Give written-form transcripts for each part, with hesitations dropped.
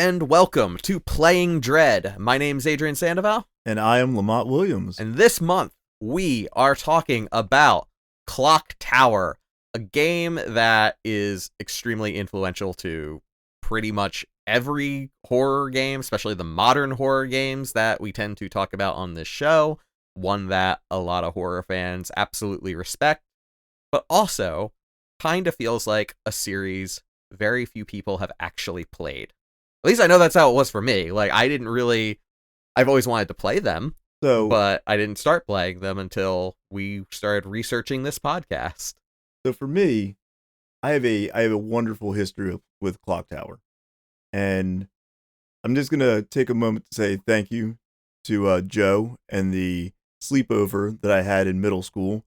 and welcome to Playing Dread. My name's Adrian Sandoval. And I am Lamont Williams. And this month, we are talking about Clock Tower, a game that is extremely influential to pretty much every horror game, especially the modern horror games that we tend to talk about on this show. One that a lot of horror fans absolutely respect, but also kind of feels like a series very few people have actually played. At least I know that's how it was for me. Like, I've always wanted to play them, but I didn't start playing them until we started researching this podcast. So for me, I have a wonderful history with Clock Tower. And I'm just going to take a moment to say thank you to Joe and the sleepover that I had in middle school,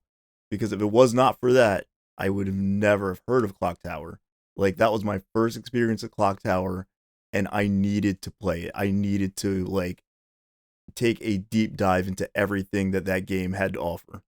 because if it was not for that, I would have never have heard of Clock Tower. Like, that was my first experience at Clock Tower, and I needed to play it. I needed to, like, take a deep dive into everything that game had to offer.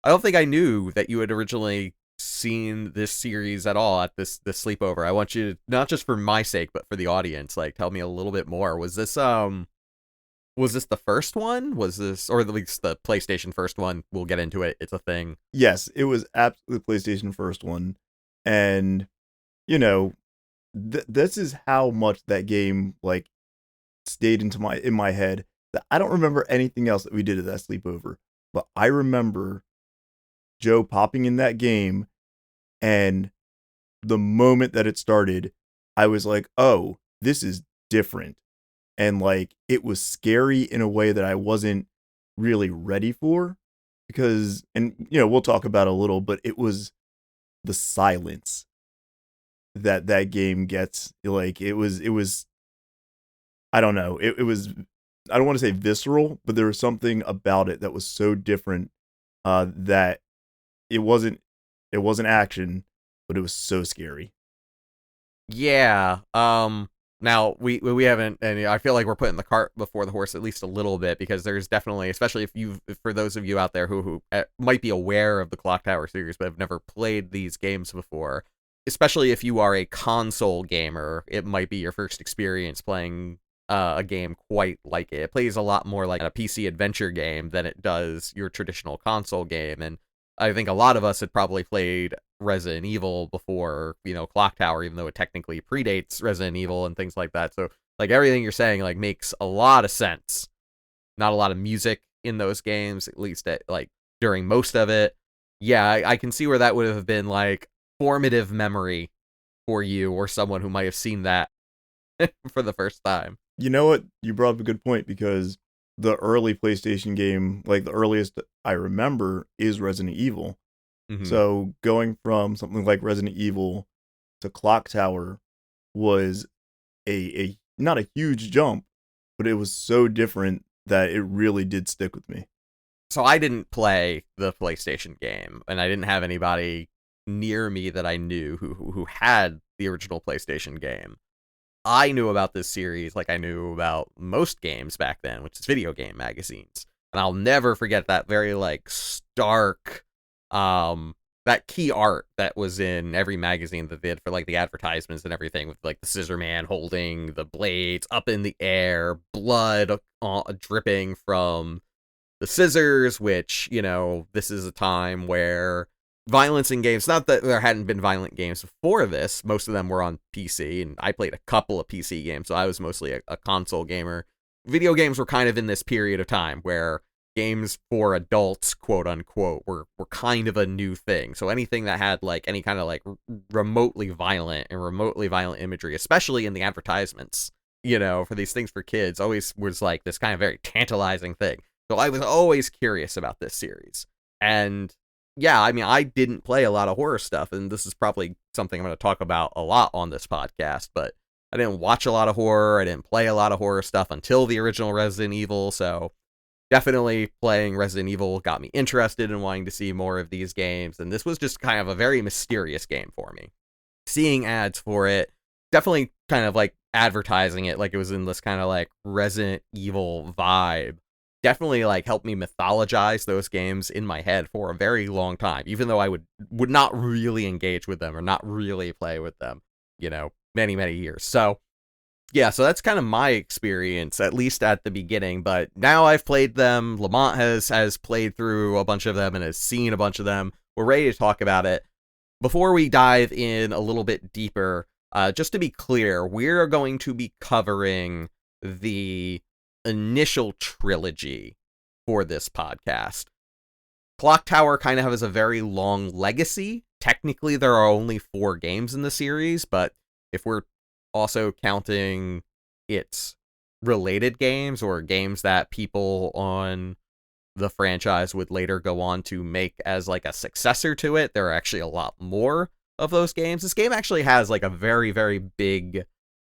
I don't think I knew that you had originally seen this series at all at this sleepover. I want you to, not just for my sake, but for the audience, like, tell me a little bit more. Was this the first one? Was this, or at least the PlayStation first one? We'll get into it. It's a thing. Yes, it was absolutely the PlayStation first one. And, you know, this is how much that game, like, stayed in my head. That I don't remember anything else that we did at that sleepover, but I remember Joe popping in that game, and the moment that it started, I was like, oh, this is different. And, like, it was scary in a way that I wasn't really ready for, because, and, you know, we'll talk about it a little, but it was the silence that game gets. Like, it was I don't know, it was, I don't want to say visceral, but there was something about it that was so different, that it wasn't action, but it was so scary. Yeah. Now we haven't, and I feel like we're putting the cart before the horse at least a little bit, because there's definitely, especially for those of you out there who might be aware of the Clock Tower series but have never played these games before, especially if you are a console gamer, it might be your first experience playing a game quite like it. It plays a lot more like a PC adventure game than it does your traditional console game, and I think a lot of us had probably played Resident Evil before, you know, Clock Tower, even though it technically predates Resident Evil and things like that. So, like, everything you're saying, like, makes a lot of sense. Not a lot of music in those games, at least like during most of it. Yeah, I can see where that would have been like formative memory for you or someone who might have seen that for the first time. You know what? You brought up a good point, because the early PlayStation game, like the earliest I remember, is Resident Evil. Mm-hmm. So going from something like Resident Evil to Clock Tower was a not a huge jump, but it was so different that it really did stick with me. So I didn't play the PlayStation game, and I didn't have anybody near me that I knew who had the original PlayStation game. I knew about this series like I knew about most games back then, which is video game magazines. And I'll never forget that very, like, stark, that key art that was in every magazine that they did for, like, the advertisements and everything, with, like, the scissor man holding the blades up in the air, blood dripping from the scissors, which, you know, this is a time where violence in games, not that there hadn't been violent games before this, most of them were on PC, and I played a couple of PC games, so I was mostly a console gamer. Video games were kind of in this period of time where games for adults, quote unquote, were kind of a new thing. So anything that had, like, any kind of, like, remotely violent imagery, especially in the advertisements, you know, for these things for kids, always was like this kind of very tantalizing thing. So I was always curious about this series. And yeah, I mean, I didn't play a lot of horror stuff, and this is probably something I'm going to talk about a lot on this podcast, but I didn't watch a lot of horror, I didn't play a lot of horror stuff until the original Resident Evil, so definitely playing Resident Evil got me interested in wanting to see more of these games, and this was just kind of a very mysterious game for me. Seeing ads for it, definitely kind of like advertising it like it was in this kind of like Resident Evil vibe, definitely like helped me mythologize those games in my head for a very long time, even though I would not really engage with them or not really play with them, you know, many years. So Yeah, so that's kind of my experience, at least at the beginning. But now I've played them. Lamont has played through a bunch of them and has seen a bunch of them. We're ready to talk about it. Before we dive in a little bit deeper, just to be clear, we're going to be covering the initial trilogy for this podcast. Clock Tower kind of has a very long legacy. Technically, there are only 4 games in the series, but if we're also counting its related games or games that people on the franchise would later go on to make as like a successor to it, there are actually a lot more of those games. This game actually has like a very, very big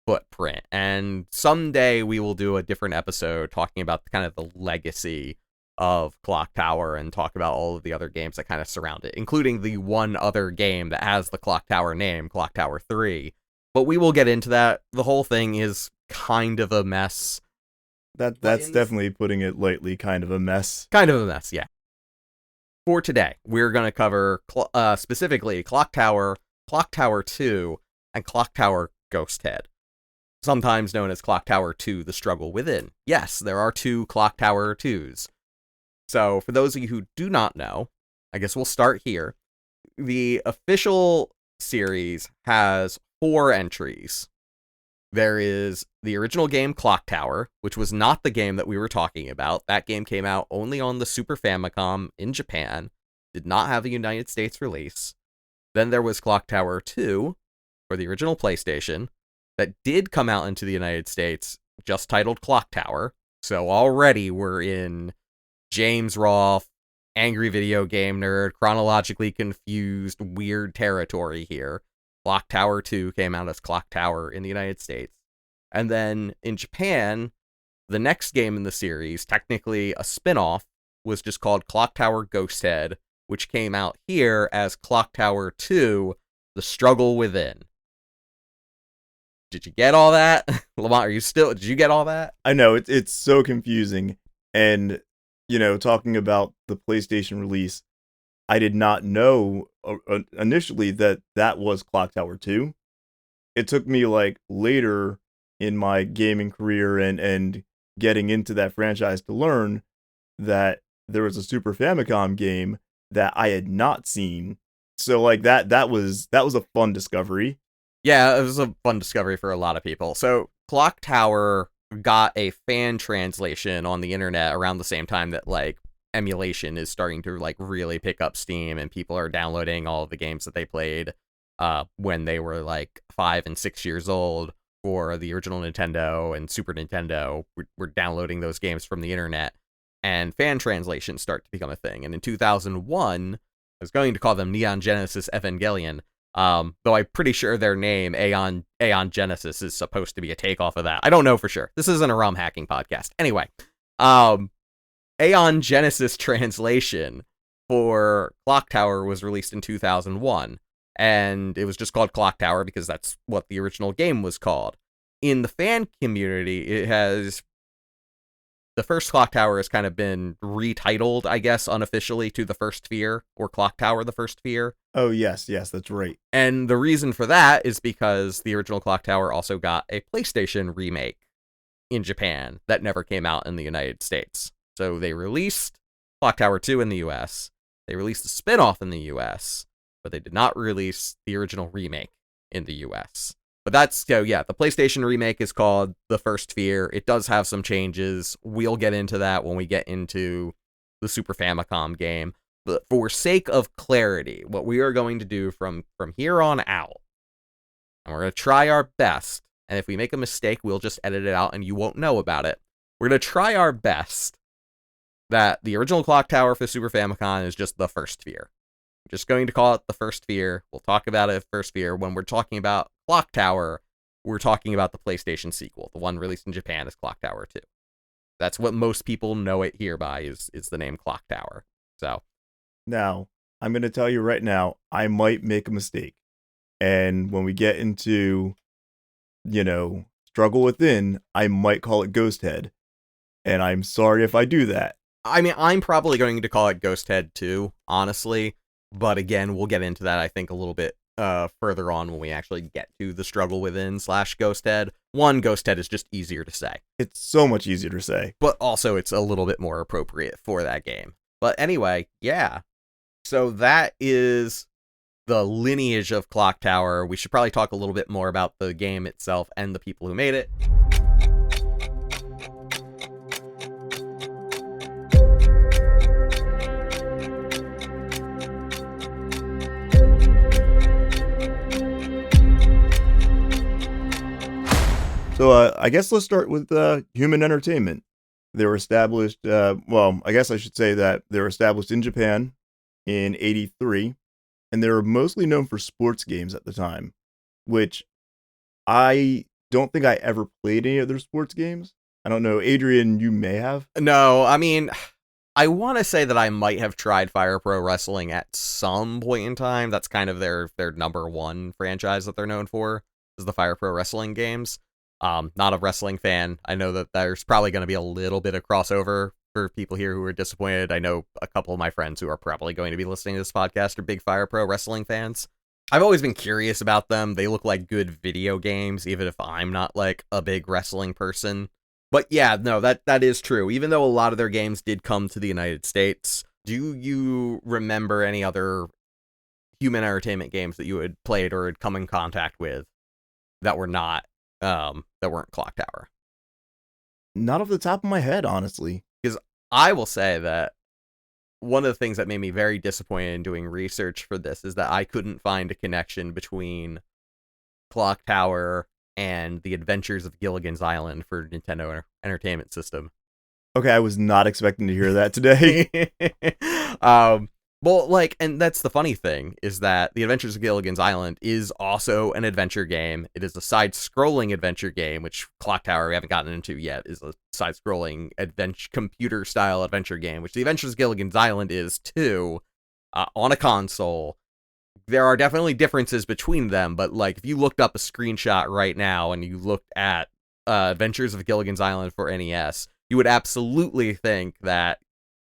footprint, and someday we will do a different episode talking about kind of the legacy of Clock Tower and talk about all of the other games that kind of surround it, including the one other game that has the Clock Tower name, Clock Tower 3. But we will get into that. The whole thing is kind of a mess. That's definitely putting it lightly, kind of a mess. Kind of a mess, yeah. For today, we're going to cover specifically Clock Tower 2, and Clock Tower Ghosthead, sometimes known as Clock Tower 2, The Struggle Within. Yes, there are 2 Clock Tower 2s. So, for those of you who do not know, I guess we'll start here. The official series has 4 entries. There is the original game Clock Tower, which was not the game that we were talking about. That game came out only on the Super Famicom in Japan, did not have a United States release. Then there was Clock Tower 2 for the original PlayStation that did come out into the United States, just titled Clock Tower. So already we're in James Rolfe, angry video game nerd, chronologically confused, weird territory here. Clock Tower 2 came out as Clock Tower in the United States. And then in Japan, the next game in the series, technically a spin-off, was just called Clock Tower Ghosthead, which came out here as Clock Tower 2, The Struggle Within. Did you get all that? Lamont, did you get all that? I know, it's so confusing. And, talking about the PlayStation release, I did not know initially that was Clock Tower 2. It took me like later in my gaming career and getting into that franchise to learn that there was a Super Famicom game that I had not seen. So like that was a fun discovery. Yeah, it was a fun discovery for a lot of people. So Clock Tower got a fan translation on the internet around the same time that like emulation is starting to like really pick up steam and people are downloading all of the games that they played when they were like 5 and 6 years old for the original Nintendo and Super Nintendo. We're downloading those games from the internet, and fan translations start to become a thing. And in 2001, I was going to call them Neon Genesis Evangelion, though I'm pretty sure their name, Aeon Genesis, is supposed to be a takeoff of that. I don't know for sure. This isn't a ROM hacking podcast. Anyway, Aeon Genesis translation for Clock Tower was released in 2001, and it was just called Clock Tower because that's what the original game was called. In the fan community, the first Clock Tower has kind of been retitled, I guess, unofficially to The First Sphere, or Clock Tower The First Sphere. Oh, yes, that's right. And the reason for that is because the original Clock Tower also got a PlayStation remake in Japan that never came out in the United States. So they released Clock Tower 2 in the US, they released the spin-off in the US, but they did not release the original remake in the US. But that's, the PlayStation remake is called The First Sphere. It does have some changes. We'll get into that when we get into the Super Famicom game. But for sake of clarity, what we are going to do from here on out, and we're going to try our best, and if we make a mistake, we'll just edit it out and you won't know about it. We're going to try our best that the original Clock Tower for Super Famicom is just The First Sphere. I'm just going to call it The First Sphere. We'll talk about it as First Sphere. When we're talking about Clock Tower, we're talking about the PlayStation sequel. The one released in Japan is Clock Tower 2. That's what most people know it here by, is the name Clock Tower. So, now, I'm going to tell you right now, I might make a mistake. And when we get into, Struggle Within, I might call it Ghosthead. And I'm sorry if I do that. I mean, I'm probably going to call it Ghosthead too, honestly. But again, we'll get into that, I think, a little bit further on when we actually get to the struggle within / Ghosthead. One, Ghosthead is just easier to say. It's so much easier to say. But also it's a little bit more appropriate for that game. But anyway, yeah. So that is the lineage of Clock Tower. We should probably talk a little bit more about the game itself and the people who made it. So I guess let's start with Human Entertainment. They were established, well, I guess I should say that they were established in Japan in 83, and they were mostly known for sports games at the time, which I don't think I ever played any of their sports games. I don't know. Adrian, you may have. No, I mean, I want to say that I might have tried Fire Pro Wrestling at some point in time. That's kind of their number one franchise that they're known for, is the Fire Pro Wrestling games. Not a wrestling fan. I know that there's probably going to be a little bit of crossover for people here who are disappointed. I know a couple of my friends who are probably going to be listening to this podcast are big Fire Pro Wrestling fans. I've always been curious about them. They look like good video games, even if I'm not like a big wrestling person. But yeah, no, that is true. Even though a lot of their games did come to the United States, do you remember any other Human Entertainment games that you had played or had come in contact with that were not that weren't Clock Tower? Not off the top of my head, honestly. Because I will say that one of the things that made me very disappointed in doing research for this is that I couldn't find a connection between Clock Tower and the Adventures of Gilligan's Island for Nintendo Entertainment System. Okay, I was not expecting to hear that today. Well, like, and that's the funny thing, is that The Adventures of Gilligan's Island is also an adventure game. It is a side-scrolling adventure game, which Clock Tower we haven't gotten into yet, is a side-scrolling computer-style adventure game, which The Adventures of Gilligan's Island is too, on a console. There are definitely differences between them, but, like, if you looked up a screenshot right now and you looked at Adventures of Gilligan's Island for NES, you would absolutely think that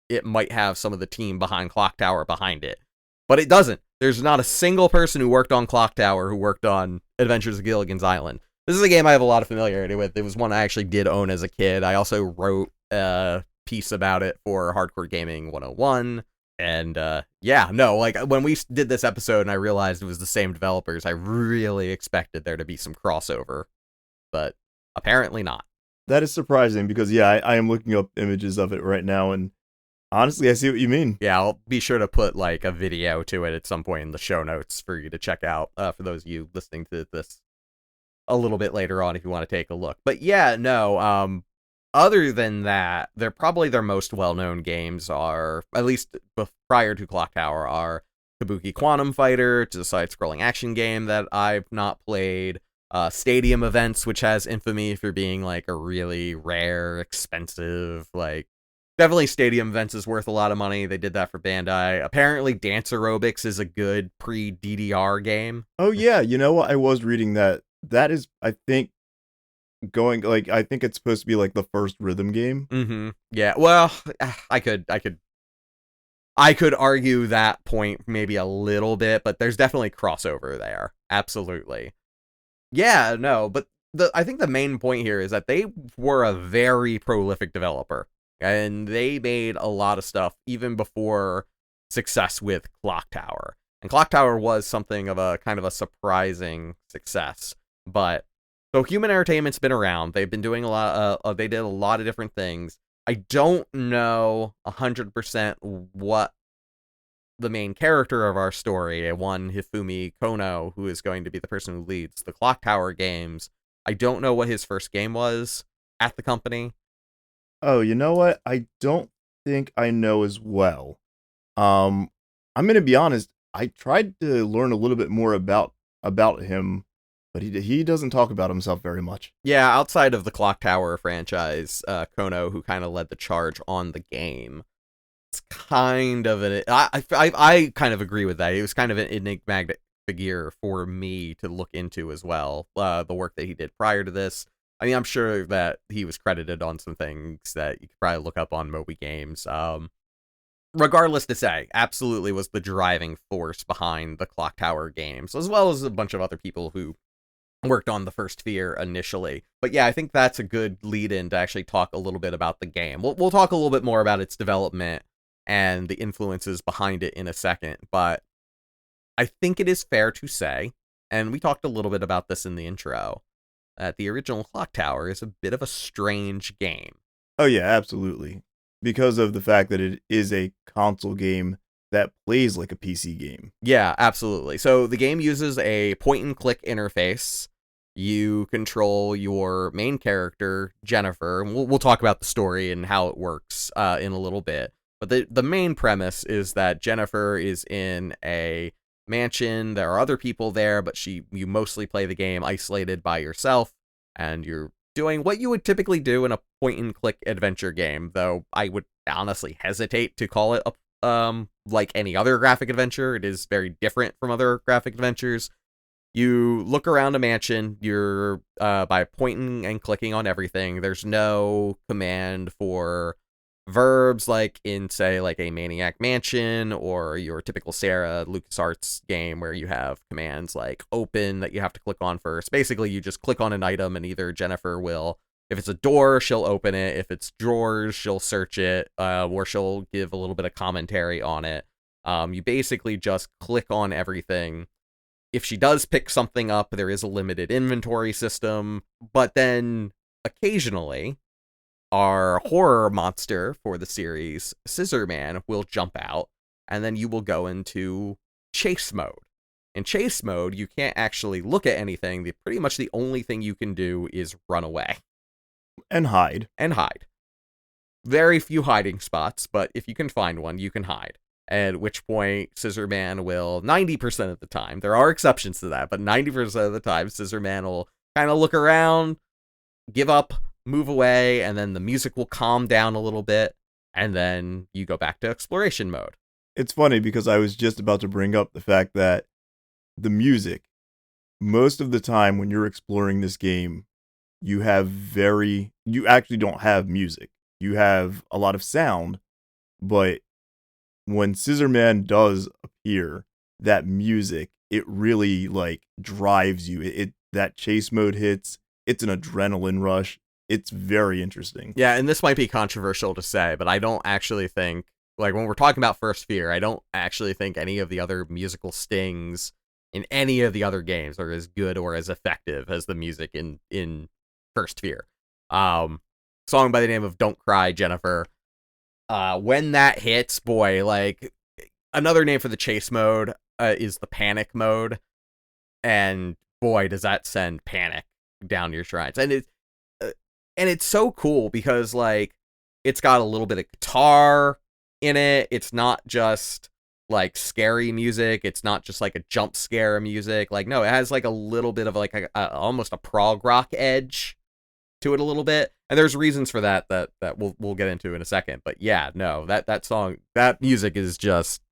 it might have some of the team behind Clock Tower behind it. But it doesn't. There's not a single person who worked on Clock Tower who worked on Adventures of Gilligan's Island. This is a game I have a lot of familiarity with. It was one I actually did own as a kid. I also wrote a piece about it for Hardcore Gaming 101. And yeah, no, like when we did this episode and I realized it was the same developers, I really expected there to be some crossover. But apparently not. That is surprising because, yeah, I am looking up images of it right now, and honestly, I see what you mean. Yeah, I'll be sure to put like a video to it at some point in the show notes for you to check out, for those of you listening to this a little bit later on if you want to take a look. But yeah, no, other than that, they're probably their most well-known games are, at least prior to Clock Tower, are Kabuki Quantum Fighter, which is a side-scrolling action game that I've not played, Stadium Events, which has infamy for being like a really rare, expensive, like, definitely Stadium Events is worth a lot of money. They did that for Bandai. Apparently Dance Aerobics is a good pre-DDR game. Oh yeah, you know what? I was reading that. That is, I think, I think it's supposed to be like the first rhythm game. Mm-hmm. Yeah, well, I could argue that point maybe a little bit, but there's definitely crossover there. Absolutely. Yeah, no, but I think the main point here is that they were a very prolific developer. And they made a lot of stuff even before success with Clock Tower. And Clock Tower was something of a kind of a surprising success. But so Human Entertainment's been around. They've been doing a lot. They did a lot of different things. I don't know 100% what the main character of our story, one Hifumi Kono, who is going to be the person who leads the Clock Tower games. I don't know what his first game was at the company. Oh, you know what? I don't think I know as well. I'm gonna be honest. I tried to learn a little bit more about him, but he doesn't talk about himself very much. Yeah, outside of the Clock Tower franchise, Kono, who kind of led the charge on the game, it's kind of an. I kind of agree with that. It was kind of an enigmatic figure for me to look into as well. The work that he did prior to this. I mean, I'm sure that he was credited on some things that you could probably look up on Moby Games. regardless to say, absolutely was the driving force behind the Clock Tower games, as well as a bunch of other people who worked on the first Sphere initially. But yeah, I think that's a good lead-in to actually talk a little bit about the game. We'll talk a little bit more about its development and the influences behind it in a second, but I think it is fair to say, and we talked a little bit about this in the intro, that the original Clock Tower is a bit of a strange game. Oh yeah, absolutely. Because of the fact that it is a console game that plays like a PC game. Yeah, absolutely. So the game uses a point-and-click interface. You control your main character, Jennifer. And we'll talk about the story and how it works in a little bit. But the main premise is that Jennifer is in a mansion. There are other people there, but you mostly play the game isolated by yourself, and you're doing what you would typically do in a point-and-click adventure game, though I would honestly hesitate to call it like any other graphic adventure. It is very different from other graphic adventures. You look around a mansion, you're by pointing and clicking on everything. There's no command for verbs like in, say, like a Maniac Mansion or your typical Sara LucasArts game where you have commands like open that you have to click on first. Basically, you just click on an item and either Jennifer will, if it's a door, she'll open it. If it's drawers, she'll search it, or she'll give a little bit of commentary on it. You basically just click on everything. If she does pick something up, there is a limited inventory system, but then occasionally our horror monster for the series, Scissor Man, will jump out, and then you will go into chase mode. In chase mode, you can't actually look at anything. Pretty much the only thing you can do is run away. And hide. Very few hiding spots, but if you can find one, you can hide. At which point, Scissor Man will, 90% of the time, there are exceptions to that, but 90% of the time, Scissor Man will kind of look around, give up, move away, and then the music will calm down a little bit, and then you go back to exploration mode. It's funny because I was just about to bring up the fact that the music, most of the time when you're exploring this game, you actually don't have music. You have a lot of sound, but when Scissor Man does appear, that music, it really like drives you. That chase mode hits, it's an adrenaline rush. It's very interesting. Yeah, and this might be controversial to say, but I don't actually think, like when we're talking about First Sphere, I don't actually think any of the other musical stings in any of the other games are as good or as effective as the music in First Sphere. Song by the name of Don't Cry, Jennifer. When that hits, boy, like another name for the chase mode is the panic mode. And boy, does that send panic down your shrines. And it's so cool because like it's got a little bit of guitar in it. It's not just like scary music. It's not just like a jump scare music. Like no, it has like a little bit of like almost a prog rock edge to it a little bit. And there's reasons for that we'll get into in a second. But yeah, no, that song, that music is just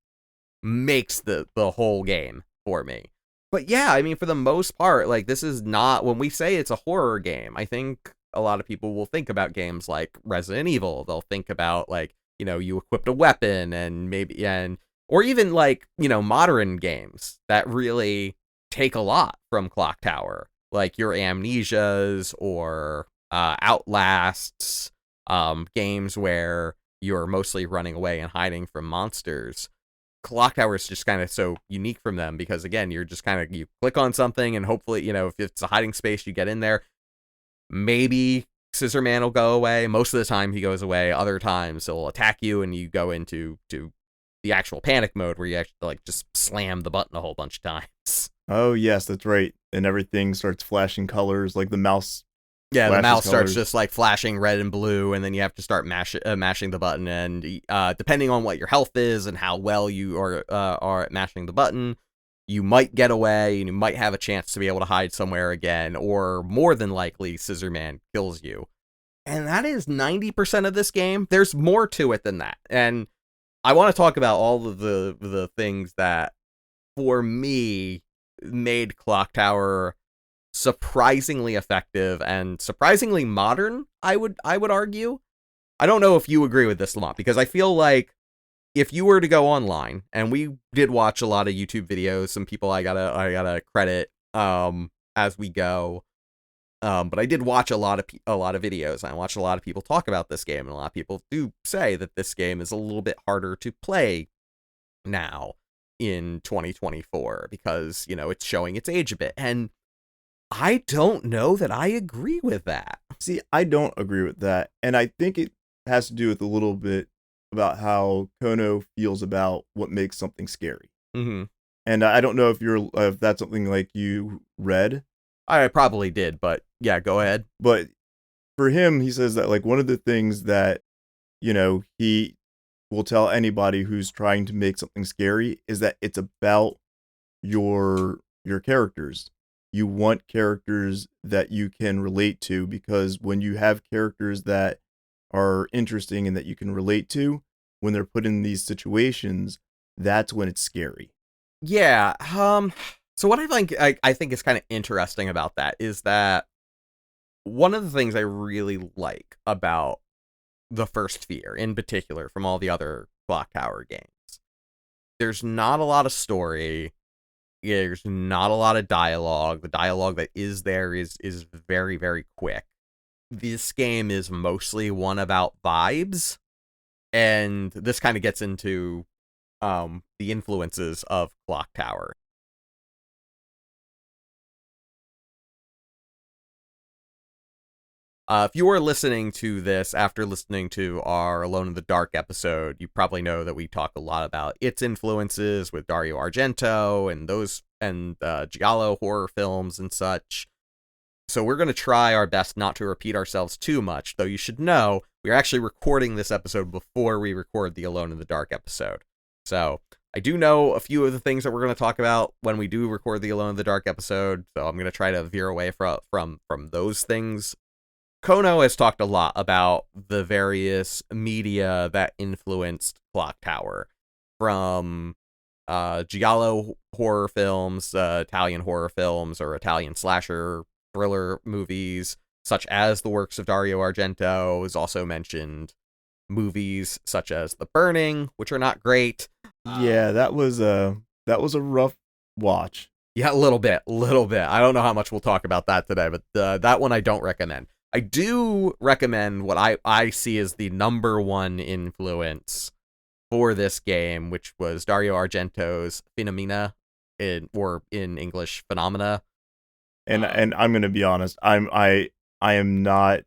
makes the whole game for me. But yeah, I mean, for the most part, like this is not, when we say it's a horror game, I think a lot of people will think about games like Resident Evil. They'll think about like, you know, you equipped a weapon or even like, you know, modern games that really take a lot from Clock Tower, like your Amnesias or Outlasts, games where you're mostly running away and hiding from monsters. Clock Tower is just kind of so unique from them because again, you're just kind of, you click on something and hopefully, you know, if it's a hiding space, you get in there. Maybe Scissor Man will go away. Most of the time he goes away. Other times he'll attack you and you go into the actual panic mode where you actually like just slam the button a whole bunch of times. Oh yes, that's right. And everything starts flashing colors, like the mouse. Yeah, the mouse starts just like flashing red and blue, and then you have to start mashing the button. And depending on what your health is and how well you are at mashing the button, you might get away and you might have a chance to be able to hide somewhere again, or more than likely, Scissor Man kills you. And that is 90% of this game. There's more to it than that. And I want to talk about all of the things that, for me, made Clock Tower surprisingly effective and surprisingly modern, I would argue. I don't know if you agree with this, Lamont, because I feel like if you were to go online, and we did watch a lot of YouTube videos, some people I gotta credit as we go. But I did watch a lot of videos. And I watched a lot of people talk about this game, and a lot of people do say that this game is a little bit harder to play now in 2024 because, you know, it's showing its age a bit. And I don't know that I agree with that. See, I don't agree with that. And I think it has to do with a little bit about how Kono feels about what makes something scary. Mm-hmm. And I don't know if that's something like you read. I probably did, but yeah, go ahead. But for him, he says that like one of the things that, you know, he will tell anybody who's trying to make something scary is that it's about your characters. You want characters that you can relate to, because when you have characters that are interesting and that you can relate to, when they're put in these situations, that's when it's scary. Yeah. So what I think is kind of interesting about that is that one of the things I really like about the first Sphere, in particular, from all the other Clock Tower games, there's not a lot of story. There's not a lot of dialogue. The dialogue that is there is very, very quick. This game is mostly one about vibes, and this kind of gets into the influences of Clock Tower. If you are listening to this after listening to our Alone in the Dark episode, you probably know that we talk a lot about its influences with Dario Argento and Giallo horror films and such. So we're going to try our best not to repeat ourselves too much, though you should know we're actually recording this episode before we record the Alone in the Dark episode. So I do know a few of the things that we're going to talk about when we do record the Alone in the Dark episode, so I'm going to try to veer away from those things. Kono has talked a lot about the various media that influenced Clock Tower, from Giallo horror films, Italian horror films, or Italian slasher thriller movies, such as the works of Dario Argento. Is also mentioned movies such as The Burning, which are not great. Yeah, that was a rough watch. Yeah, a little bit. I don't know how much we'll talk about that today, but that one I don't recommend. I do recommend what I see as the number one influence for this game, which was Dario Argento's Phenomena, in English, Phenomena. And I'm gonna be honest, I am not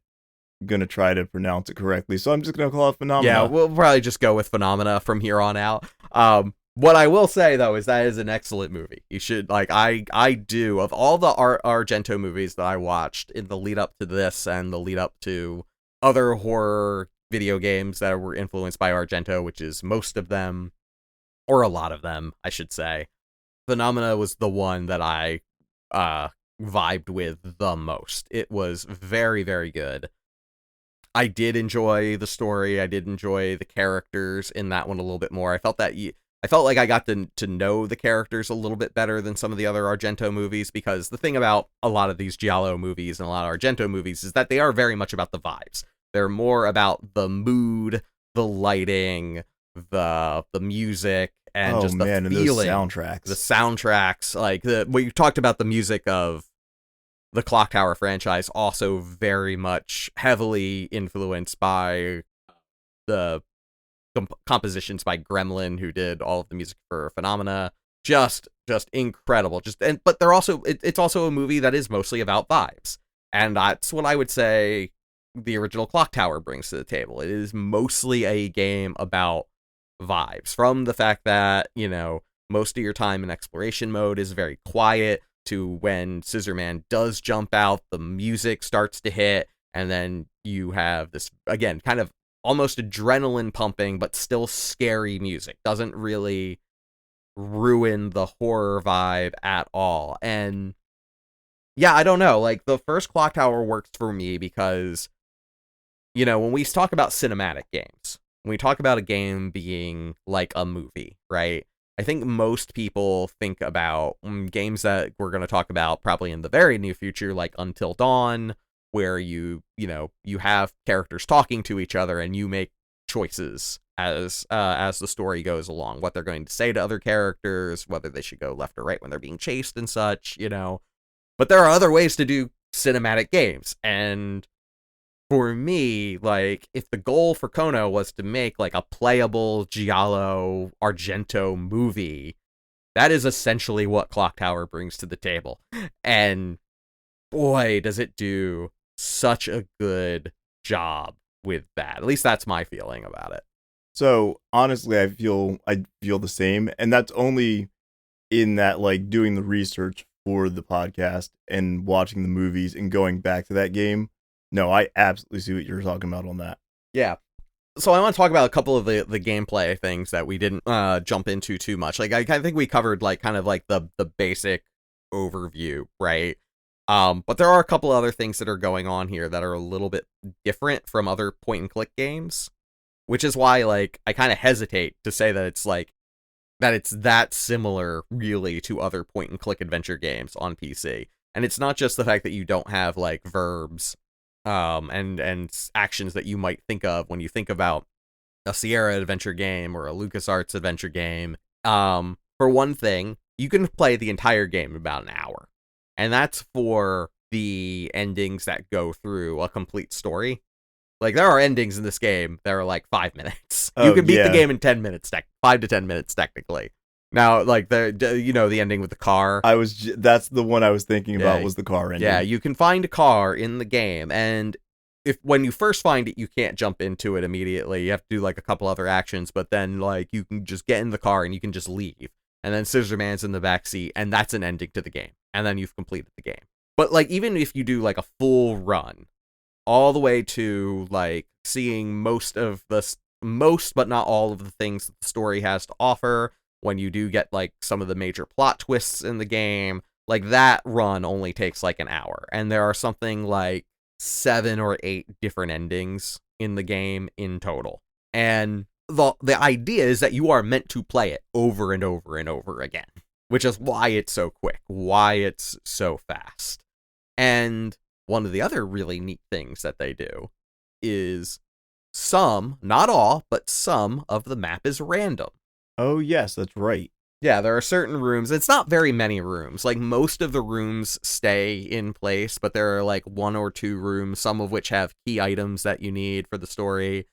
gonna try to pronounce it correctly, so I'm just gonna call it Phenomena. Yeah, we'll probably just go with Phenomena from here on out. What I will say, though, is that is an excellent movie. You should, like, I do, of all the Argento movies that I watched in the lead up to this and the lead up to other horror video games that were influenced by Argento, which is most of them, or a lot of them, I should say, Phenomena was the one that I vibed with the most. It was very, very good. I did enjoy the story. I did enjoy the characters in that one a little bit more. I felt like I got to know the characters a little bit better than some of the other Argento movies, because the thing about a lot of these Giallo movies and a lot of Argento movies is that they are very much about the vibes. They're more about the mood, the lighting, the music, and just the feeling. And those soundtracks. The soundtracks, like what you talked about, the music of the Clock Tower franchise, also very much heavily influenced by the compositions by Gremlin, who did all of the music for Phenomena. Just incredible. But they're also it's also a movie that is mostly about vibes, and that's what I would say the original Clock Tower brings to the table. It is mostly a game about vibes, from the fact that, you know, most of your time in exploration mode is very quiet, to when Scissorman does jump out, the music starts to hit, and then you have this, again, kind of almost adrenaline pumping, but still scary music. Doesn't really ruin the horror vibe at all. And yeah, I don't know, like, the first Clock Tower works for me because, you know, when we talk about cinematic games, when we talk about a game being like a movie, right? I think most people think about games that we're going to talk about probably in the very near future, like Until Dawn, where you have characters talking to each other and you make choices as the story goes along, what they're going to say to other characters, whether they should go left or right when they're being chased and such, you know. But there are other ways to do cinematic games, and for me, like, if the goal for Kono was to make like a playable Giallo Argento movie, that is essentially what Clock Tower brings to the table. And boy, does it do such a good job with that. At least that's my feeling about it. So honestly, I feel the same, and that's only in that, like, doing the research for the podcast and watching the movies and going back to that game. No, I absolutely see what you're talking about on that. Yeah. So I want to talk about a couple of the gameplay things that we didn't jump into too much. Like, I think we covered like kind of like the basic overview, right? But there are a couple other things that are going on here that are a little bit different from other point and click games, which is why, like, I kind of hesitate to say that it's like that it's that similar really to other point and click adventure games on PC. And it's not just the fact that you don't have like verbs and actions that you might think of when you think about a Sierra adventure game or a LucasArts adventure game. For one thing, you can play the entire game in about an hour. And that's for the endings that go through a complete story. Like, there are endings in this game that are like 5 minutes. You can beat the game in 10 minutes, 5 to 10 minutes technically. Now, like, the ending with the car. That's the one I was thinking about, was the car ending. Yeah, you can find a car in the game, and when you first find it, you can't jump into it immediately. You have to do like a couple other actions, but then like you can just get in the car and you can just leave. And then Scissor Man's in the backseat, and that's an ending to the game. And then you've completed the game. But like, even if you do like a full run, all the way to like seeing most but not all of the things that the story has to offer, when you do get like some of the major plot twists in the game, like that run only takes like an hour. And there are something like 7 or 8 different endings in the game in total. And the idea is that you are meant to play it over and over and over again, which is why it's so quick, why it's so fast. And one of the other really neat things that they do is some, not all, but some of the map is random. Oh, yes, that's right. Yeah, there are certain rooms. It's not very many rooms. Like, most of the rooms stay in place, but there are like 1 or 2 rooms, some of which have key items that you need for the story,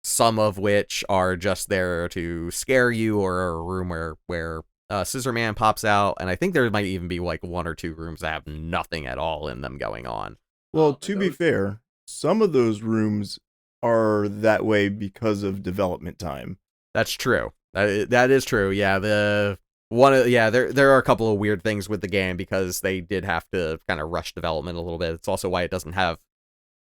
some of which are just there to scare you, or a room where Scissor Man pops out, and I think there might even be like 1 or 2 rooms that have nothing at all in them going on. Well, to be fair, some of those rooms are that way because of development time. That's true. That is true. Yeah, there are a couple of weird things with the game because they did have to kind of rush development a little bit. It's also why it doesn't have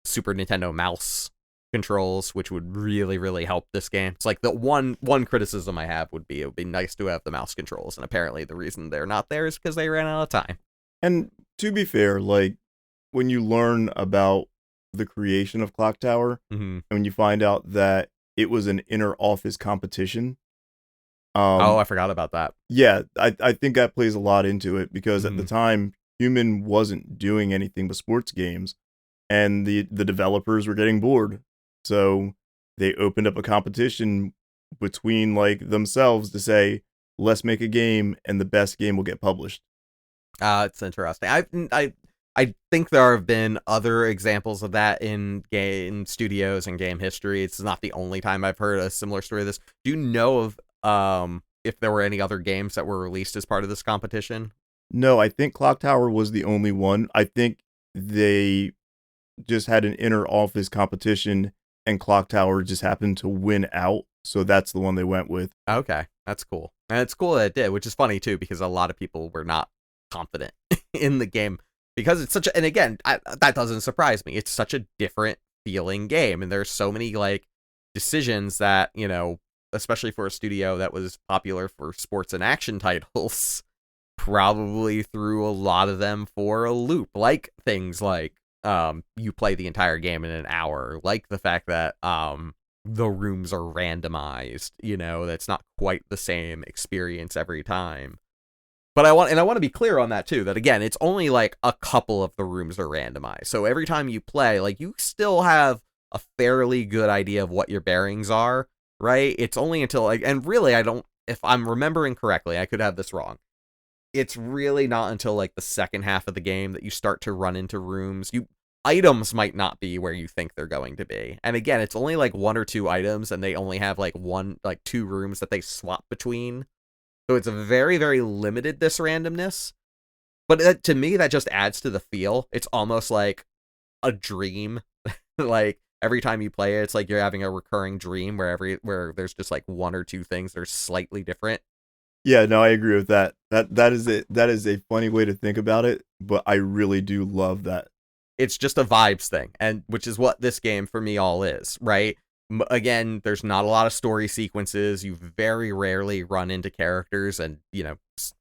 Super Nintendo mouse controls, which would really, really help this game. It's like the one criticism I have would be it would be nice to have the mouse controls, and apparently the reason they're not there is because they ran out of time. And to be fair, like, when you learn about the creation of Clock Tower, and when you find out that it was an inter-office competition. I forgot about that. Yeah, I think that plays a lot into it, because at the time, Human wasn't doing anything but sports games, and the developers were getting bored. So they opened up a competition between like themselves to say, let's make a game, and the best game will get published. It's interesting. I think there have been other examples of that in game studios and game history. It's not the only time I've heard a similar story of this. Do you know of if there were any other games that were released as part of this competition? No, I think Clock Tower was the only one. I think they just had an inter-office competition, and Clock Tower just happened to win out, so that's the one they went with. Okay, that's cool. And it's cool that it did, which is funny too, because a lot of people were not confident in the game, because it's and again, that doesn't surprise me. It's such a different feeling game, and there's so many like decisions that, you know, especially for a studio that was popular for sports and action titles, probably threw a lot of them for a loop, like things like you play the entire game in an hour, like the fact that the rooms are randomized, you know, that's not quite the same experience every time. But I want to be clear on that too, that again, it's only like a couple of the rooms are randomized. So every time you play, like, you still have a fairly good idea of what your bearings are, right? It's only until like, and really, I don't, if I'm remembering correctly, I could have this wrong. It's really not until like the second half of the game that you start to run into rooms. Items might not be where you think they're going to be. And again, it's only like one or two items, and they only have like two rooms that they swap between. So it's a very, very limited this randomness. But to me, that just adds to the feel. It's almost like a dream. Like every time you play it, it's like you're having a recurring dream where there's just like one or two things that are slightly different. Yeah, no, I agree with that. That is it. That is a funny way to think about it, but I really do love that. It's just a vibes thing, and which is what this game for me all is, right? Again, there's not a lot of story sequences. You very rarely run into characters, and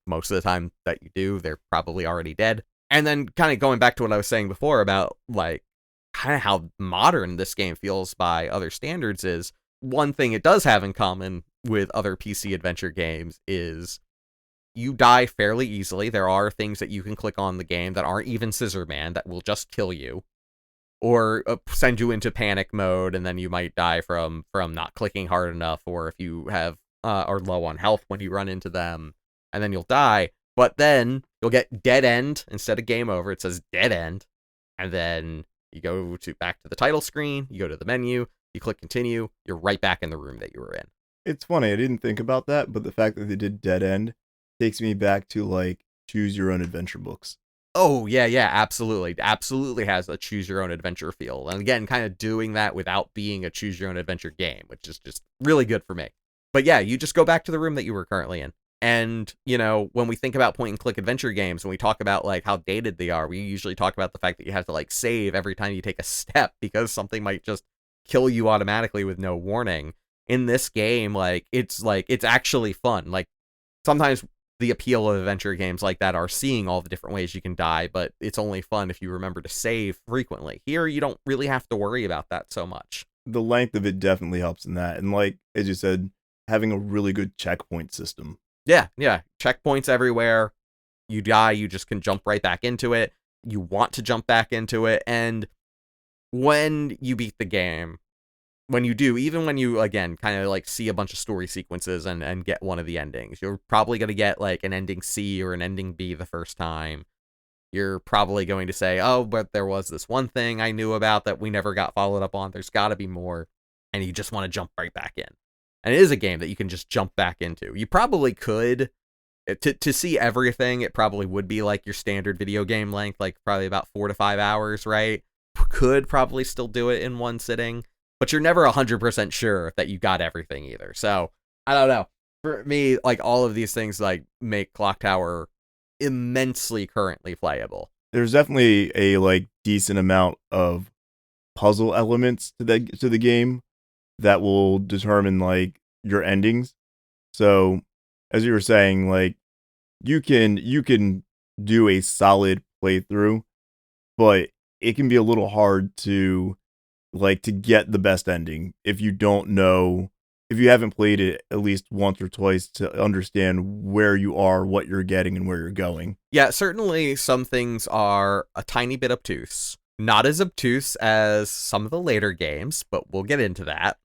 most of the time that you do, they're probably already dead. And then kind of going back to what I was saying before about like kind of how modern this game feels by other standards is one thing it does have in common with other PC adventure games is you die fairly easily. There are things that you can click on the game that aren't even Scissor Man that will just kill you or send you into panic mode, and then you might die from not clicking hard enough, or if you have are low on health when you run into them, and then you'll die. But then you'll get dead end instead of game over. It says dead end, and then you go back to the title screen. You go to the menu. You click continue. You're right back in the room that you were in. It's funny, I didn't think about that, but the fact that they did dead end takes me back to like choose your own adventure books. Oh, yeah, absolutely. Absolutely has a choose your own adventure feel. And again, kind of doing that without being a choose your own adventure game, which is just really good for me. But yeah, you just go back to the room that you were currently in. And, when we think about point and click adventure games, when we talk about like how dated they are, we usually talk about the fact that you have to like save every time you take a step because something might just kill you automatically with no warning. In this game, it's actually fun. Like sometimes the appeal of adventure games like that are seeing all the different ways you can die, but it's only fun if you remember to save frequently. Here, you don't really have to worry about that so much. The length of it definitely helps in that. And like, as you said, having a really good checkpoint system. Yeah. Checkpoints everywhere. You die, you just can jump right back into it. You want to jump back into it. And when you beat the game, when you do, even when you, again, kind of like see a bunch of story sequences and get one of the endings, you're probably going to get like an ending C or an ending B the first time. You're probably going to say, oh, but there was this one thing I knew about that we never got followed up on. There's got to be more. And you just want to jump right back in. And it is a game that you can just jump back into. You probably could, to see everything, it probably would be like your standard video game length, like probably about 4 to 5 hours, right? Could probably still do it in one sitting. But you're never 100% sure that you got everything either. So, I don't know. For me, like, all of these things, like, make Clock Tower immensely currently playable. There's definitely a, like, decent amount of puzzle elements to the game that will determine, like, your endings. So, as you were saying, like, you can do a solid playthrough, but it can be a little hard to get the best ending if you don't know, if you haven't played it at least once or twice to understand where you are, what you're getting, and where you're going. Yeah, certainly some things are a tiny bit obtuse. Not as obtuse as some of the later games, but we'll get into that.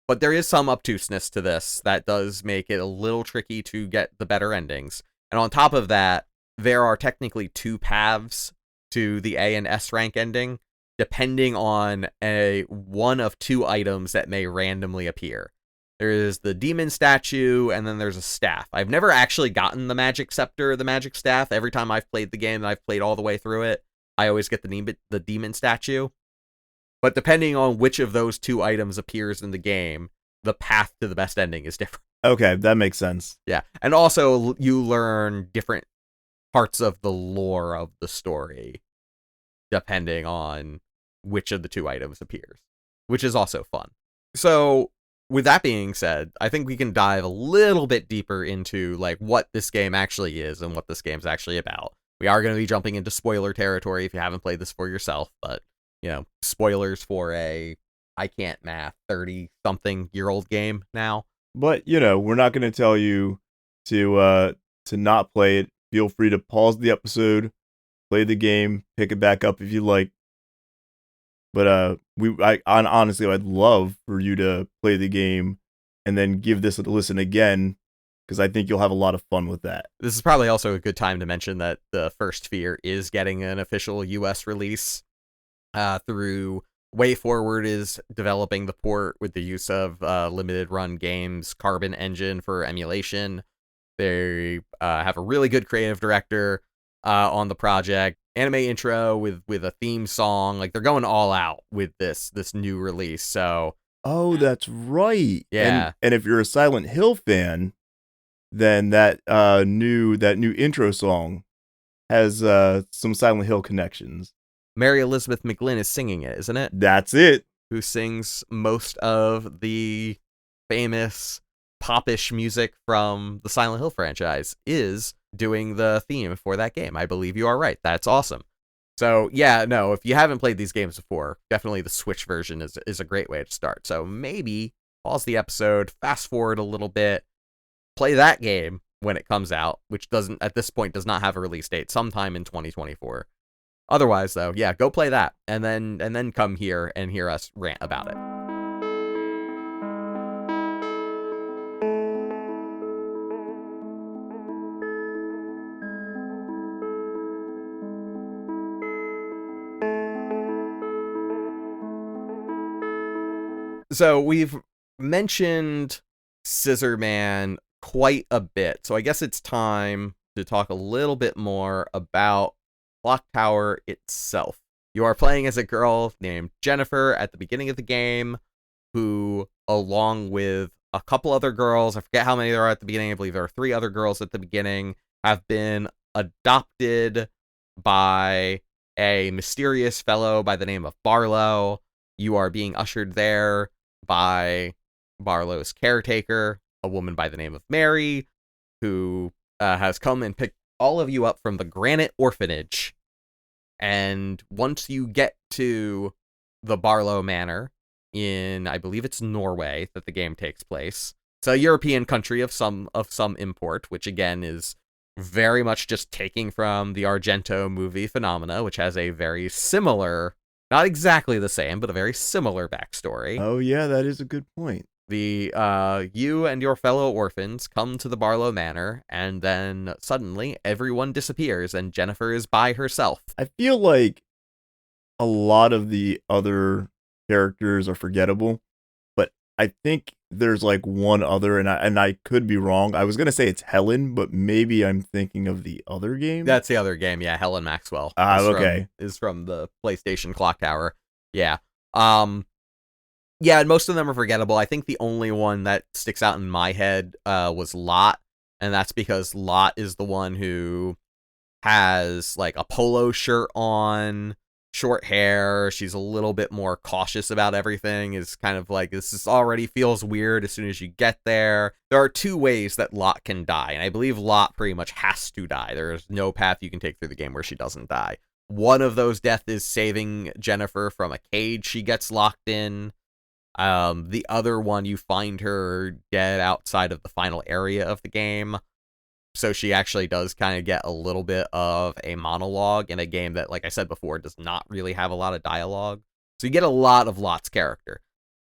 But there is some obtuseness to this that does make it a little tricky to get the better endings. And on top of that, there are technically 2 paths to the A and S rank ending, depending on one of 2 items that may randomly appear. There is the demon statue, and then there's a staff. I've never actually gotten the magic scepter or the magic staff. Every time I've played the game and I've played all the way through it, I always get the demon statue. But depending on which of those 2 items appears in the game, the path to the best ending is different. Okay, that makes sense. Yeah, and also you learn different parts of the lore of the story depending on which of the 2 items appears, which is also fun. So, with that being said, I think we can dive a little bit deeper into like what this game actually is and what this game's actually about. We are going to be jumping into spoiler territory if you haven't played this for yourself, but spoilers for a I can't math 30-something-year-old game now. But we're not going to tell you to not play it. Feel free to pause the episode, play the game, pick it back up if you like. But honestly, I'd love for you to play the game and then give this a listen again, because I think you'll have a lot of fun with that. This is probably also a good time to mention that the First Fear is getting an official US release through WayForward is developing the port with the use of Limited Run Games Carbon engine for emulation. They have a really good creative director on the project. Anime intro with a theme song. Like, they're going all out with this new release. So that's right. yeah. And if you're a Silent Hill fan, then that new intro song has some Silent Hill connections. Mary Elizabeth McGlynn is singing it, isn't it? That's it. Who sings most of the famous popish music from the Silent Hill franchise, is doing the theme for that game. I believe you are right. That's awesome. So yeah, no, if you haven't played these games before, definitely the Switch version is a great way to start. So maybe pause the episode, fast forward a little bit, play that game when it comes out, which at this point does not have a release date, sometime in 2024. Otherwise, though, yeah, go play that, and then come here and hear us rant about it. So we've mentioned Scissor Man quite a bit, so I guess it's time to talk a little bit more about Clock Tower itself. You are playing as a girl named Jennifer at the beginning of the game, who, along with a couple other girls, I forget how many there are at the beginning, I believe there are 3 other girls at the beginning, have been adopted by a mysterious fellow by the name of Barlow. You are being ushered there by Barlow's caretaker, a woman by the name of Mary, who has come and picked all of you up from the Granite Orphanage. And once you get to the Barlow Manor in, I believe it's Norway that the game takes place. It's a European country of some import, which again is very much just taking from the Argento movie Phenomena, which has a very similar, not exactly the same, but a very similar backstory. Oh yeah, that is a good point. You and your fellow orphans come to the Barlow Manor, and then suddenly everyone disappears, and Jennifer is by herself. I feel like a lot of the other characters are forgettable, but I think there's like one other, and I could be wrong. I was gonna say it's Helen, but maybe I'm thinking of the other game. That's the other game, yeah. Helen Maxwell. Okay. Is from the PlayStation Clock Tower. Yeah. Yeah, and most of them are forgettable. I think the only one that sticks out in my head was Lot, and that's because Lot is the one who has like a polo shirt on, short hair. She's a little bit more cautious about everything. Is kind of like, this already feels weird as soon as you get there. There are 2 ways that Lot can die, and I believe Lot pretty much has to die. There is no path you can take through the game where she doesn't die. One of those deaths is saving Jennifer from a cage she gets locked in. The other one, you find her dead outside of the final area of the game. So she actually does kind of get a little bit of a monologue in a game that, like I said before, does not really have a lot of dialogue. So you get a lot of Lot's character.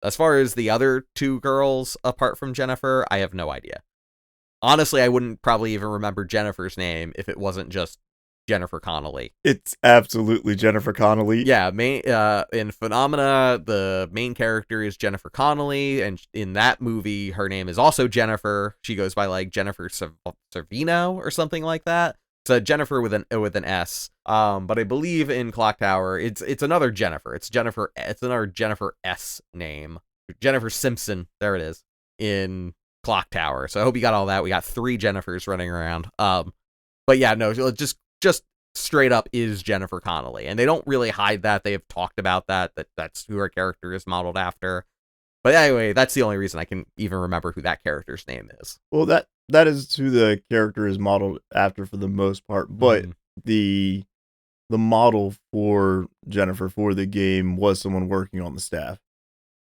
As far as the other 2 girls, apart from Jennifer, I have no idea. Honestly, I wouldn't probably even remember Jennifer's name if it wasn't just Jennifer Connelly. It's absolutely Jennifer Connelly. Yeah, in Phenomena, the main character is Jennifer Connelly, and in that movie, her name is also Jennifer. She goes by like Jennifer Servino or something like that. It's a Jennifer with an S. But I believe in Clock Tower, it's another Jennifer. It's another Jennifer S name. Jennifer Simpson. There it is in Clock Tower. So I hope you got all that. We got 3 Jennifers running around. But yeah, no, just straight up is Jennifer Connelly, and they don't really hide that. They have talked about that's who her character is modeled after. But anyway, that's the only reason I can even remember who that character's name is. Well, that is who the character is modeled after for the most part, but the model for Jennifer for the game was someone working on the staff.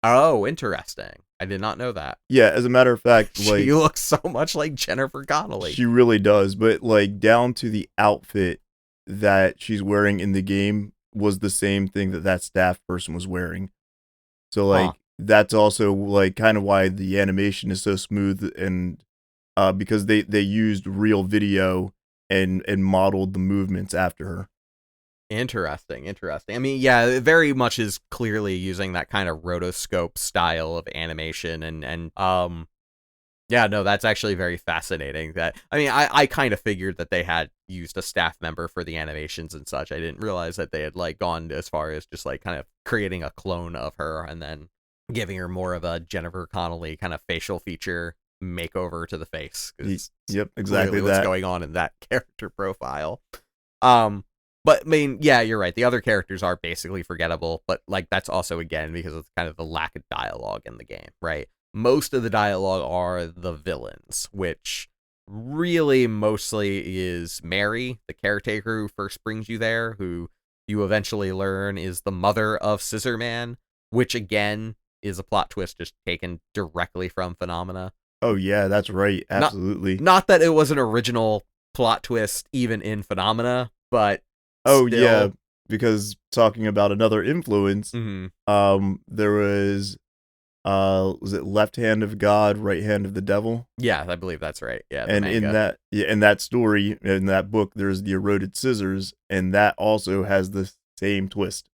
Oh, interesting. I did not know that. Yeah, as a matter of fact, like, she looks so much like Jennifer Connelly. She really does, but like down to the outfit that she's wearing in the game was the same thing that staff person was wearing. So like Huh. that's also like kind of why the animation is so smooth, and because they used real video and modeled the movements after her. Interesting. I mean, yeah, it very much is clearly using that kind of rotoscope style of animation, and yeah, no, that's actually very fascinating. That, I mean, I kind of figured that they had used a staff member for the animations and such. I didn't realize that they had like gone as far as just like kind of creating a clone of her and then giving her more of a Jennifer Connelly kind of facial feature makeover to the face. Yep, exactly what's that. going on in that character profile. But I mean, yeah, you're right. The other characters are basically forgettable, but like that's also again because of kind of the lack of dialogue in the game, right? Most of the dialogue are the villains, which really mostly is Mary, the caretaker who first brings you there, who you eventually learn is the mother of Scissor Man, which again is a plot twist just taken directly from Phenomena. Oh yeah, that's right. Absolutely. Not that it was an original plot twist even in Phenomena, but Oh still. yeah, because talking about another influence, Mm-hmm. there was it Left Hand of God, Right Hand of the Devil? Yeah, I believe that's right. Yeah, the And manga. in that story, in that book, there's the eroded scissors, and that also has the same twist.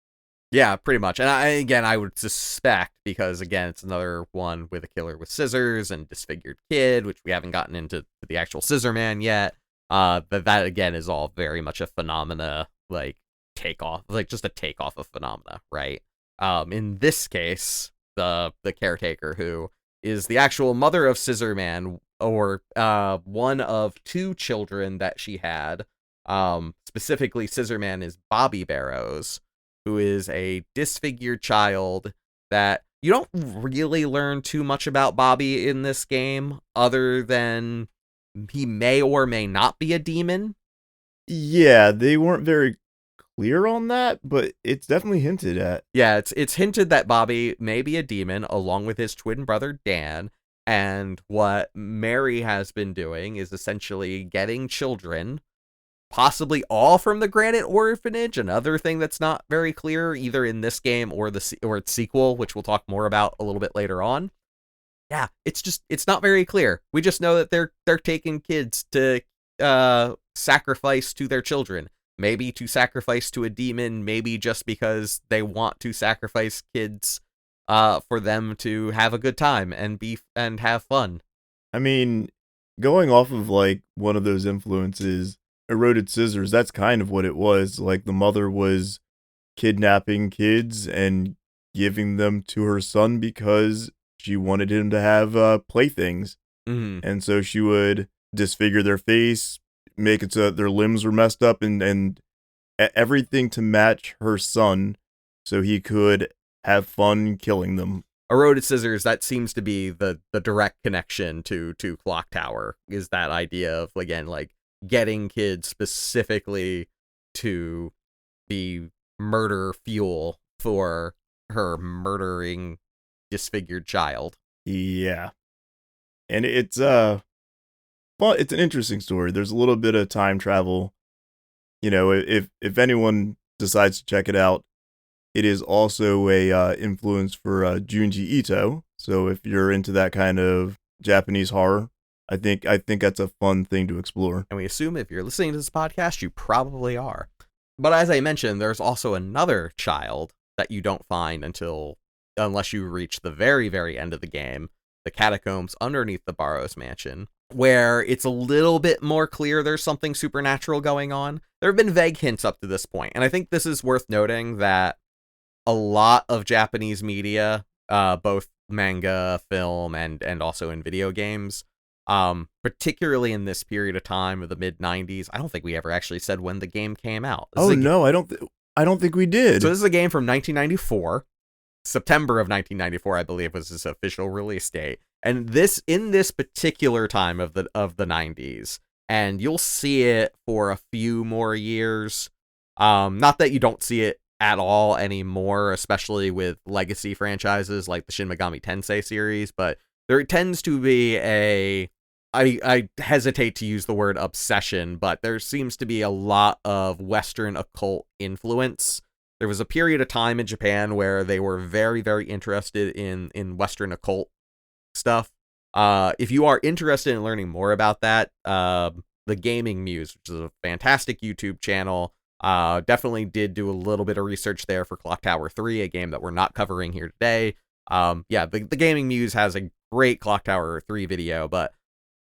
Yeah, pretty much. And I would suspect, because again, it's another one with a killer with scissors and disfigured kid, which we haven't gotten into the actual Scissor Man yet. But that again is all very much a Phenomena, like takeoff, like just a takeoff of Phenomena, right? In this case, the caretaker, who is the actual mother of Scissor Man, or one of two children that she had. Specifically, Scissor Man is Bobby Barrows, who is a disfigured child that you don't really learn too much about Bobby in this game, other than he may or may not be a demon. Yeah, they weren't very clear on that, but it's definitely hinted at. Yeah, it's hinted that Bobby may be a demon along with his twin brother Dan, and what Mary has been doing is essentially getting children, possibly all from the Granite Orphanage. Another thing that's not very clear either in this game or its sequel, which we'll talk more about a little bit later on. Yeah, it's not very clear. We just know that they're taking kids to sacrifice to their children. Maybe to sacrifice to a demon, maybe just because they want to sacrifice kids for them to have a good time and have fun. I mean, going off of like one of those influences, eroded scissors, that's kind of what it was. Like the mother was kidnapping kids and giving them to her son because she wanted him to have playthings. Mm-hmm. And so she would disfigure their face, make it so their limbs were messed up, and everything to match her son so he could have fun killing them. Eroded scissors, that seems to be the direct connection to Clock Tower, is that idea of, again, like getting kids specifically to be murder fuel for her murdering disfigured child. Yeah. And it's it's an interesting story. There's a little bit of time travel. You know, if anyone decides to check it out, it is also a influence for Junji Ito. So if you're into that kind of Japanese horror, I think that's a fun thing to explore. And we assume if you're listening to this podcast, you probably are. But as I mentioned, there's also another child that you don't find unless you reach the very, very end of the game, the catacombs underneath the Barrows mansion, where it's a little bit more clear there's something supernatural going on. There have been vague hints up to this point, and I think this is worth noting that a lot of Japanese media, both manga, film, and also in video games, particularly in this period of time of the mid 90s. I don't think we ever actually said when the game came out. No, I don't think we did. So this is a game from 1994. September of 1994, I believe, was its official release date. And in this particular time of the 90s, and you'll see it for a few more years. Not that you don't see it at all anymore, especially with legacy franchises like the Shin Megami Tensei series, but there tends to be I hesitate to use the word obsession, but there seems to be a lot of Western occult influence there was a period of time in Japan where they were very, very interested in Western occult stuff. If you are interested in learning more about that, the Gaming Muse, which is a fantastic YouTube channel, definitely did do a little bit of research there for Clock Tower 3, a game that we're not covering here today. The Gaming Muse has a great Clock Tower 3 video, but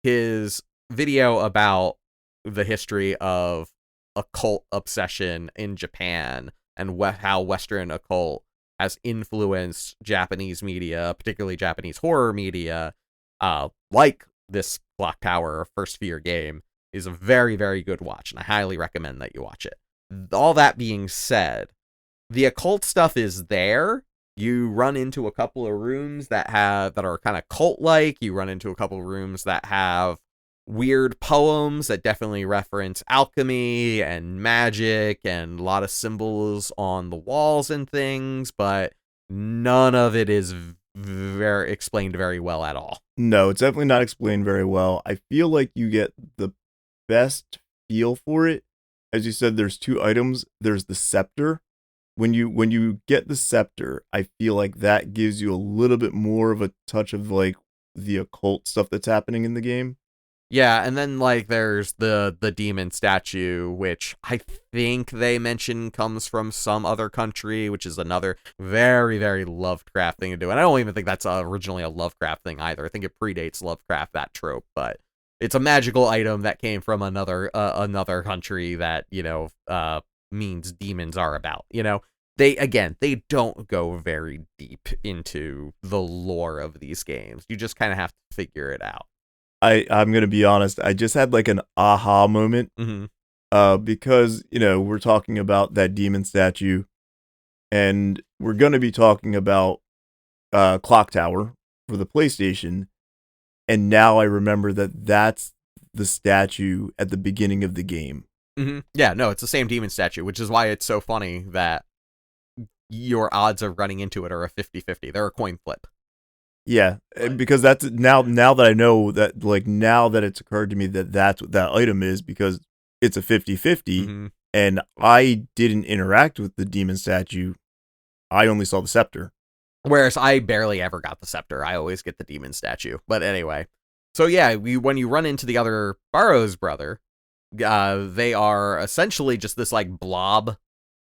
his video about the history of occult obsession in Japan and how Western occult has influenced Japanese media, particularly Japanese horror media, like this Clock Tower First Sphere game, is a very, very good watch, and I highly recommend that you watch it. All that being said, the occult stuff is there. You run into a couple of rooms that are kind of cult-like. You run into a couple of rooms that have weird poems that definitely reference alchemy and magic and a lot of symbols on the walls and things, but none of it is very explained very well at all. No, it's definitely not explained very well. I feel like you get the best feel for it. As you said, there's two items. There's the scepter. When you get the scepter, I feel like that gives you a little bit more of a touch of like the occult stuff that's happening in the game. Yeah, and then like there's the demon statue, which I think they mention comes from some other country, which is another very, very Lovecraft thing to do. And I don't even think that's originally a Lovecraft thing either. I think it predates Lovecraft, that trope, but it's a magical item that came from another country that, means demons are about, They don't go very deep into the lore of these games. You just kind of have to figure it out. I'm going to be honest. I just had like an aha moment because, we're talking about that demon statue and we're going to be talking about Clock Tower for the PlayStation. And now I remember that that's the statue at the beginning of the game. Mm-hmm. Yeah, no, it's the same demon statue, which is why it's so funny that your odds of running into it are a 50-50. They're a coin flip. Yeah, because that's now that I know that, like, now that it's occurred to me that that's what that item is, because it's a 50-50 and I didn't interact with the demon statue. I only saw the scepter. Whereas I barely ever got the scepter. I always get the demon statue. But anyway, so yeah, when you run into the other Barrow's brother, they are essentially just this like blob.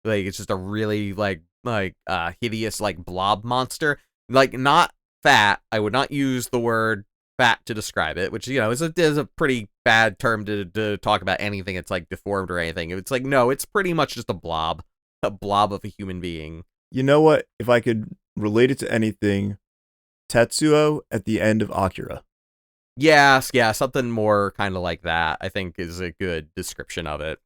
Like it's just a really like hideous like blob monster. Like not fat. I would not use the word fat to describe it, which is a pretty bad term to talk about anything that's like deformed or anything. It's like, no, it's pretty much just a blob of a human being. You know what? If I could relate it to anything, Tetsuo at the end of Akira. Yeah, something more kind of like that, I think, is a good description of it.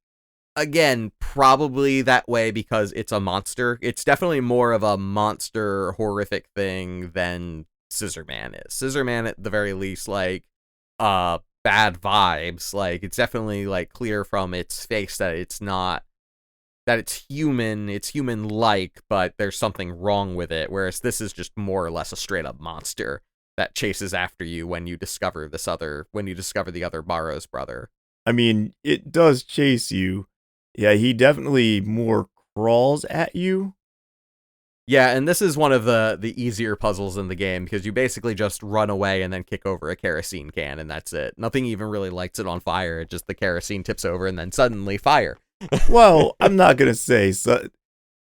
Again, probably that way because it's a monster. It's definitely more of a monster horrific thing than Scissor Man is. Scissor Man, at the very least, like, bad vibes. Like, it's definitely, like, clear from its face that it's not, that it's human-like, but there's something wrong with it, whereas this is just more or less a straight-up monster that chases after you when you discover the other Barrow's brother. I mean, it does chase you. Yeah, he definitely more crawls at you. Yeah, and this is one of the easier puzzles in the game because you basically just run away and then kick over a kerosene can and that's it. Nothing even really lights it on fire. Just the kerosene tips over and then suddenly fire. Well, I'm not gonna say so.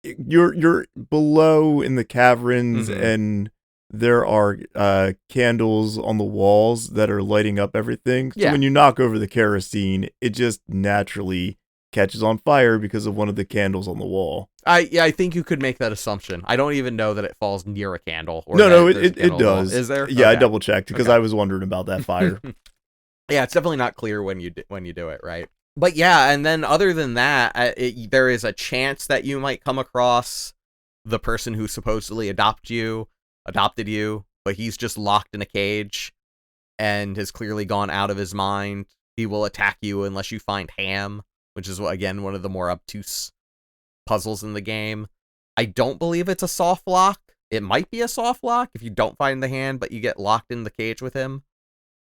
You're below in the caverns and there are candles on the walls that are lighting up everything. So when you knock over the kerosene, it just naturally catches on fire because of one of the candles on the wall. I think you could make that assumption. I don't even know that it falls near a candle. Or no, it does. Is there? Yeah, okay. I double checked because I was wondering about that fire. Yeah, it's definitely not clear when you do it, right? But yeah, and then other than that, there is a chance that you might come across the person who supposedly adopted you, but he's just locked in a cage and has clearly gone out of his mind. He will attack you unless you find Ham, which is, again, one of the more obtuse puzzles in the game. I don't believe it's a soft lock. It might be a soft lock if you don't find the hand, but you get locked in the cage with him.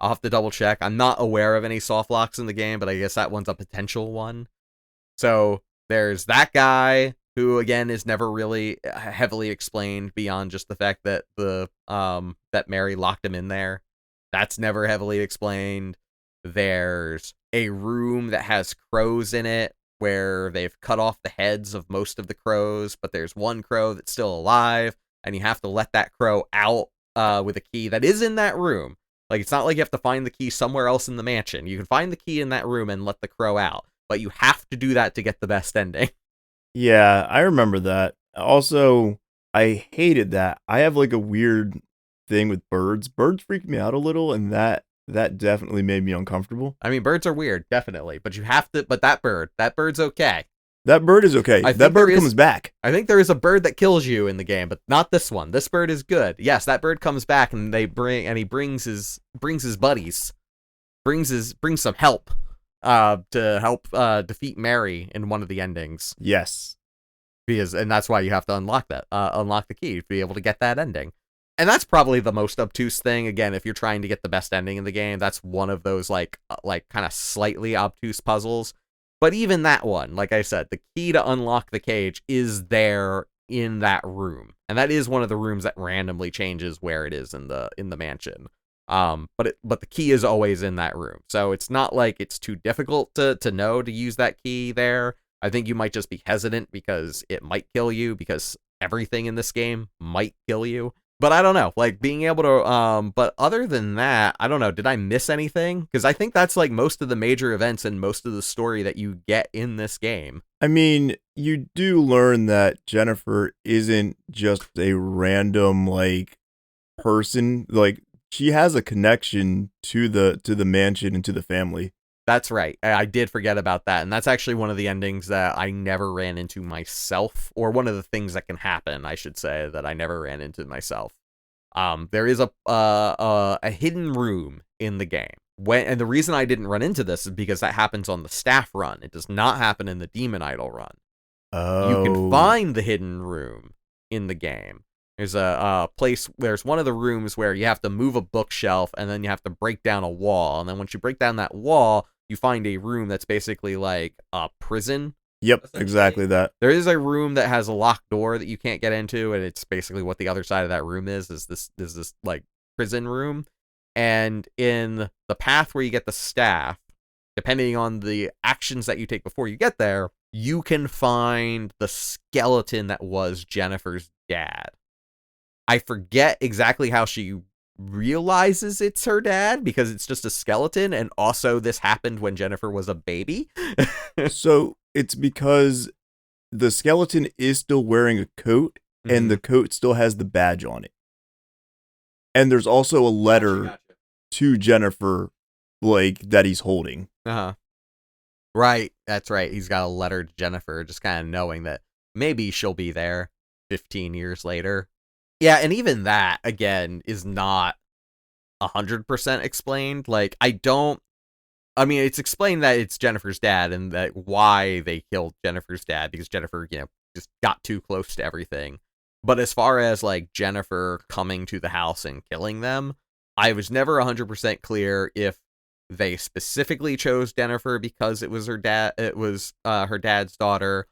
I'll have to double check. I'm not aware of any soft locks in the game, but I guess that one's a potential one. So there's that guy. who again is never really heavily explained beyond just the fact that that Mary locked him in there. That's never heavily explained. There's a room that has crows in it where they've cut off the heads of most of the crows, but there's one crow that's still alive, and you have to let that crow out with a key that is in that room. Like, it's not like you have to find the key somewhere else in the mansion. You can find the key in that room and let the crow out, but you have to do that to get the best ending. Yeah, I remember that. Also, I hated that. I have like a weird thing with birds. Birds freak me out a little, and that definitely made me uncomfortable. I mean, birds are weird, definitely, but you have to. But that bird's okay. That bird is okay. That bird comes back. I think there is a bird that kills you in the game, but not this one. This bird is good. Yes, that bird comes back, and he brings his buddies, brings some help, to help defeat Mary in one of the endings. Yes, and that's why you have to unlock the key to be able to get that ending. And that's probably the most obtuse thing. Again, if you're trying to get the best ending in the game, that's one of those like kind of slightly obtuse puzzles. But even that one, like I said, the key to unlock the cage is there in that room, and that is one of the rooms that randomly changes where it is in the mansion. But the key is always in that room, so it's not like it's too difficult to know to use that key there. I think you might just be hesitant because it might kill you, because everything in this game might kill you. But I don't know, like being able to, but other than that, I don't know, did I miss anything? Because I think that's like most of the major events and most of the story that you get in this game. I mean, you do learn that Jennifer isn't just a random, like, person. Like, she has a connection to the mansion and to the family. That's right. I did forget about that. And that's actually one of the endings that I never ran into myself, or one of the things that can happen, I should say, that I never ran into myself. There is a hidden room in the game. And the reason I didn't run into this is because that happens on the staff run. It does not happen in the Demon Idol run. Oh. You can find the hidden room in the game. There's a place, there's one of the rooms where you have to move a bookshelf, and then you have to break down a wall. And then once you break down that wall, you find a room that's basically like a prison. Yep, exactly that. There is a room that has a locked door that you can't get into, and it's basically what the other side of that room is this like prison room. And in the path where you get the staff, depending on the actions that you take before you get there, you can find the skeleton that was Jennifer's dad. I forget exactly how she realizes it's her dad, because it's just a skeleton, and also this happened when Jennifer was a baby. So it's because the skeleton is still wearing a coat, and the coat still has the badge on it. And there's also a letter to Jennifer, like, that he's holding. Right, that's right. He's got a letter to Jennifer, just kind of knowing that maybe she'll be there 15 years later. Yeah, and even that, again, is not 100% explained. Like, I mean, it's explained that it's Jennifer's dad, and that why they killed Jennifer's dad, because Jennifer, just got too close to everything. But as far as, like, Jennifer coming to the house and killing them, I was never 100% clear if they specifically chose Jennifer because it was her dad's daughter,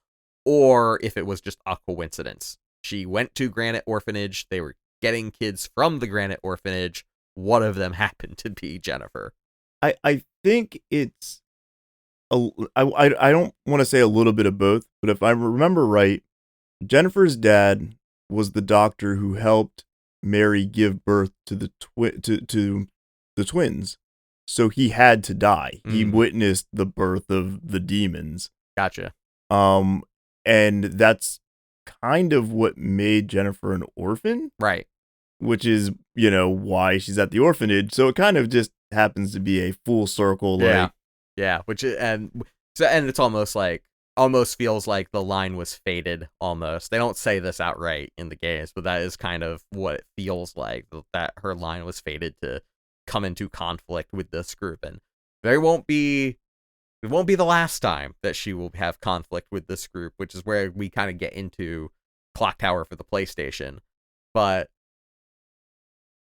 or if it was just a coincidence. She went to Granite Orphanage. They were getting kids from the Granite Orphanage. One of them happened to be Jennifer. I think it's I don't want to say a little bit of both, but if I remember right, Jennifer's dad was the doctor who helped Mary give birth to the to the twins. So he had to die. He witnessed the birth of the demons. Gotcha. And that's kind of what made Jennifer an orphan. Right. Which is, why she's at the orphanage. So it kind of just happens to be a full circle. Yeah. And it's almost feels like the line was fated almost. They don't say this outright in the games, but that is kind of what it feels like, that her line was fated to come into conflict with this group. And it won't be the last time that she will have conflict with this group, which is where we kind of get into Clock Tower for the PlayStation. But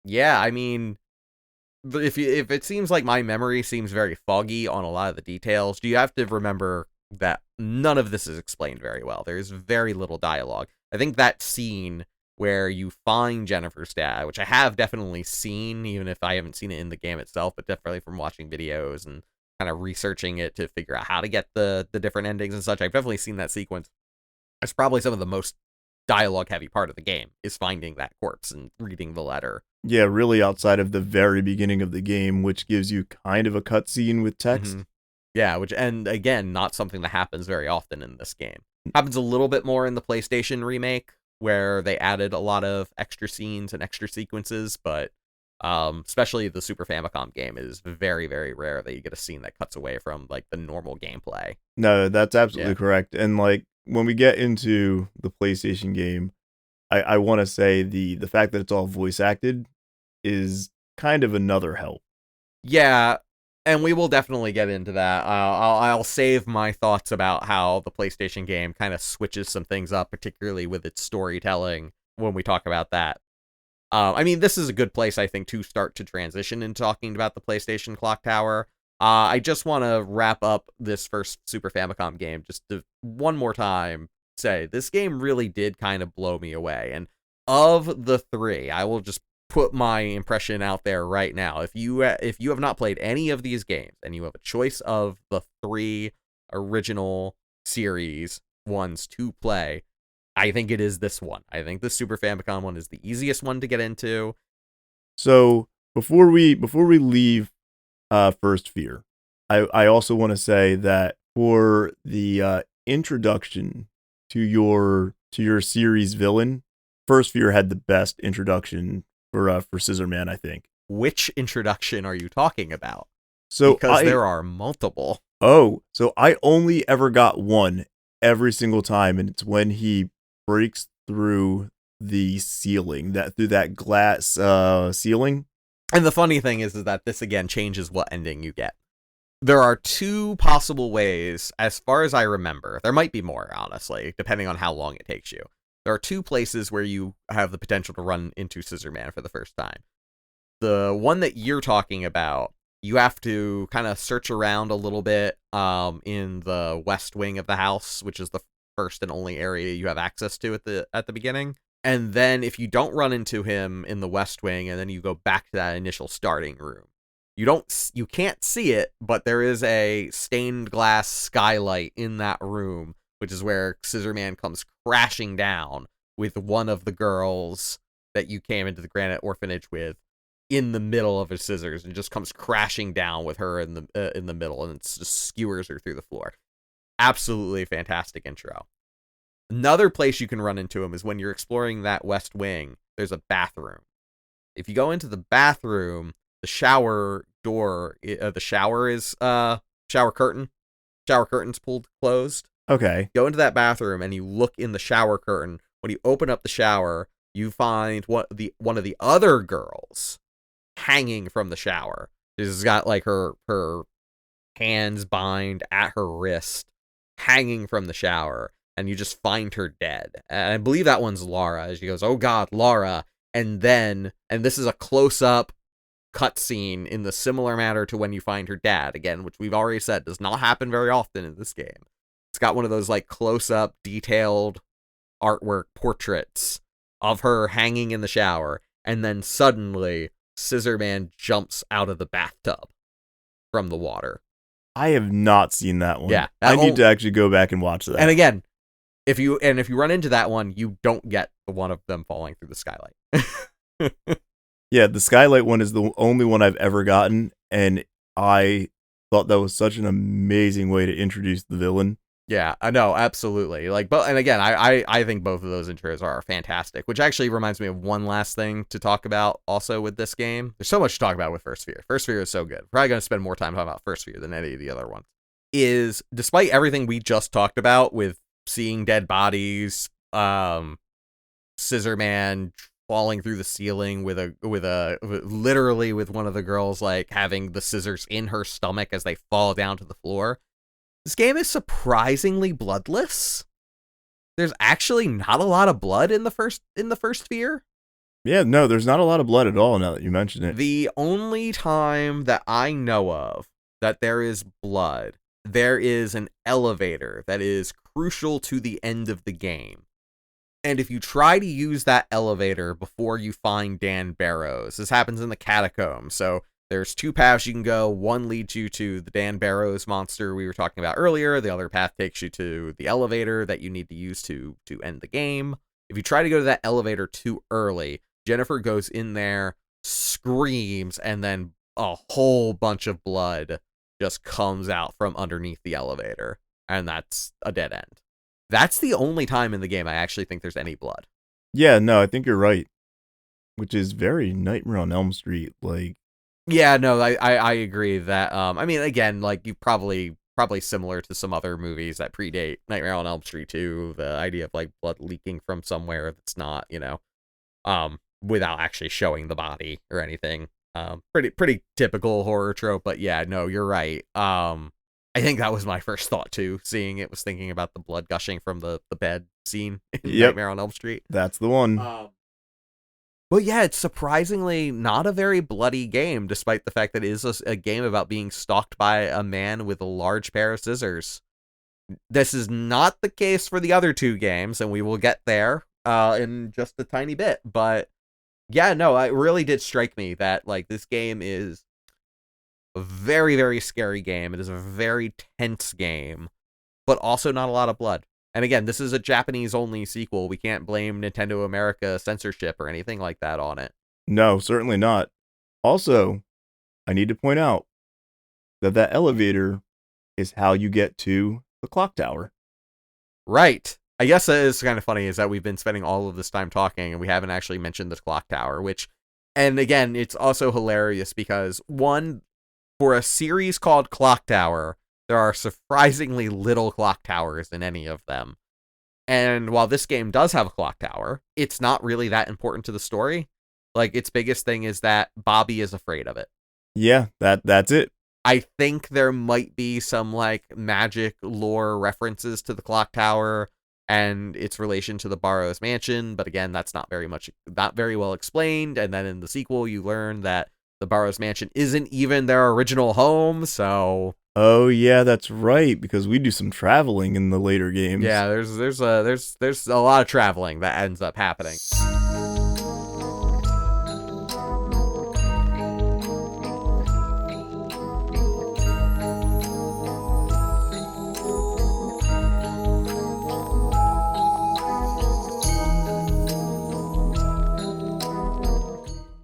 yeah, I mean, if it seems like my memory seems very foggy on a lot of the details, do you have to remember that none of this is explained very well. There's very little dialogue. I think that scene where you find Jennifer's dad, which I have definitely seen, even if I haven't seen it in the game itself, but definitely from watching videos and kind of researching it to figure out how to get the different endings and such. I've definitely seen that sequence. It's probably some of the most dialogue heavy part of the game, is finding that corpse and reading the letter. Yeah, really outside of the very beginning of the game, which gives you kind of a cutscene with text. Mm-hmm. Yeah, which, and again, not something that happens very often in this game. Happens a little bit more in the PlayStation remake, where they added a lot of extra scenes and extra sequences, but especially the Super Famicom game is very, very rare that you get a scene that cuts away from like the normal gameplay. No, that's absolutely correct. And like when we get into the PlayStation game, I want to say the fact that it's all voice acted is kind of another help. Yeah, and we will definitely get into that. I'll save my thoughts about how the PlayStation game kind of switches some things up, particularly with its storytelling, when we talk about that. I mean, this is a good place, I think, to start to transition into talking about the PlayStation Clock Tower. I just want to wrap up this first Super Famicom game just to one more time say this game really did kind of blow me away. And of the three, I will just put my impression out there right now. If you have not played any of these games and you have a choice of the three original series ones to play, I think it is this one. I think the Super Famicom one is the easiest one to get into. So before we leave First Fear, I also want to say that for the introduction to your series villain, First Fear had the best introduction for Scissor Man, I think. Which introduction are you talking about? So because there are multiple. Oh, so I only ever got one every single time, and it's when he breaks through the ceiling, through that glass ceiling. And the funny thing is that this again changes what ending you get. There are two possible ways, as far as I remember. There might be more, honestly, depending on how long it takes you. There are two places where you have the potential to run into Scissor Man for the first time. The one that you're talking about, you have to kind of search around a little bit in the west wing of the house, which is the first and only area you have access to at the beginning. And then if you don't run into him in the west wing, and then you go back to that initial starting room, you can't see it, but there is a stained glass skylight in that room, which is where Scissor Man comes crashing down with one of the girls that you came into the Granite Orphanage with in the middle of his scissors, and just comes crashing down with her in the middle, and it just skewers her through the floor. Absolutely fantastic intro. Another place you can run into him is when you're exploring that west wing. There's a bathroom. If you go into the bathroom, the shower door, the shower is shower curtain's pulled closed. Okay. Go into that bathroom and you look in the shower curtain. When you open up the shower, you find one of the other girls hanging from the shower. She's got like her hands bind at her wrist, hanging from the shower, and you just find her dead. And I believe that one's Laura. She goes, "Oh God, Laura!" And this is a close-up cutscene in the similar manner to when you find her dad again, which we've already said does not happen very often in this game. It's got one of those like close-up, detailed artwork portraits of her hanging in the shower, and then suddenly Scissor Man jumps out of the bathtub from the water. I have not seen that one. Yeah, I need to actually go back and watch that. And again, if you run into that one, you don't get the one of them falling through the skylight. Yeah, the skylight one is the only one I've ever gotten, and I thought that was such an amazing way to introduce the villain. Yeah, I know, absolutely. And again, I think both of those intros are fantastic, which actually reminds me of one last thing to talk about also with this game. There's so much to talk about with First Fear. First Fear is so good. Probably going to spend more time talking about First Fear than any of the other ones. Is, despite everything we just talked about with seeing dead bodies, Scissor Man falling through the ceiling with literally with one of the girls like having the scissors in her stomach as they fall down to the floor. This game is surprisingly bloodless. There's actually not a lot of blood in the first Fear. Yeah, no, there's not a lot of blood at all now that you mention it. The only time that I know of that there is blood there is an elevator that is crucial to the end of the game. And if you try to use that elevator before you find Dan Barrows, this happens in the catacombs. So there's two paths you can go. One leads you to the Dan Barrows monster we were talking about earlier. The other path takes you to the elevator that you need to use to end the game. If you try to go to that elevator too early, Jennifer goes in there, screams, and then a whole bunch of blood just comes out from underneath the elevator. And that's a dead end. That's the only time in the game I actually think there's any blood. Yeah, no, I think you're right. Which is very Nightmare on Elm Street, like. Yeah, no, I agree that, I mean, again, like, you probably similar to some other movies that predate Nightmare on Elm Street 2, the idea of, like, blood leaking from somewhere that's not, without actually showing the body or anything. Pretty typical horror trope, but yeah, no, you're right. I think that was my first thought too. Seeing it was thinking about the blood gushing from the bed scene in Nightmare on Elm Street. That's the one. But yeah, it's surprisingly not a very bloody game, despite the fact that it is a game about being stalked by a man with a large pair of scissors. This is not the case for the other two games, and we will get there in just a tiny bit. But yeah, no, it really did strike me that like this game is a very, very scary game. It is a very tense game, but also not a lot of blood. And again, this is a Japanese-only sequel. We can't blame Nintendo America censorship or anything like that on it. No, certainly not. Also, I need to point out that elevator is how you get to the clock tower. Right. I guess that is kind of funny is that we've been spending all of this time talking and we haven't actually mentioned the clock tower, which, and again, it's also hilarious because one, for a series called Clock Tower, there are surprisingly little clock towers in any of them. And while this game does have a clock tower, it's not really that important to the story. Like, its biggest thing is that Bobby is afraid of it. Yeah, that's it. I think there might be some, like, magic lore references to the clock tower and its relation to the Barrows mansion, but again, that's not very well explained. And then in the sequel, you learn that the Barrows mansion isn't even their original home, so... Oh yeah, that's right, because we do some traveling in the later games. Yeah, there's a lot of traveling that ends up happening.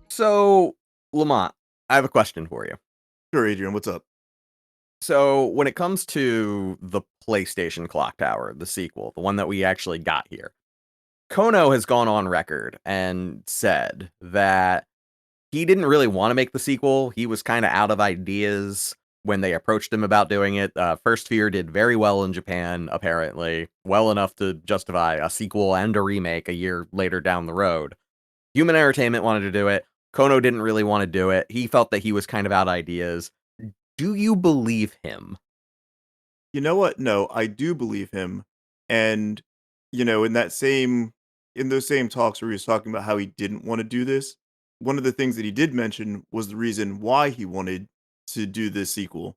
So, Lamont, I have a question for you. Sure, Adrian, what's up? So, when it comes to the PlayStation Clock Tower, the sequel, the one that we actually got here, Kono has gone on record and said that he didn't really want to make the sequel. He was kind of out of ideas when they approached him about doing it. First Fear did very well in Japan, apparently, well enough to justify a sequel and a remake a year later down the road. Human Entertainment wanted to do it. Kono didn't really want to do it. He felt that he was kind of out of ideas. Do you believe him? You know what? No, I do believe him. And, in those same talks where he was talking about how he didn't want to do this, one of the things that he did mention was the reason why he wanted to do this sequel.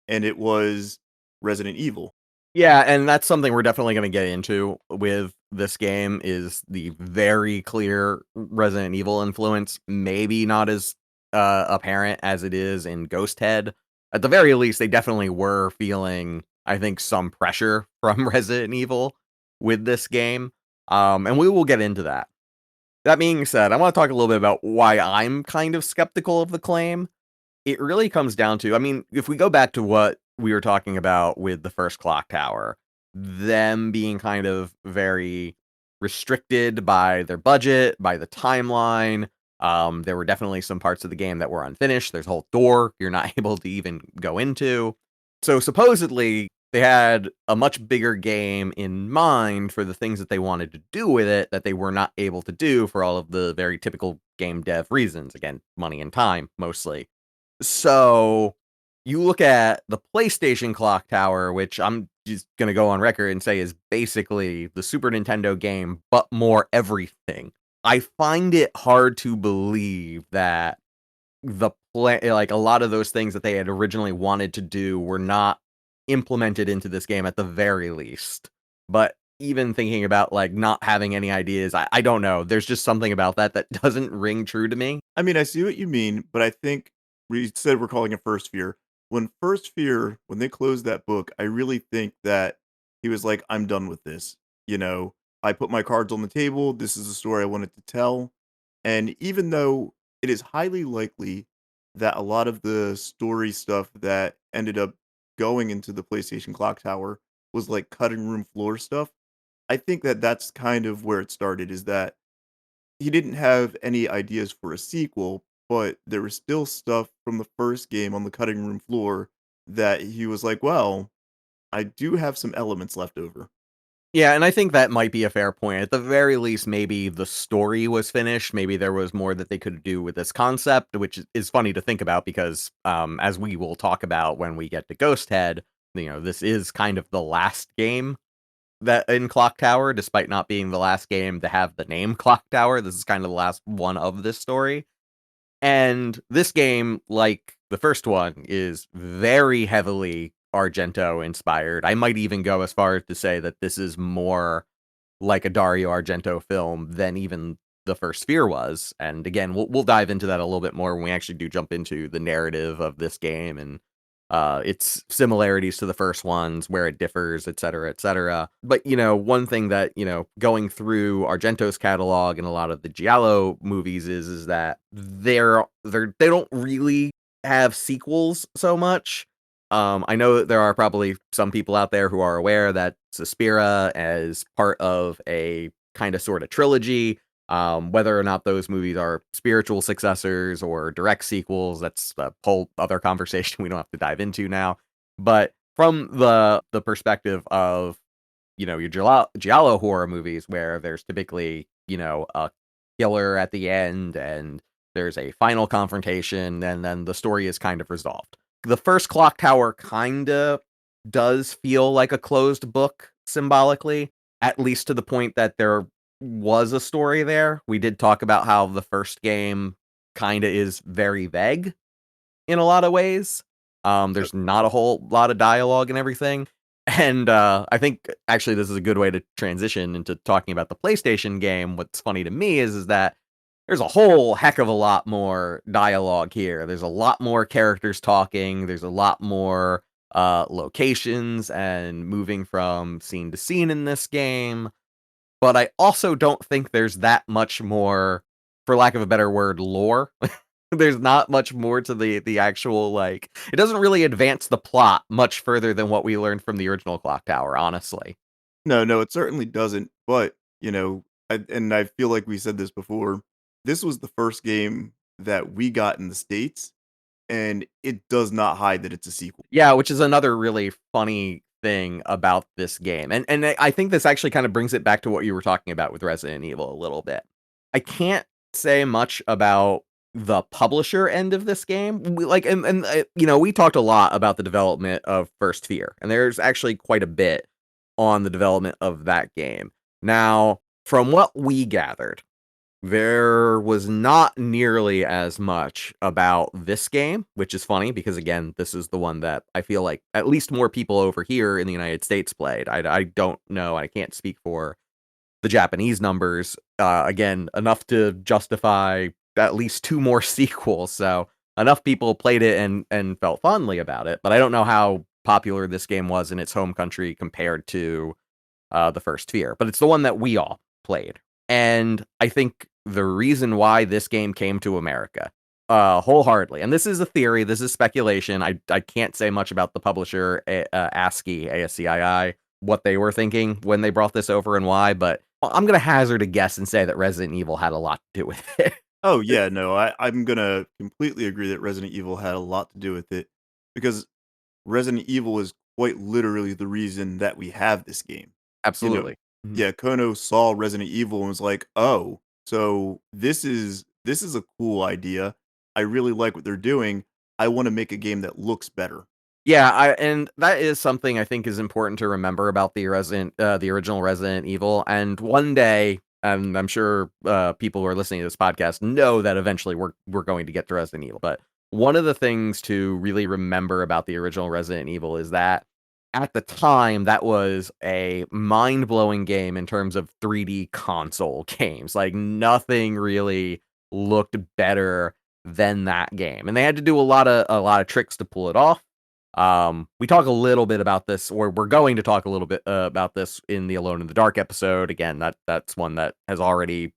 And it was Resident Evil. Yeah, and that's something we're definitely going to get into with this game is the very clear Resident Evil influence. Maybe not as apparent as it is in Ghosthead. At the very least, they definitely were feeling, I think, some pressure from Resident Evil with this game. And we will get into that. That being said, I want to talk a little bit about why I'm kind of skeptical of the claim. It really comes down to, I mean, if we go back to what we were talking about with the first Clock Tower, them being kind of very restricted by their budget, by the timeline. There were definitely some parts of the game that were unfinished. There's a whole door you're not able to even go into. So supposedly they had a much bigger game in mind for the things that they wanted to do with it that they were not able to do for all of the very typical game dev reasons. Again, money and time mostly. So you look at the PlayStation Clock Tower, which I'm just going to go on record and say is basically the Super Nintendo game, but more everything. I find it hard to believe that a lot of those things that they had originally wanted to do were not implemented into this game at the very least. But even thinking about like not having any ideas, I don't know. There's just something about that that doesn't ring true to me. I mean, I see what you mean, but I think we said we're calling it First Fear. When First Fear, when they closed that book, I really think that he was like, I'm done with this. You know, I put my cards on the table. This is the story I wanted to tell. And even though it is highly likely that a lot of the story stuff that ended up going into the PlayStation Clock Tower was like cutting room floor stuff, I think that that's kind of where it started, is that he didn't have any ideas for a sequel, but there was still stuff from the first game on the cutting room floor that he was like, "Well, I do have some elements left over." Yeah, and I think that might be a fair point. At the very least, maybe the story was finished. Maybe there was more that they could do with this concept, which is funny to think about because, as we will talk about when we get to Ghosthead, this is kind of the last game that in Clock Tower, despite not being the last game to have the name Clock Tower. This is kind of the last one of this story. And this game, like the first one, is very heavily Argento inspired. I might even go as far as to say that this is more like a Dario Argento film than even the first Sphere was. And again, we'll dive into that a little bit more when we actually do jump into the narrative of this game and its similarities to the first ones, where it differs, et cetera, et cetera. But, one thing that, going through Argento's catalog and a lot of the Giallo movies is that they don't really have sequels so much. I know that there are probably some people out there who are aware that Suspiria is part of a kind of sort of trilogy. Whether or not those movies are spiritual successors or direct sequels, that's a whole other conversation we don't have to dive into now. But from the perspective of, your Giallo horror movies, where there's typically, a killer at the end and there's a final confrontation and then the story is kind of resolved. The first Clock Tower kind of does feel like a closed book symbolically, at least to the point that there was a story there. We did talk about how the first game kind of is very vague in a lot of ways. There's not a whole lot of dialogue and everything. And I think actually this is a good way to transition into talking about the PlayStation game. What's funny to me is that there's a whole heck of a lot more dialogue here. There's a lot more characters talking. There's a lot more locations and moving from scene to scene in this game. But I also don't think there's that much more, for lack of a better word, lore. There's not much more to the actual, like, it doesn't really advance the plot much further than what we learned from the original Clock Tower, honestly. No, no, it certainly doesn't, but, and I feel like we said this before, this was the first game that we got in the States, and it does not hide that it's a sequel. Yeah, which is another really funny thing about this game. And I think this actually kind of brings it back to what you were talking about with Resident Evil a little bit. I can't say much about the publisher end of this game. We talked a lot about the development of First Fear, and there's actually quite a bit on the development of that game. Now, from what we gathered, there was not nearly as much about this game, which is funny because, again, this is the one that I feel like at least more people over here in the United States played. I don't know. I can't speak for the Japanese numbers. Again, enough to justify at least 2 more sequels. So enough people played it and felt fondly about it. But I don't know how popular this game was in its home country compared to the first Fear. But it's the one that we all played. And I think the reason why this game came to America, wholeheartedly, and this is a theory, this is speculation. I can't say much about the publisher, ASCII, what they were thinking when they brought this over and why, but I'm going to hazard a guess and say that Resident Evil had a lot to do with it. Oh, yeah, no, I'm gonna completely agree that Resident Evil had a lot to do with it, because Resident Evil is quite literally the reason that we have this game. You know, Absolutely. Mhm. yeah, Kono saw Resident Evil and was like, "Oh, so this is a cool idea. I really like what they're doing. I wanna make a game that looks better." Yeah, and that is something I think is important to remember about the original Resident Evil. And one day, and I'm sure people who are listening to this podcast know that eventually we're going to get to Resident Evil. But one of the things to really remember about the original Resident Evil is that at the time, that was a mind-blowing game in terms of 3D console games. Like, nothing really looked better than that game, and they had to do a lot of tricks to pull it off. We talk a little bit about this, or we're going to talk a little bit about this in the Alone in the Dark episode. Again, that's one that has already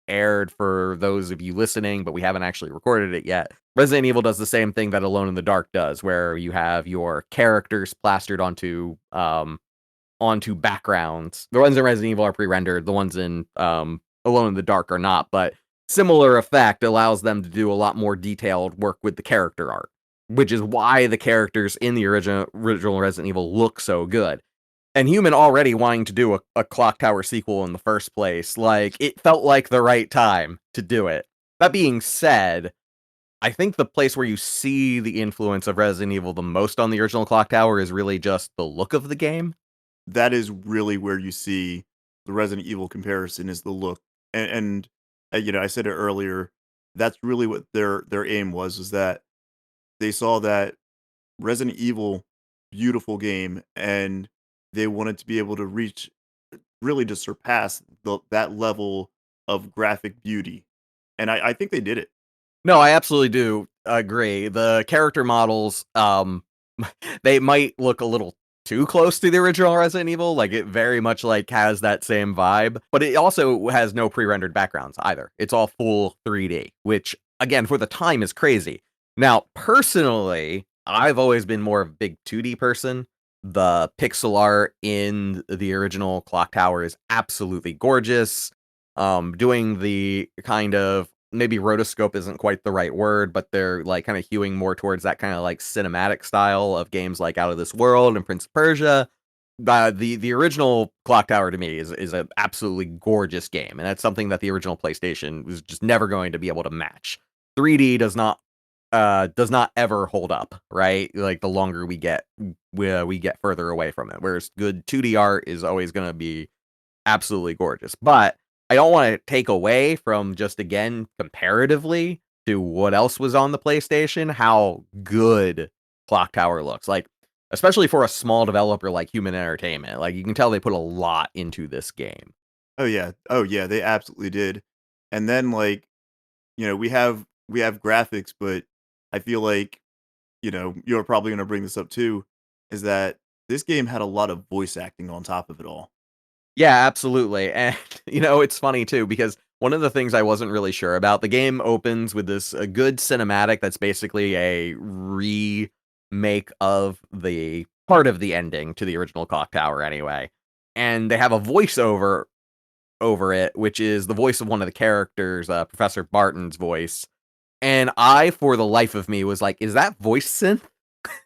aired for those of you listening, but we haven't actually recorded it yet. Resident Evil does the same thing that Alone in the Dark does, where you have your characters plastered onto backgrounds. The ones in Resident Evil are pre-rendered. The ones in Alone in the Dark are not, but similar effect allows them to do a lot more detailed work with the character art, which is why the characters in the original Resident Evil look so good. And Human already wanting to do a Clock Tower sequel in the first place, like, it felt like the right time to do it. That being said, I think the place where you see the influence of Resident Evil the most on the original Clock Tower is really just the look of the game. That is really where you see the Resident Evil comparison is the look. I said it earlier, that's really what their aim was that they saw that Resident Evil beautiful game, and they wanted to be able to reach really to surpass that level of graphic beauty. And I think they did it. No, I absolutely do agree. The character models, they might look a little too close to the original Resident Evil. Like, it very much like has that same vibe, but it also has no pre-rendered backgrounds either. It's all full 3D, which again for the time is crazy. Now, personally, I've always been more of a big 2D person. The pixel art in the original Clock Tower is absolutely gorgeous. Doing the kind of, maybe rotoscope isn't quite the right word, but they're like kind of hewing more towards that kind of like cinematic style of games like Out of This World and Prince of Persia. The original Clock Tower to me is an absolutely gorgeous game, and that's something that the original PlayStation was just never going to be able to match. 3D does not ever hold up, right? Like, the longer we get further away from it. Whereas good 2D art is always going to be absolutely gorgeous. But I don't want to take away from, just again, comparatively to what else was on the PlayStation, how good Clock Tower looks. Like, especially for a small developer like Human Entertainment. Like, you can tell they put a lot into this game. Oh yeah. Oh yeah, they absolutely did. And then we have graphics, but I feel like, you're probably gonna bring this up too, is that this game had a lot of voice acting on top of it all. Yeah, absolutely. And it's funny too, because one of the things I wasn't really sure about, the game opens with this a good cinematic that's basically a remake of the part of the ending to the original Clock Tower anyway. And they have a voiceover over it, which is the voice of one of the characters, Professor Barton's voice. And I, for the life of me, was like, is that voice synth?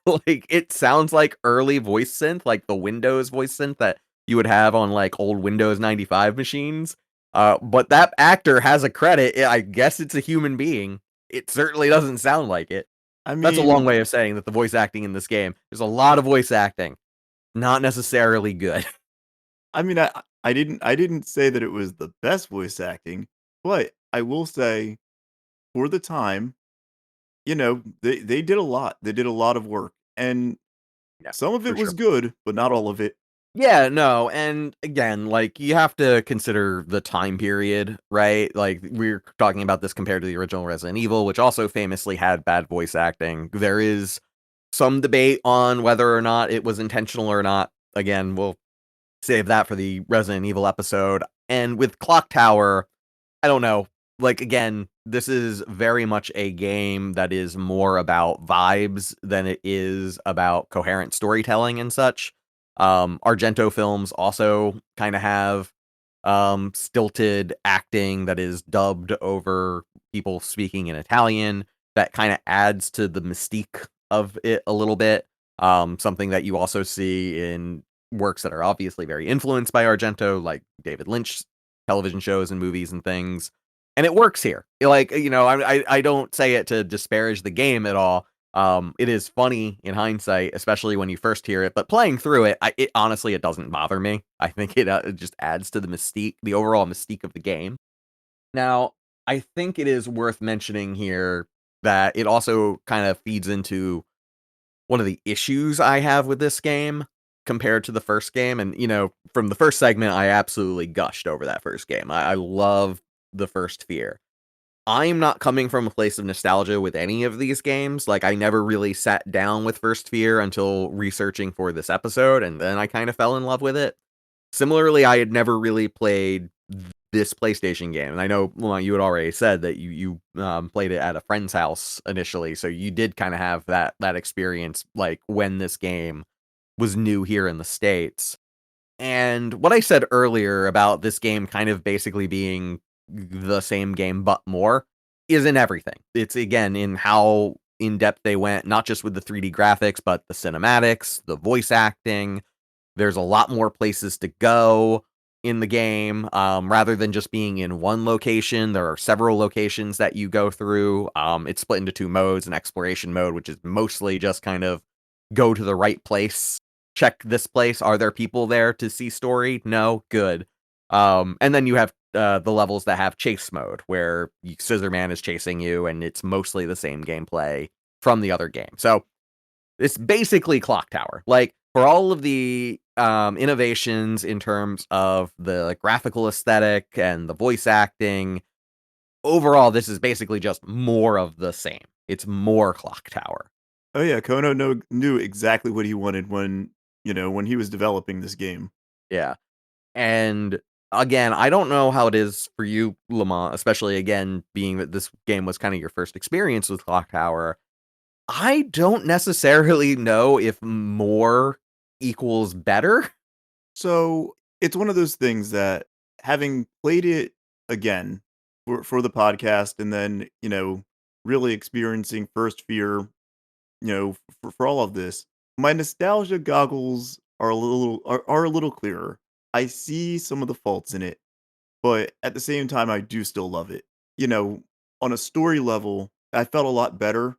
Like, it sounds like early voice synth, like the Windows voice synth that you would have on like old Windows 95 machines. But that actor has a credit. I guess it's a human being. It certainly doesn't sound like it. I That's a long mean, way of saying that the voice acting in this game, there's a lot of voice acting, not necessarily good. I didn't say that it was the best voice acting, but I will say for the time, they did a lot. They did a lot of work, and Yeah, some of for it was sure. good, but not all of it. Yeah, no, and again, like, you have to consider the time period, right? Like, we're talking about this compared to the original Resident Evil, which also famously had bad voice acting. There is some debate on whether or not it was intentional or not. Again, we'll save that for the Resident Evil episode. And with Clock Tower, I don't know. Like, again, this is very much a game that is more about vibes than it is about coherent storytelling and such. Argento films also kind of have stilted acting that is dubbed over people speaking in Italian. That kind of adds to the mystique of it a little bit. Something that you also see in works that are obviously very influenced by Argento, like David Lynch television shows and movies and things. And it works here. Like, I don't say it to disparage the game at all. It is funny in hindsight, especially when you first hear it. But playing through it, it honestly, it doesn't bother me. I think it just adds to the mystique, the overall mystique of the game. Now, I think it is worth mentioning here that it also kind of feeds into one of the issues I have with this game. compared to the first game. And, from the first segment, I absolutely gushed over that first game. I love the first Sphere. I'm not coming from a place of nostalgia with any of these games. Like, I never really sat down with First Sphere until researching for this episode, and then I kind of fell in love with it. Similarly, I had never really played this PlayStation game, and I know, Lamont, you had already said that you played it at a friend's house initially, so you did kind of have that experience, like, when this game was new here in the States. And what I said earlier about this game kind of basically being the same game but more is in everything. It's, again, in how in depth they went, not just with the 3D graphics, but the cinematics, the voice acting. There's a lot more places to go in the game, rather than just being in one location. There are several locations that you go through. It's split into two modes: an exploration mode, which is mostly just kind of go to the right place, check this place. Are there people there to see story? No, good. And then you have the levels that have chase mode, where Scissorman is chasing you, and it's mostly the same gameplay from the other game. So it's basically Clock Tower. Like, for all of the innovations in terms of the graphical aesthetic and the voice acting, overall, this is basically just more of the same. It's more Clock Tower. Oh yeah, Kono knew exactly what he wanted when he was developing this game. Yeah. And again, I don't know how it is for you, Lamont, especially, again, being that this game was kind of your first experience with Clock Tower. I don't necessarily know if more equals better. So it's one of those things that, having played it again for the podcast, and then really experiencing First Fear, for all of this, my nostalgia goggles are a little clearer. I see some of the faults in it, but at the same time, I do still love it. You know, on a story level, I felt a lot better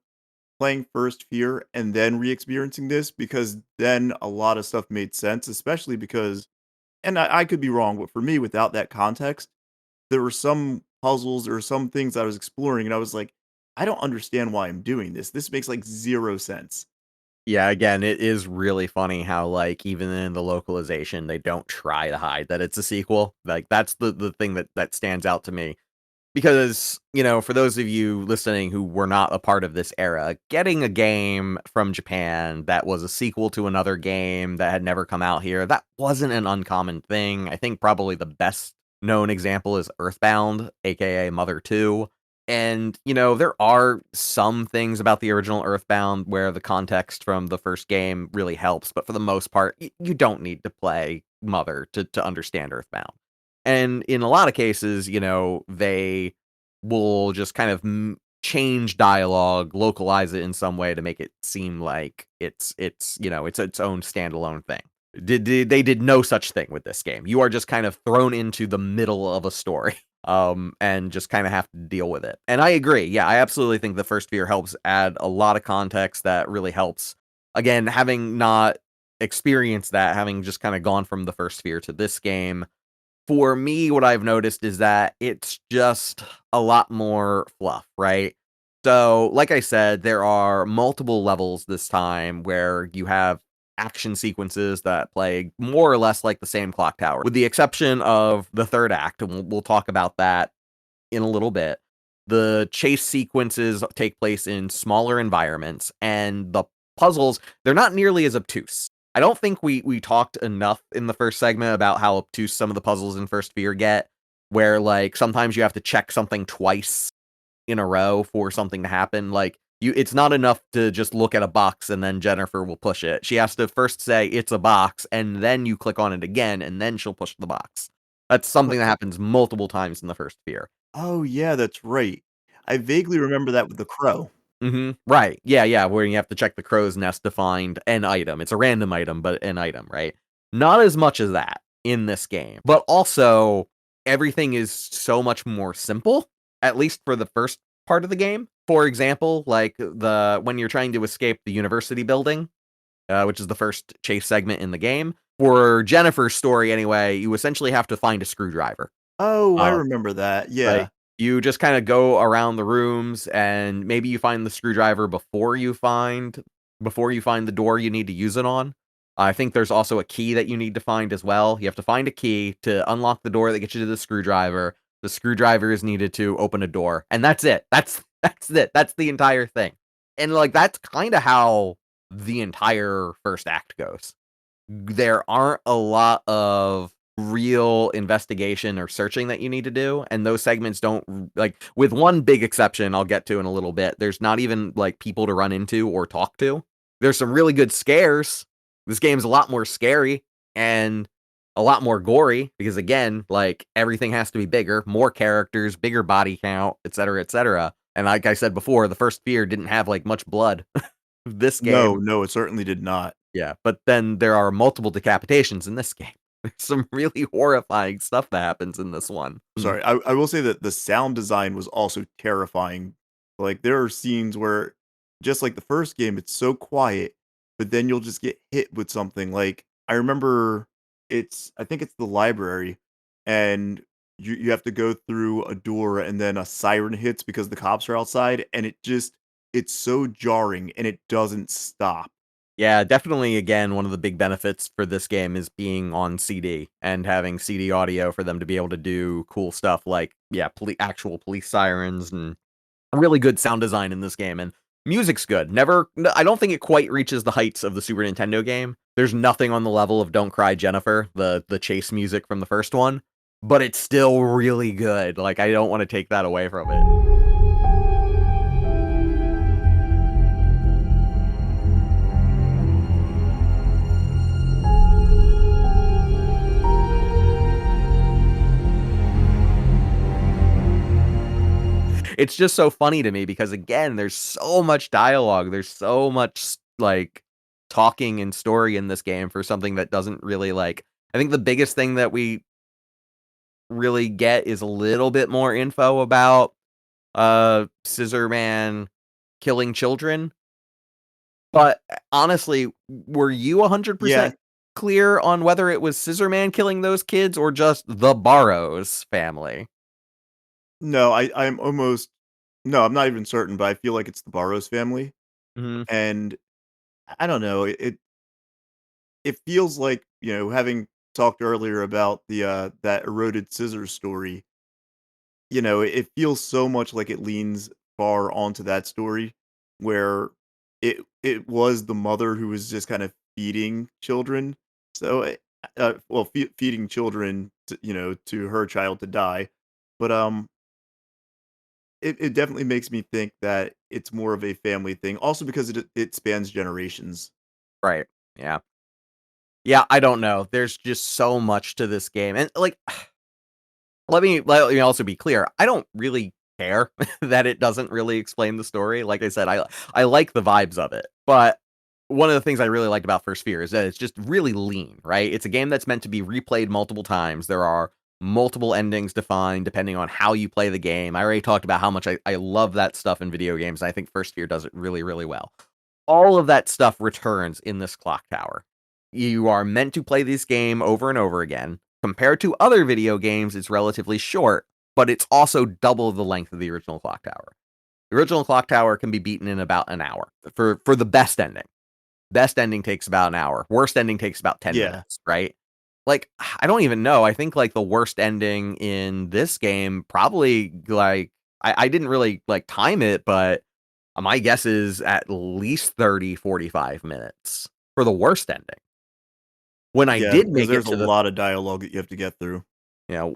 playing First Fear and then re-experiencing this, because then a lot of stuff made sense, especially because, and I could be wrong, but for me, without that context, there were some puzzles or some things I was exploring, and I was like, I don't understand why I'm doing this. This makes like zero sense. Yeah, again, it is really funny how, like, even in the localization, they don't try to hide that it's a sequel. Like, that's the thing that stands out to me. Because, for those of you listening who were not a part of this era, getting a game from Japan that was a sequel to another game that had never come out here, that wasn't an uncommon thing. I think probably the best known example is Earthbound, aka Mother 2. And, there are some things about the original Earthbound where the context from the first game really helps, but for the most part, you don't need to play Mother to understand Earthbound. And in a lot of cases, they will just kind of change dialogue, localize it in some way to make it seem like it's its own standalone thing. They did no such thing with this game. You are just kind of thrown into the middle of a story, and just kind of have to deal with it. And I agree. Yeah, I absolutely think the first Fear helps add a lot of context that really helps. Again, having not experienced that, having just kind of gone from the first Fear to this game, for me, what I've noticed is that it's just a lot more fluff, right? So, like I said, there are multiple levels this time where you have action sequences that play more or less like the same Clock Tower, with the exception of the third act, and we'll talk about that in a little bit. The chase sequences take place in smaller environments, and the puzzles, they're not nearly as obtuse. I don't think we talked enough in the first segment about how obtuse some of the puzzles in First Fear get, where, like, sometimes you have to check something twice in a row for something to happen. Like, it's not enough to just look at a box and then Jennifer will push it. She has to first say it's a box, and then you click on it again, and then she'll push the box. That's something that happens multiple times in the First Fear. Oh yeah, that's right. I vaguely remember that with the crow. Right. Yeah, where you have to check the crow's nest to find an item. It's a random item, but an item, right? Not as much as that in this game. But also, everything is so much more simple, at least for the first part of the game. For example, like when you're trying to escape the university building, which is the first chase segment in the game. For Jennifer's story, anyway, you essentially have to find a screwdriver. Oh, I Uh, remember that. Right? Yeah. You just kinda go around the rooms, and maybe you find the screwdriver before you find the door you need to use it on. I think there's also a key that you need to find as well. You have to find a key to unlock the door that gets you to the screwdriver. The screwdriver is needed to open a door, and that's it. That's it. That's the entire thing. And like that's kind of how the entire first act goes. There aren't a lot of real investigation or searching that you need to do, and those segments don't, like, with one big exception I'll get to in a little bit. There's not even like people to run into or talk to. There's some really good scares. This game's a lot more scary and a lot more gory because, again, like, everything has to be bigger, more characters, bigger body count, etc., etc. And like I said before, the first Fear didn't have like much blood. This game, No, it certainly did not. yeah, but then there are multiple decapitations in this game. There's some really horrifying stuff that happens in this one. Sorry, I will say that the sound design was also terrifying. Like, there are scenes where, just like the first game, it's so quiet, but then you'll just get hit with something. Like, I remember I think it's the library, and you have to go through a door, and then a siren hits because the cops are outside, and it's so jarring, and it doesn't stop. Yeah, definitely, again, one of the big benefits for this game is being on CD and having CD audio for them to be able to do cool stuff like, yeah, actual police sirens and really good sound design in this game. And music's good. I don't think it quite reaches the heights of the Super Nintendo game. There's nothing on the level of Don't Cry Jennifer, the chase music from the first one, but it's still really good. Like, I don't want to take that away from it. It's just so funny to me because, again, there's so much dialogue. There's so much like talking and story in this game for something that doesn't really, like, I think the biggest thing that we really get is a little bit more info about Scissor Man killing children. But honestly, were you Yeah, 100% clear on whether it was Scissor Man killing those kids or just the Barrows family? no, I'm almost no, I'm not even certain, but I feel like it's the Barrows family, Mhm. and I don't know, it feels like, having talked earlier about that eroded scissors story, it feels so much like it leans far onto that story where it was the mother who was just kind of feeding children. So, well, feeding children to her child to die. But it definitely makes me think that it's more of a family thing. Also because it spans generations. Right. Yeah. Yeah, I don't know. There's just so much to this game. And like let me also be clear. I don't really care that it doesn't really explain the story. Like I said, I like the vibes of it. But one of the things I really liked about First Fear is that it's just really lean, right? It's a game that's meant to be replayed multiple times. There are multiple endings defined depending on how you play the game. I already talked about how much I love that stuff in video games. And I think First Fear does it really, really well. All of that stuff returns in this clock tower. You are meant to play this game over and over again. Compared to other video games, it's relatively short, but it's also double the length of the original clock tower. The original clock tower can be beaten in about an hour for the best ending. Best ending takes about an hour. Worst ending takes about 10 Yeah. minutes, right? Like, I don't even know. I think like the worst ending in this game probably like I didn't really like time it, but my guess is at least 30-45 minutes for the worst ending. When I Yeah, did because make it there's a to the lot of dialogue that you have to get through.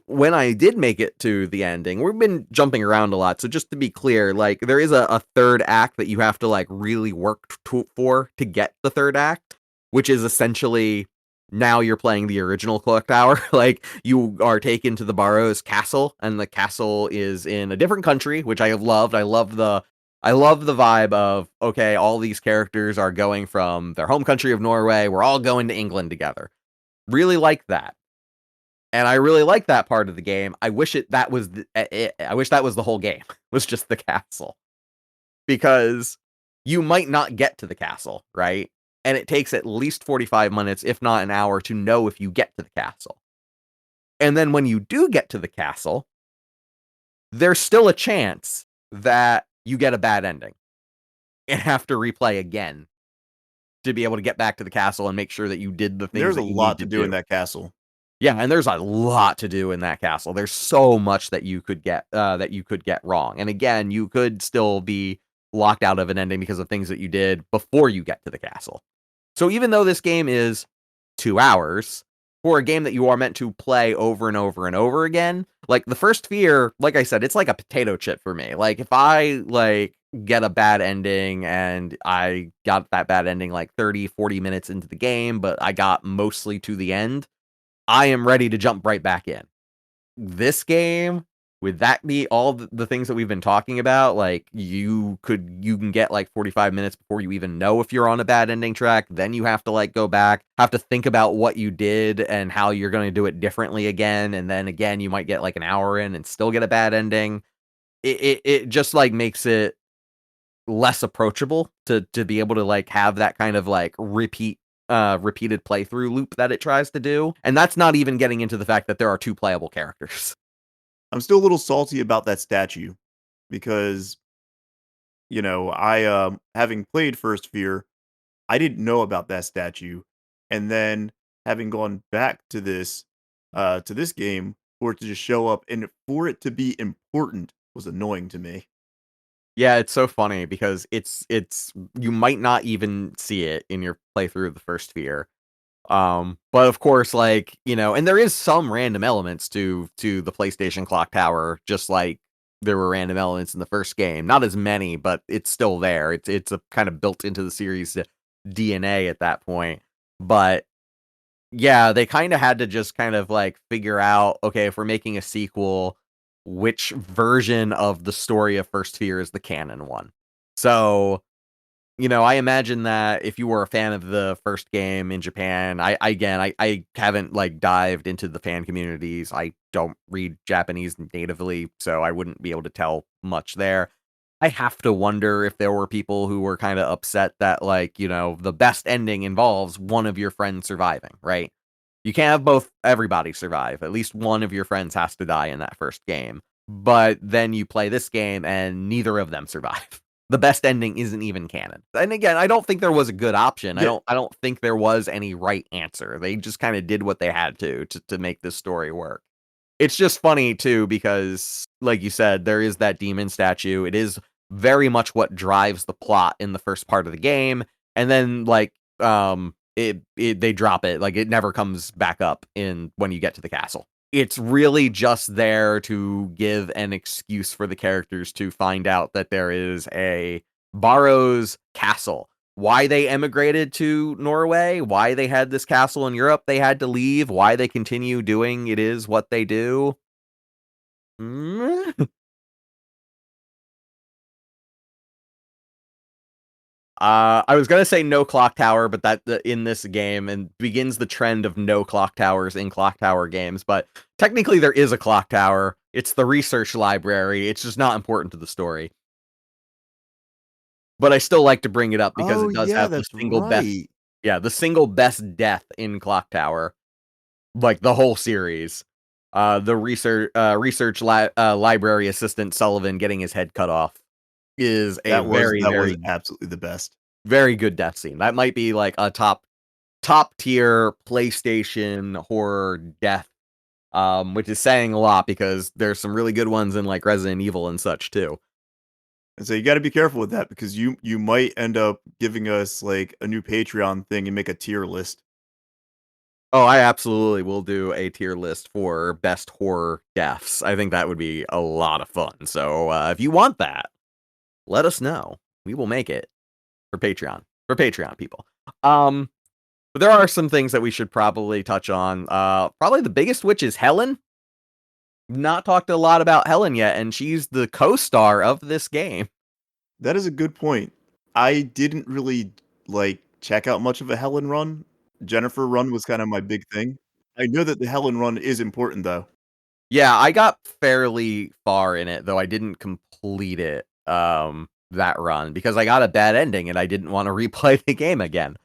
when I did make it to the ending, we've been jumping around a lot. So just to be clear, like there is a third act that you have to like really work for to get the third act, which is essentially now you're playing the original clock tower. Like you are taken to the Barrows castle, and the castle is in a different country, which I have loved. I love the vibe of, okay, all these characters are going from their home country of Norway. We're all going to England together. Really like that. And I really like that part of the game. I wish that was I wish that was the whole game. Was just the castle. Because you might not get to the castle, right? And it takes at least 45 minutes, if not an hour, to know if you get to the castle. And then when you do get to the castle, there's still a chance that you get a bad ending and have to replay again to be able to get back to the castle and make sure that you did the things There's a that you need lot to to do in that castle. Yeah, and there's a lot to do in that castle. There's so much that you could get wrong. And again, you could still be locked out of an ending because of things that you did before you get to the castle. So even though this game is 2 hours, for a game that you are meant to play over and over and over again, like the first Fear, like I said, it's like a potato chip for me. Like if I like get a bad ending and I got that bad ending like 30, 40 minutes into the game, but I got mostly to the end, I am ready to jump right back in. This game, with that be all the things that we've been talking about, like you can get like 45 minutes before you even know if you're on a bad ending track. Then you have to like go back, have to think about what you did and how you're going to do it differently again. And then again, you might get like an hour in and still get a bad ending. It just like makes it less approachable to be able to like have that kind of like repeated playthrough loop that it tries to do. And that's not even getting into the fact that there are 2 playable characters. I'm still a little salty about that statue because, you know, I having played First Fear, I didn't know about that statue, and then having gone back to this game for it to just show up and for it to be important was annoying to me. Yeah, it's so funny because it's you might not even see it in your playthrough of the first Fear. But of course, like, you know, and there is some random elements to the PlayStation Clock Tower, just like there were random elements in the first game. Not as many, but it's still there. It's a kind of built into the series DNA at that point. But yeah, they kind of had to just kind of like figure out, okay, if we're making a sequel, which version of the story of First Fear is the canon one. So you know, I imagine that if you were a fan of the first game in Japan, I haven't like dived into the fan communities. I don't read Japanese natively, so I wouldn't be able to tell much there. I have to wonder if there were people who were kind of upset that like, you know, the best ending involves one of your friends surviving, right? You can't have both everybody survive. At least one of your friends has to die in that first game. But then you play this game and neither of them survive. The best ending isn't even canon. And again, I don't think there was a good option. Yeah, I don't think there was any right answer. They just kind of did what they had to make this story work. It's just funny too because like you said, there is that demon statue. It is very much what drives the plot in the first part of the game. And then like they drop it. Like it never comes back up in when you get to the castle. It's really just there to give an excuse for the characters to find out that there is a Barrow's castle. Why they emigrated to Norway, why they had this castle in Europe they had to leave, why they continue doing it is what they do. Mm. I was gonna say no clock tower, but that in this game and begins the trend of no clock towers in clock tower games. But technically, there is a clock tower. It's the research library. It's just not important to the story. But I still like to bring it up because oh it does yeah, have the that's single best, right. yeah, the single best death in Clock Tower, like the whole series. The library assistant Sullivan getting his head cut off is a very, That was very, absolutely the best. very good death scene. That might be like a top tier PlayStation horror death, which is saying a lot because there's some really good ones in like Resident Evil and such too. And so you got to be careful with that because you might end up giving us like a new Patreon thing and make a tier list. Oh, I absolutely will do a tier list for best horror deaths. I think that would be a lot of fun. So if you want that, let us know. We will make it for Patreon people. But there are some things that we should probably touch on. Probably the biggest, which is Helen. Not talked a lot about Helen yet, and she's the co-star of this game. That is a good point. I didn't really like check out much of a Helen run. Jennifer run was kind of my big thing. I know that the Helen run is important though. Yeah, I got fairly far in it, though I didn't complete it, that run, because I got a bad ending and I didn't want to replay the game again,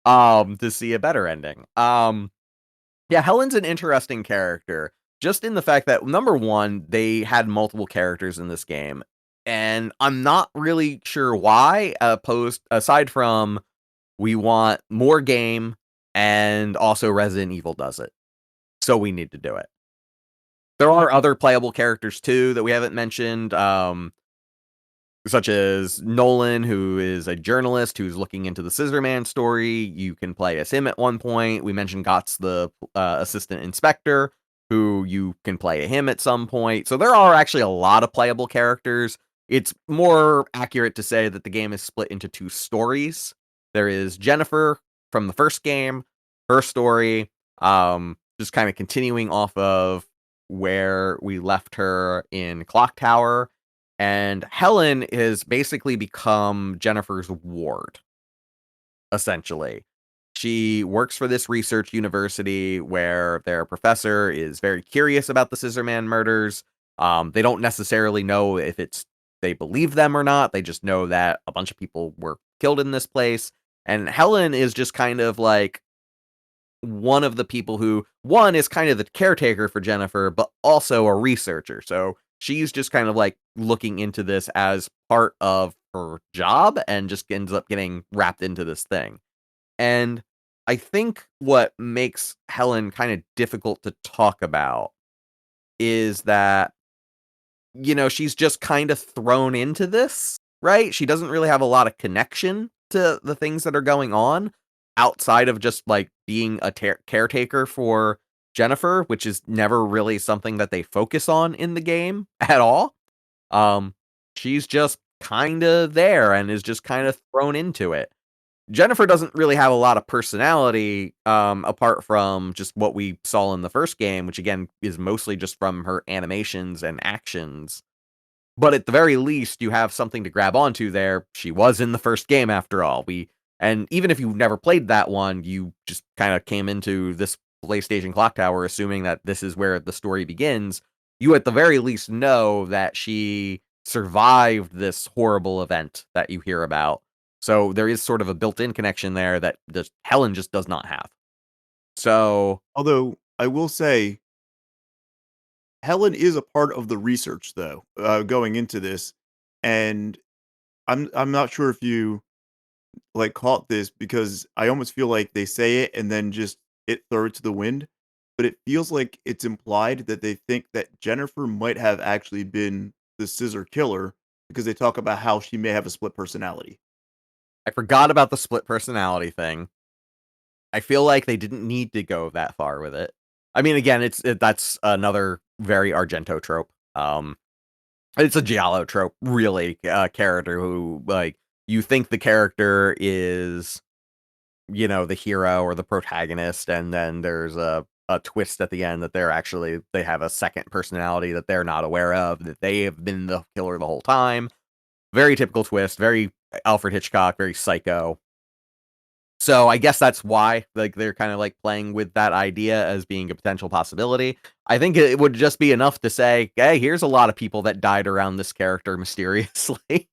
to see a better ending. Yeah, Helen's an interesting character, just in the fact that, number one, they had multiple characters in this game, and I'm not really sure why, aside from We want more game, and also Resident Evil does it. So we need to do it. There are other playable characters too that we haven't mentioned, such as Nolan, who is a journalist who's looking into the Scissorman story. You can play as him at one point. We mentioned Gotts, the assistant inspector, who you can play him at some point. So there are actually a lot of playable characters. It's more accurate to say that the game is split into 2 stories. There is Jennifer from the first game, her story, just kind of continuing off of where we left her in Clock Tower. And Helen has basically become Jennifer's ward, essentially. She works for this research university where their professor is very curious about the Scissorman murders. They don't necessarily know if they believe them or not. They just know that a bunch of people were killed in this place. And Helen is just kind of like one of the people who, one, is kind of the caretaker for Jennifer, but also a researcher. So she's just kind of like looking into this as part of her job and just ends up getting wrapped into this thing. And I think what makes Helen kind of difficult to talk about is that, she's just kind of thrown into this, right? She doesn't really have a lot of connection to the things that are going on outside of just like being a caretaker for Jennifer, which is never really something that they focus on in the game at all. She's just kind of there and is just kind of thrown into it. Jennifer doesn't really have a lot of personality, apart from just what we saw in the first game, which again is mostly just from her animations and actions. But at the very least, you have something to grab onto there. She was in the first game after all. And even if you've never played that one, you just kind of came into this PlayStation Clock Tower assuming that this is where the story begins. You at the very least know that she survived this horrible event that you hear about. So there is sort of a built-in connection there that Helen just does not have. So, Although I will say, Helen is a part of the research, though, going into this, and I'm not sure if you like caught this because I almost feel like they say it and then just it throw it to the wind. But it feels like it's implied that they think that Jennifer might have actually been the scissor killer because they talk about how she may have a split personality. I forgot about the split personality thing. I feel like they didn't need to go that far with it. I mean, again, that's another very Argento trope. It's a Giallo trope, really. Character who, like, you think the character is, the hero or the protagonist, and then there's a twist at the end that they have a second personality that they're not aware of, that they have been the killer the whole time. Very typical twist, very Alfred Hitchcock, very Psycho. So I guess that's why, like, they're kind of like playing with that idea as being a potential possibility. I think it would just be enough to say, hey, here's a lot of people that died around this character mysteriously.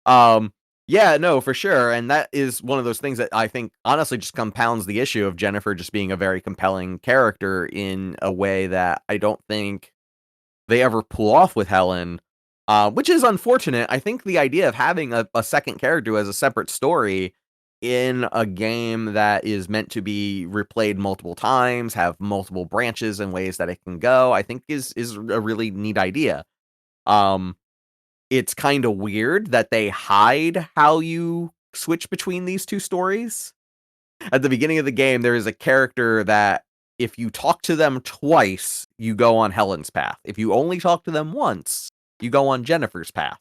um, yeah, no, for sure. And that is one of those things that I think honestly just compounds the issue of Jennifer just being a very compelling character in a way that I don't think they ever pull off with Helen, which is unfortunate. I think the idea of having a second character as a separate story in a game that is meant to be replayed multiple times, have multiple branches and ways that it can go, I think is a really neat idea. Um, it's kind of weird that they hide how you switch between these 2 stories. At the beginning of the game, there is a character that if you talk to them twice, you go on Helen's path. If you only talk to them once, you go on Jennifer's path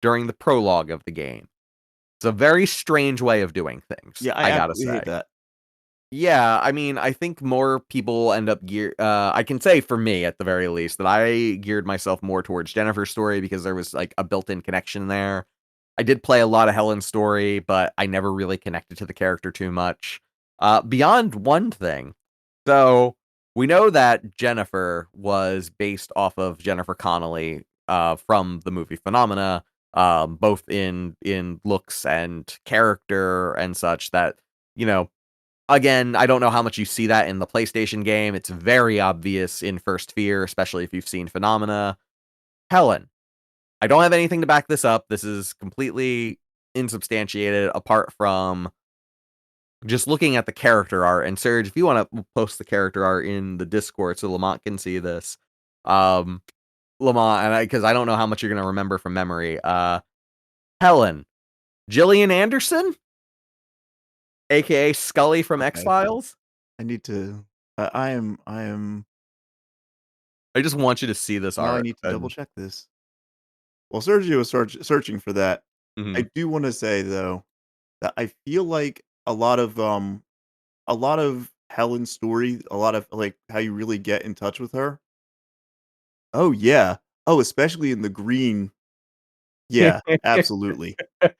during the prologue of the game. It's a very strange way of doing things, Yeah, I I gotta absolutely say. hate that. Yeah, I mean, I think more people end up I can say for me, at the very least, that I geared myself more towards Jennifer's story because there was, like, a built-in connection there. I did play a lot of Helen's story, but I never really connected to the character too much. Beyond one thing. So, we know that Jennifer was based off of Jennifer Connelly, from the movie Phenomena, both in looks and character and such that, you know, again, I don't know how much you see that in the PlayStation game. It's very obvious in First Fear, especially if you've seen Phenomena. Helen, I don't have anything to back this up. This is completely insubstantiated apart from just looking at the character art. And Serge, if you want to post the character art in the Discord so Lamont can see this, Lamont, and because I don't know how much you're gonna remember from memory. Helen, Gillian Anderson, aka Scully from Okay. X-Files. I need to. I am. I just want you to see this Now I art. need to double check this. While Sergio was searching for that, Mhm. I do want to say though that I feel like a lot of Helen's story, a lot of like how you really get in touch with her. Oh yeah. Oh, especially in the green. Yeah, absolutely. Like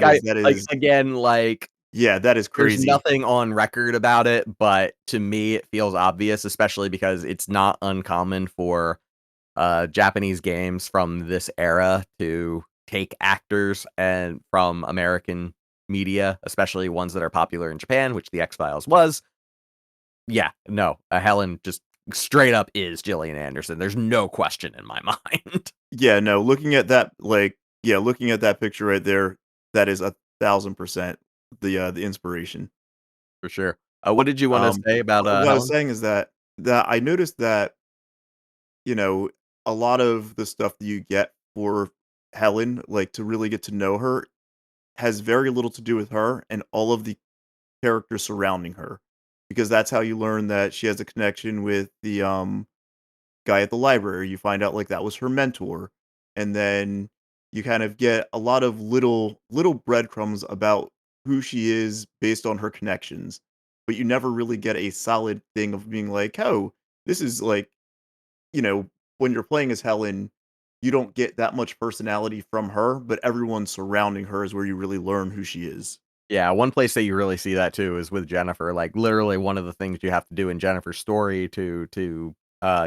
That like is again, like yeah, that is there's crazy. nothing on record about it, but to me it feels obvious, especially because it's not uncommon for Japanese games from this era to take actors and from American media, especially ones that are popular in Japan, which the X-Files was. Yeah, no, Helen just straight up is Gillian Anderson. There's no question in my mind. Yeah, no, looking at that looking at that picture right there, that is 1,000% the inspiration. For sure. What did you want to say about What I was Helen? saying is that I noticed that, you know, a lot of the stuff that you get for Helen, like, to really get to know her, has very little to do with her and all of the characters surrounding her, because that's how you learn that she has a connection with the, guy at the library. You find out, like, that was her mentor, and then you kind of get a lot of little breadcrumbs about who she is based on her connections, but you never really get a solid thing of being like, "Oh, this is like," you know, when you're playing as Helen, you don't get that much personality from her, but everyone surrounding her is where you really learn who she is. Yeah, one place that you really see that too is with Jennifer. Like literally one of the things you have to do in Jennifer's story to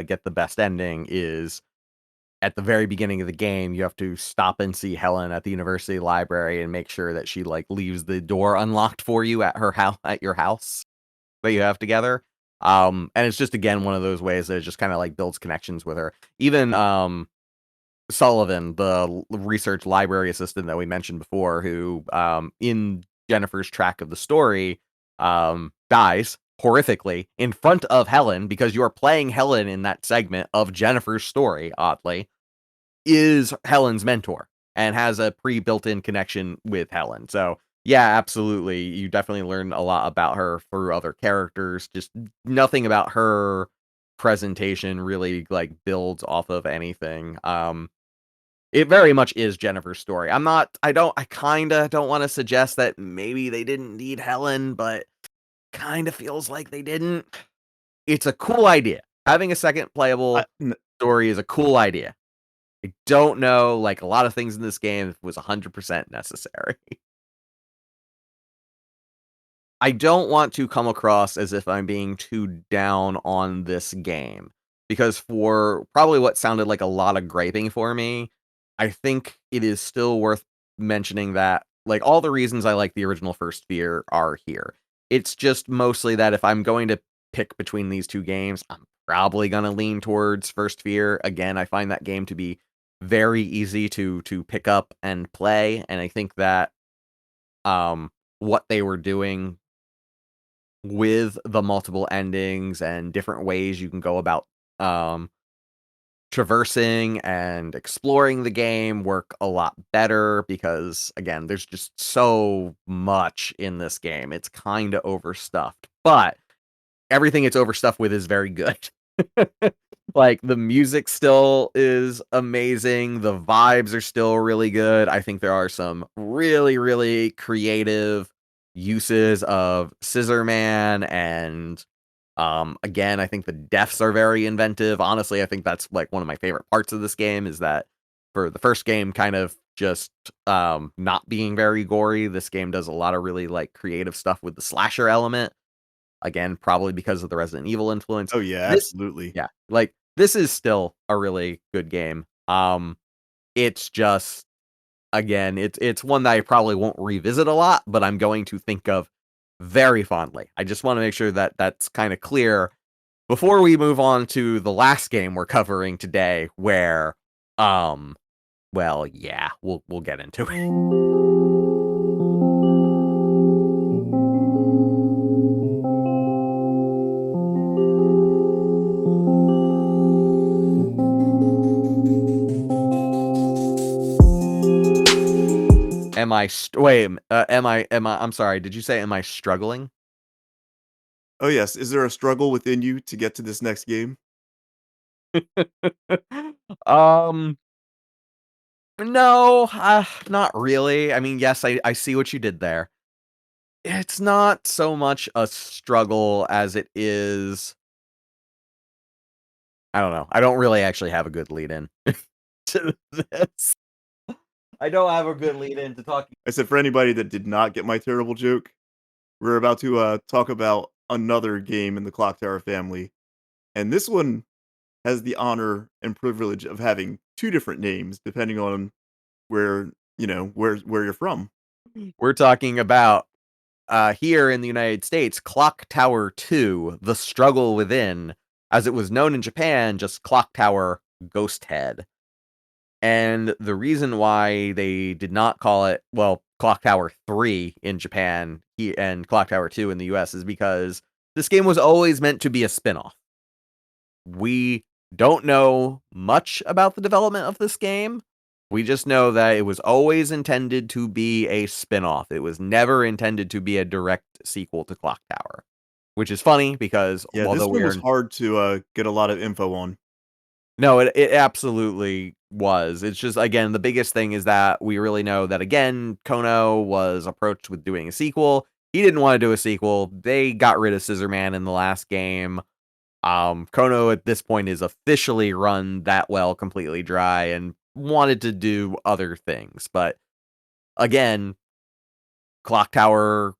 get the best ending is at the very beginning of the game, you have to stop and see Helen at the university library and make sure that she like leaves the door unlocked for you at her house at your house that you have together. And it's just again one of those ways that it just kind of like builds connections with her. Even Sullivan, the research library assistant that we mentioned before, who in Jennifer's track of the story dies horrifically in front of Helen because you are playing Helen in that segment of Jennifer's story, oddly, is Helen's mentor and has a pre-built-in connection with Helen. So yeah, absolutely. You definitely learn a lot about her through other characters. Just nothing about her presentation really like builds off of anything. It very much is Jennifer's story. I kinda don't wanna suggest that maybe they didn't need Helen, but kinda feels like they didn't. It's a cool idea. Having a second I playable n story is a cool idea. I don't know, like, a lot of things in this game was 100% necessary. I don't want to come across as if I'm being too down on this game, because for probably what sounded like a lot of griping for me, I think it is still worth mentioning that, like, all the reasons I like the original First Fear are here. It's just mostly that if I'm going to pick between these two games, I'm probably gonna lean towards First Fear. Again, I find that game to be very easy to pick up and play, and I think that, what they were doing with the multiple endings and different ways you can go about um traversing and exploring the game work a lot better because again there's just so much in this game. It's kind of overstuffed, but everything it's overstuffed with is very good. Like the music still is amazing, the vibes are still really good. I think there are some really creative uses of Scissor Man and again, I think the deaths are very inventive. Honestly, I think that's like one of my favorite parts of this game is that for the first game kind of just not being very gory, this game does a lot of really like creative stuff with the slasher element. Again, probably because of the Resident Evil influence. Oh, yeah, This absolutely. yeah, like, this is still a really good game. It's just again, it's one that I probably won't revisit a lot, but I'm going to think of very fondly. I just wanna make sure that that's kinda clear before we move on to the last game we're covering today where, well, yeah, we'll get into it. I'm sorry, did you say am I struggling? Oh yes, is there a struggle within you to get to this next game? Um, no, not really. I mean, yes, I see what you did there. It's not so much a struggle as it is. I don't know. I don't really actually have a good lead in to this. I don't have a good lead in to talking. I said for anybody that did not get my terrible joke, we're about to talk about another game in the Clock Tower family, and this one has the honor and privilege of having two different names depending on where where you're from. We're talking about here in the United States, Clock Tower 2, The Struggle Within, as it was known in Japan, just Clock Tower Ghosthead. And the reason why they did not call it, well, Clock Tower 3 in Japan and Clock Tower 2 in the US is because this game was always meant to be a spin-off. We don't know much about the development of this game. We just know that it was always intended to be a spin-off. It was never intended to be a direct sequel to Clock Tower, which is funny because Yeah, although this one was we're hard to get a lot of info on. no, it absolutely was. It's just again the biggest thing is that we really know that again Kono was approached with doing a sequel. He didn't want to do a sequel. They got rid of Scissorman in the last game. Kono at this point is officially run that well completely dry and wanted to do other things. But again, Clock Tower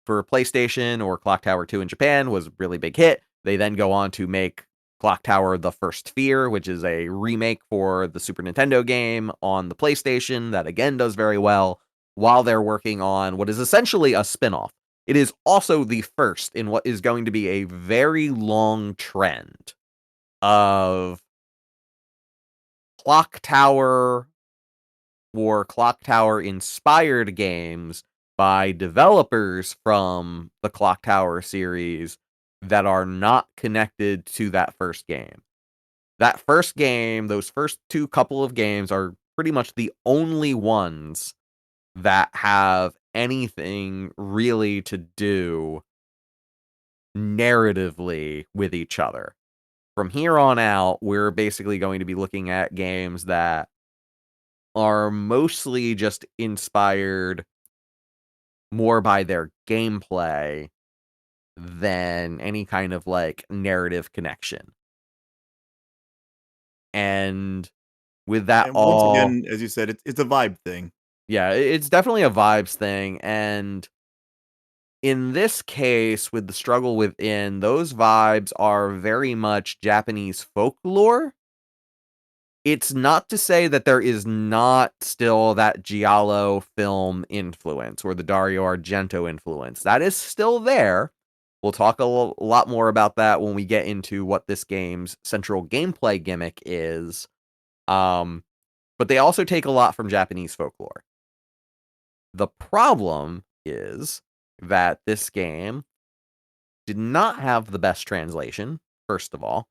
for PlayStation or Clock Tower 2 in Japan was a really big hit. They then go on to make Clock Tower The First Sphere, which is a remake for the Super Nintendo game on the PlayStation that again does very well while they're working on what is essentially a spin-off. It is also the first in what is going to be a very long trend of Clock Tower or Clock Tower inspired games by developers from the Clock Tower series that are not connected to that first game. That first game, those first two couple of games are pretty much the only ones that have anything really to do narratively with each other. From here on out, we're basically going to be looking at games that are mostly just inspired more by their gameplay than any kind of like narrative connection. And with that And once all, again, as you said, it's a vibe thing. yeah, it's definitely a vibes thing. And in this case, with the struggle within, those vibes are very much Japanese folklore. It's not to say that there is not still that Giallo film influence or the Dario Argento influence. That is still there. We'll talk a lot more about that when we get into what this game's central gameplay gimmick is. But they also take a lot from Japanese folklore. The problem is that this game did not have the best translation, first of all.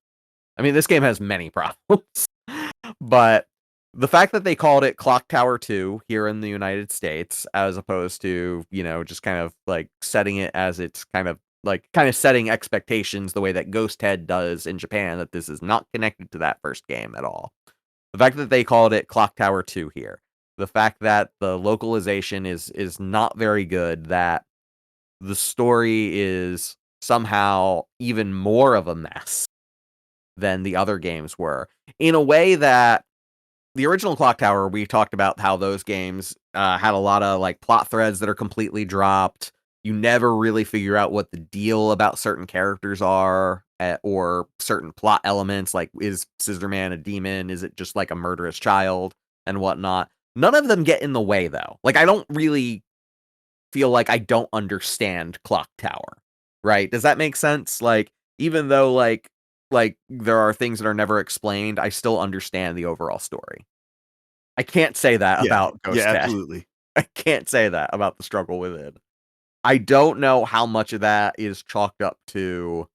I mean, this game has many problems. But the fact that they called it Clock Tower 2 here in the United States, as opposed to, just kind of like setting it as it's kind of setting expectations the way that Ghosthead does in Japan, that this is not connected to that first game at all. The fact that they called it Clock Tower 2 here, the fact that the localization is not very good, that the story is somehow even more of a mess than the other games were, in a way that the original Clock Tower, we talked about how those games had a lot of like plot threads that are completely dropped. You never really figure out what the deal about certain characters are, or certain plot elements. Like, is Scissorman a demon? Is it just like a murderous child and whatnot? None of them get in the way, though. Like, I don't really feel like I don't understand Clock Tower, right? Does that make sense? Like, even though like there are things that are never explained, I still understand the overall story. I can't say that Yeah, about yeah, Ghosthead. absolutely. I can't say that about the struggle within. I don't know how much of that is chalked up to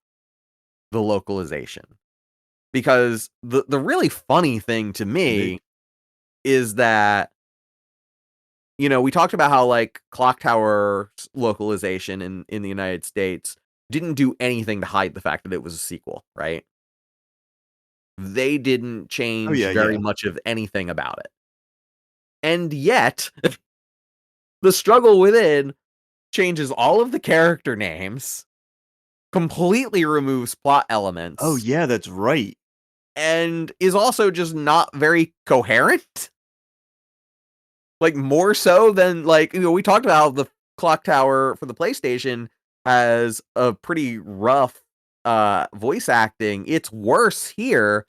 the localization. Because the really funny thing to Nick, me is that we talked about how like Clock Tower localization in the United States didn't do anything to hide the fact that it was a sequel, right? They didn't Oh change yeah, very yeah. much of anything about it. And yet, the struggle within changes all of the character names, completely removes plot Oh elements, yeah, that's right. and is also just not very coherent. Like, more so than, like, we talked about how the Clock Tower for the PlayStation has a pretty rough voice acting. It's worse here,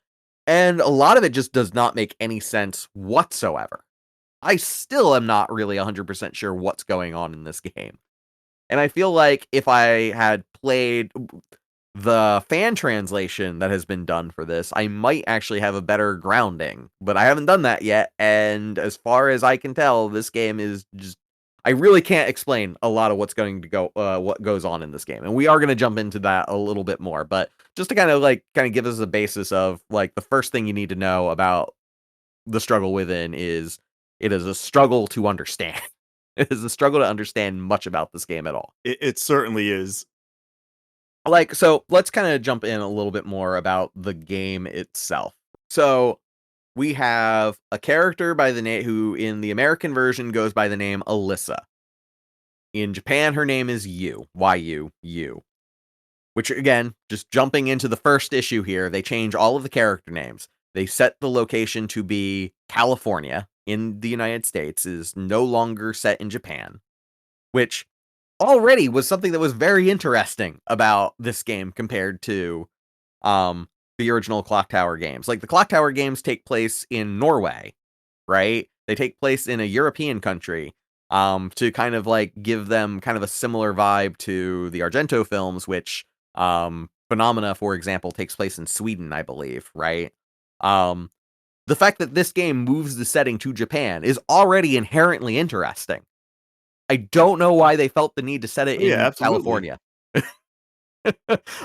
and a lot of it just does not make any sense whatsoever. I still am not really 100% sure what's going on in this game. And I feel like if I had played the fan translation that has been done for this, I might actually have a better grounding, but I haven't done that yet. And as far as I can tell, this game is just, I really can't explain a lot of what's going to go, what goes on in this game. And we are going to jump into that a little bit more, but just to kind of give us a basis of like the first thing you need to know about the struggle within is it is a struggle to understand. It is a struggle to understand much about this game at all. It certainly is. Like, so let's kind of jump in a little bit more about the game itself. So we have a character by the name who in the American version goes by the name Alyssa. In Japan, her name is Yu, Y-U, which again, just jumping into the first issue here, they change all of the character names. They set the location to be California in the United States, is no longer set in Japan, which already was something that was very interesting about this game compared to the original Clock Tower games. Like the Clock Tower games take place in Norway, right? They take place in a European country to kind of like give them kind of a similar vibe to the Argento films, which Phenomena, for example, takes place in Sweden, I believe, right? Um, the fact that this game moves the setting to Japan is already inherently interesting. I don't know why they felt the need to set it Oh yeah, in absolutely. California.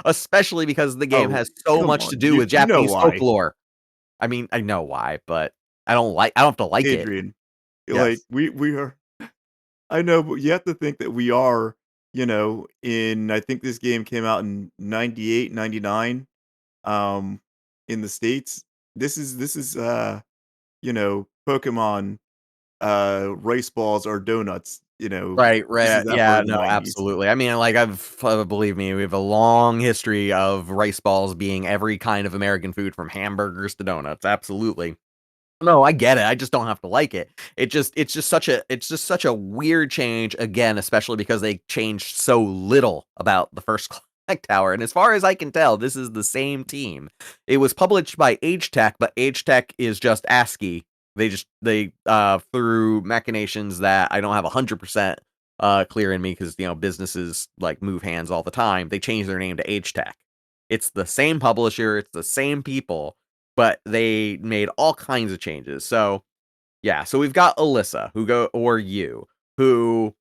Especially because the game Oh, has so come much to on. do with You know Japanese why. folklore. I mean, I know why, but I don't have to like it. Adrian. Like Yes. we are I know, but you have to think that we are, in I think this game came out in 98, 99, in the States. This is Pokemon rice balls or donuts, Right, this is right. that part Yeah, of the no, 90s. absolutely. I mean, like, believe me, we have a long history of rice balls being every kind of American food from hamburgers to donuts. Absolutely. No, I get it. I just don't have to like it. It's just such a weird change again, especially because they changed so little about the first Clock Tower. And as far as I can tell, this is the same team. It was published by Age Tech, but Age Tech is just ASCII. They through machinations that I don't have 100% clear in me because businesses like move hands all the time. They changed their name to Age Tech. It's the same publisher, it's the same people, but they made all kinds of changes. So, yeah, so we've got Alyssa, who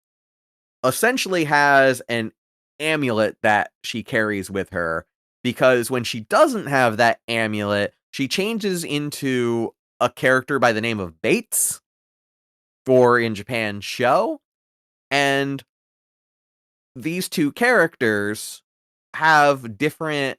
essentially has an amulet that she carries with her because when she doesn't have that amulet, she changes into a character by the name of Bates, or in Japan, Sho, and these two characters have different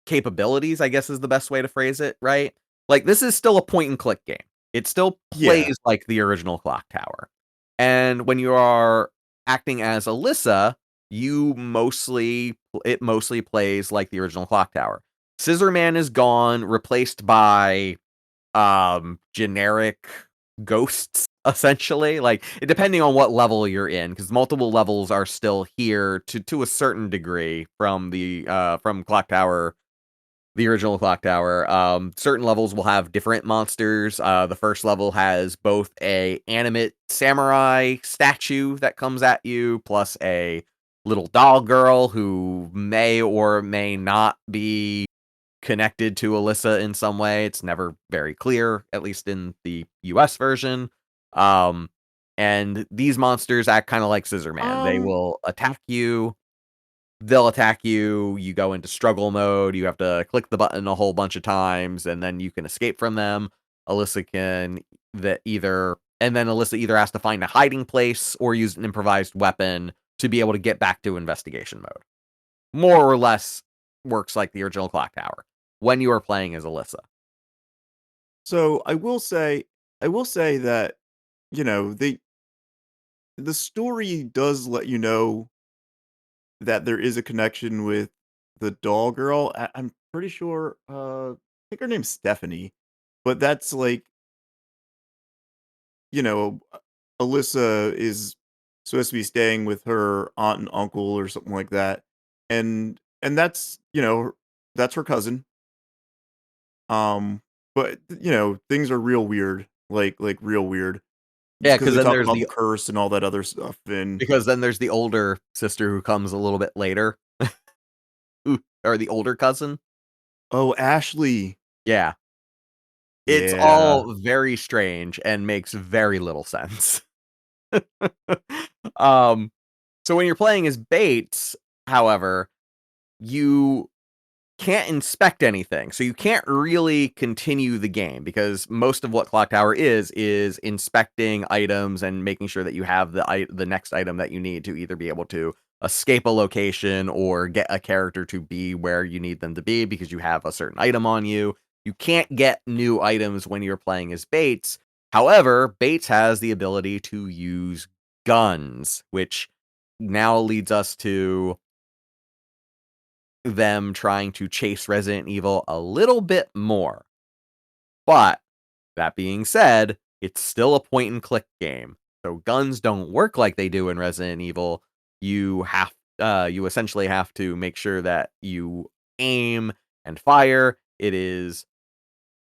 capabilities, I guess is the best way to phrase it, right? Like, this is still a point and click game. It still Yeah. plays like the original Clock Tower. And when you are acting as Alyssa, it mostly plays like the original Clock Tower. Scissor Man is gone, replaced by generic ghosts, essentially. Like, depending on what level you're in, because multiple levels are still here to a certain degree from the from Clock Tower, the original Clock Tower. Certain levels will have different monsters. The first level has both a animate samurai statue that comes at you, plus a little doll girl who may or may not be connected to Alyssa in some way. It's never very clear, at least in the US version. Um, and these monsters act kind of like Scissor Man. They Um, will attack you, they'll attack you, you go into struggle mode, you have to click the button a whole bunch of times, and then you can escape from them. Alyssa can that either and then Alyssa either has to find a hiding place or use an improvised weapon to be able to get back to investigation mode. More or less works like the original Clock Tower when you are playing as Alyssa. So I will say that, you know, the story does let you know that there is a connection with the doll girl. I'm pretty sure, I think her name's Stephanie, but that's like, you know, Alyssa is supposed to be staying with her aunt and uncle or something like that, and that's, you know, that's her cousin. Um, but you know, things are real weird, like real weird, Yeah, because they talk about the curse and all that other stuff. And because then there's the older sister who comes a little bit later, or the older cousin. oh, Ashley, Yeah, it's yeah. all very strange and makes very little sense. um, so when you're playing as Bates, however, you can't inspect anything. So you can't really continue the game because most of what Clock Tower is inspecting items and making sure that you have the next item that you need to either be able to escape a location or get a character to be where you need them to be because you have a certain item on you. You can't get new items when you're playing as Bates. However, Bates has the ability to use guns, which now leads us to them trying to chase Resident Evil a little bit more. But that being said, it's still a point and click game. So guns don't work like they do in Resident Evil. You essentially have to make sure that you aim and fire. It is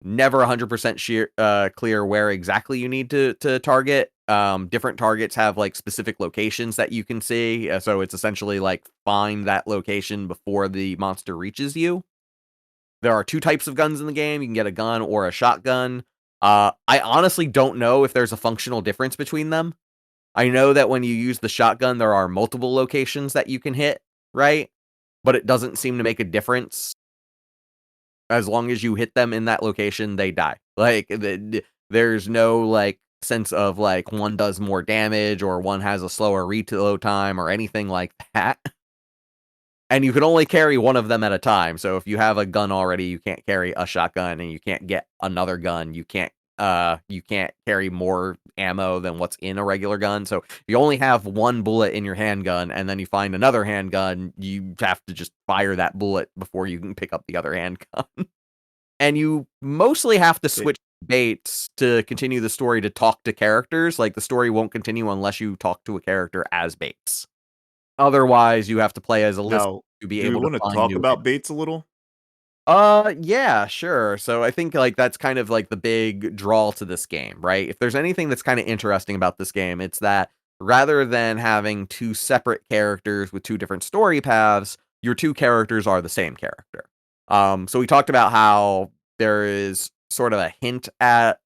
never 100% clear where exactly you need to target. Different targets have like specific locations that you can see. So it's essentially like find that location before the monster reaches you. There are two types of guns in the game. You can get a gun or a shotgun. I honestly don't know if there's a functional difference between them. I know that when you use the shotgun, there are multiple locations that you can hit, right? But it doesn't seem to make a difference. As long as you hit them in that location, they die. Like, there's no, like, sense of, like, one does more damage or one has a slower reload time or anything like that. And you can only carry one of them at a time. So if you have a gun already, you can't carry a shotgun, and you can't get another gun. You can't carry more ammo than what's in a regular gun. So if you only have one bullet in your handgun and then you find another handgun, you have to just fire that bullet before you can pick up the other handgun. And you mostly have to It, switch Bates to continue the story to talk to characters. Like, the story won't continue unless you talk to a character as Bates. Otherwise, you have to play as a list now, to be do we able to want to find talk new about Bates a little? yeah, sure. So I think like that's kind of like the big draw to this game, right? If there's anything that's kind of interesting about this game, it's that rather than having two separate characters with two different story paths, your two characters are the same character. So we talked about how there is sort of a hint at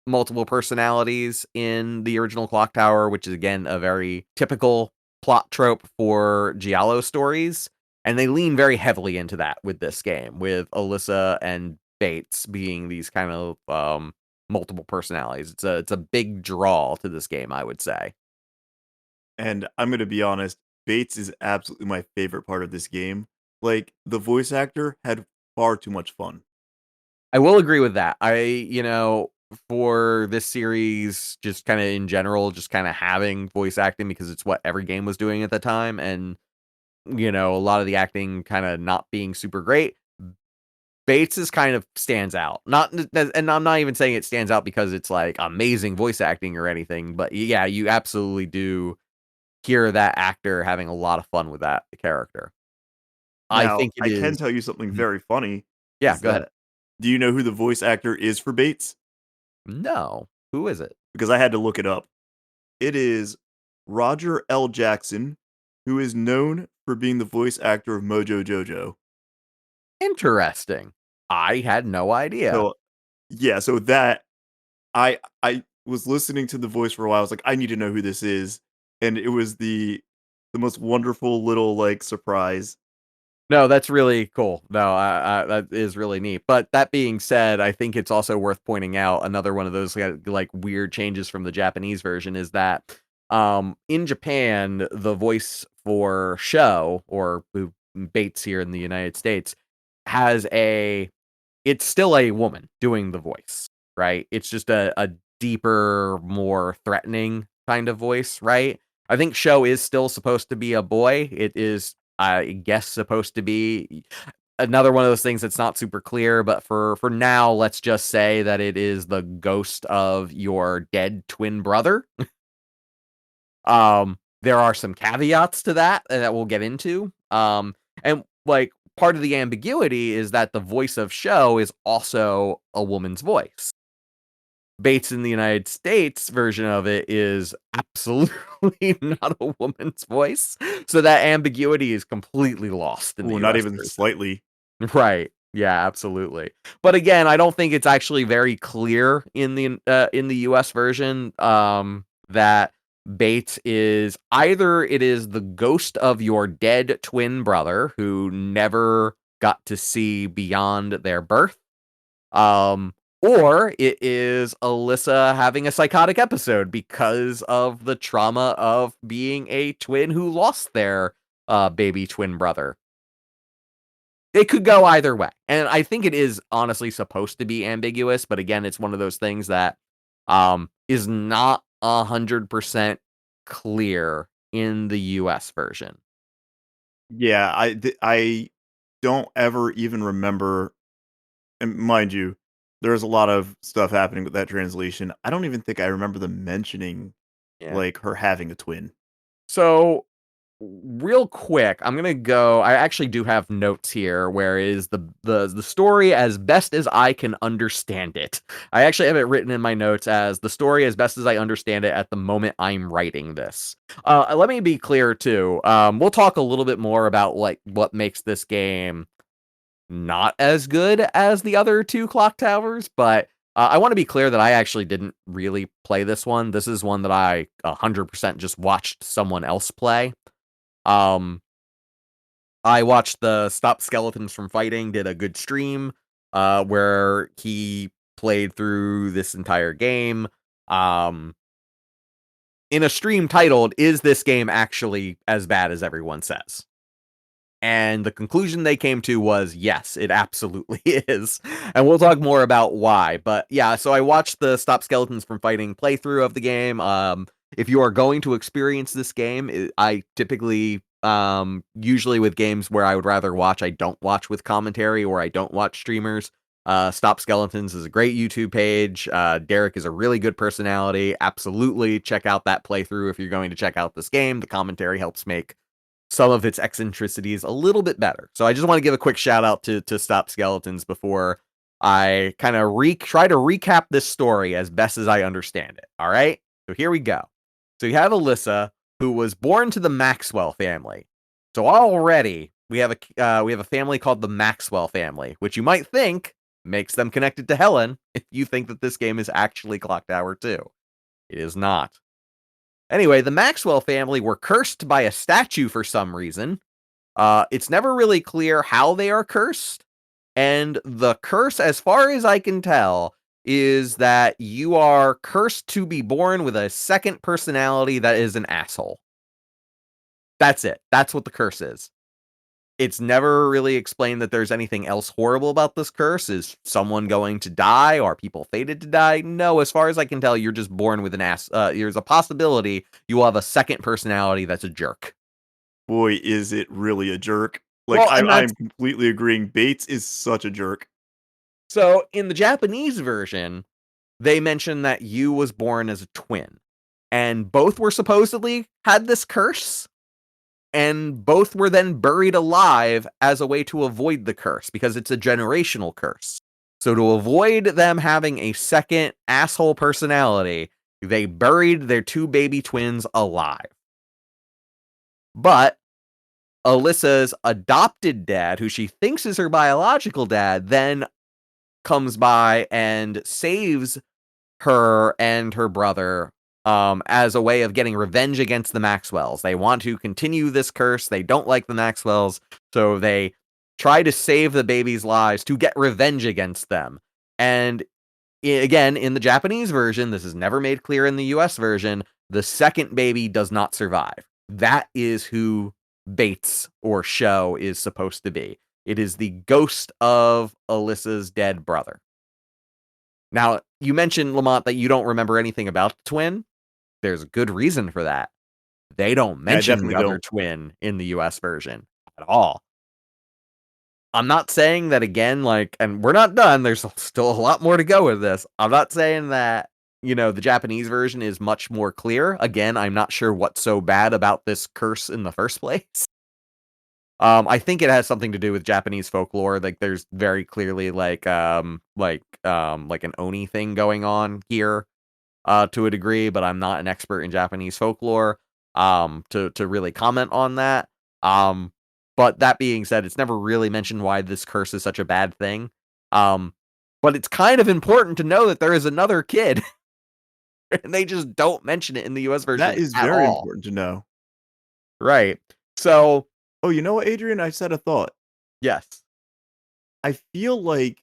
multiple personalities in the original Clock Tower, which is again a very typical plot trope for Giallo stories. And they lean very heavily into that with this game, with Alyssa and Bates being these kind of multiple personalities. It's a big draw to this game, I would say. And I'm gonna be honest, Bates is absolutely my favorite part of this game. Like, the voice actor had far too much fun. I will agree with that. For this series, just kind of in general, just kind of having voice acting because it's what every game was doing at the time, and a lot of the acting kind of not being super great. Bates is kind of stands out. And I'm not even saying it stands out because it's like amazing voice acting or anything, but yeah, you absolutely do hear that actor having a lot of fun with that character. I Now, think it I can is. tell you something Mhm. very funny, Yeah, is go ahead. that do you know who the voice actor is for Bates? No, who is it? Because I had to look it up. It is Roger L. Jackson, who is known for being the voice actor of Mojo Jojo. Interesting. I had no idea. So, yeah, so that I was listening to the voice for a while. I was like, I need to know who this is, and it was the most wonderful little like surprise. No, that's really cool. No, that is really neat. But that being said, I think it's also worth pointing out another one of those like weird changes from the Japanese version is that in Japan, the voice for Sho, or who Bates here in the United States, has it's still a woman doing the voice, right? It's just a deeper, more threatening kind of voice, right? I think Sho is still supposed to be a boy. It is, I guess, supposed to be another one of those things that's not super clear, but for now, let's just say that it is the ghost of your dead twin brother. There are some caveats to that we'll get into. And like part of the ambiguity is that the voice of Sho is also a woman's voice. Bates in the United States version of it is absolutely not a woman's voice. So that ambiguity is completely lost in the Ooh, not US even version. slightly. Right. Yeah, absolutely. But again, I don't think it's actually very clear in the US version that Bates is either it is the ghost of your dead twin brother who never got to see beyond their birth, um, or it is Alyssa having a psychotic episode because of the trauma of being a twin who lost their baby twin brother. It could go either way. And I think it is honestly supposed to be ambiguous, but again, it's one of those things that is not 100% clear in the US version. Yeah, I don't ever even remember, and mind you, there's a lot of stuff happening with that translation. I don't even think I remember them mentioning, Yeah. like, her having a twin. So real quick, I'm gonna go. I actually do have notes here. Where is the story as best as I can understand it? I actually have it written in my notes as the story as best as I understand it at the moment I'm writing this. Let me be clear too. We'll talk a little bit more about like what makes this game not as good as the other two Clock Towers, but I want to be clear that I actually didn't really play this one. This is one that I 100% just watched someone else play. Um, I watched the Stop Skeletons from Fighting, did a good stream, where he played through this entire game. Um, in a stream titled, "Is this game actually as bad as everyone says?" And the conclusion they came to was, yes, it absolutely is. And we'll talk more about why. But yeah, so I watched the Stop Skeletons from Fighting playthrough of the game. If you are going to experience this game, I typically, usually with games where I would rather watch, I don't watch with commentary or I don't watch streamers. Stop Skeletons is a great YouTube page. Derek is a really good personality. Absolutely check out that playthrough if you're going to check out this game. The commentary helps make some of its eccentricities a little bit better. So I just want to give a quick shout out to Stop Skeletons before I kind of try to recap this story as best as I understand it. All right, so here we go. So you have Alyssa, who was born to the Maxwell family. So already we have a family called the Maxwell family, which you might think makes them connected to Helen if you think that this game is actually Clock Tower 2. It is not. Anyway, the Maxwell family were cursed by a statue for some reason. It's never really clear how they are cursed. And the curse, as far as I can tell, is that you are cursed to be born with a second personality that is an asshole. That's it. That's what the curse is. It's never really explained that there's anything else horrible about this curse. Is someone going to die? Are people fated to die? No, as far as I can tell, you're just born with an ass. There's a possibility you will have a second personality that's a jerk. Boy, is it really a jerk. Like, Well, and that's I'm completely agreeing. Bates is such a jerk. so in the Japanese version, they mention that Yu was born as a twin, and both were supposedly had this curse, and both were then buried alive as a way to avoid the curse because it's a generational curse. So to avoid them having a second asshole personality, they buried their two baby twins alive. But Alyssa's adopted dad, who she thinks is her biological dad, then comes by and saves her and her brother as a way of getting revenge against the Maxwells. They want to continue this curse. They don't like the Maxwells, so they try to save the babies' lives to get revenge against them. And again, in the Japanese version, this is never made clear in the US version, the second baby does not survive. That is who Bates or Sho is supposed to be. It is the ghost of Alyssa's dead brother. Now, you mentioned, Lamont, that you don't remember anything about the twin. There's a good reason for that. They don't mention the other twin in the US version at all. I'm not saying that again, like, and we're not done. There's still a lot more to go with this. I'm not saying that, the Japanese version is much more clear. Again, I'm not sure what's so bad about this curse in the first place. I think it has something to do with Japanese folklore. Like, there's very clearly like an Oni thing going on here, to a degree, but I'm not an expert in Japanese folklore, to really comment on that. But that being said, it's never really mentioned why this curse is such a bad thing. But it's kind of important to know that there is another kid, and they just don't mention it in the US version. That is at very all. important to know. Right. So, oh, you know what, Adrian? I said a thought. Yes. I feel like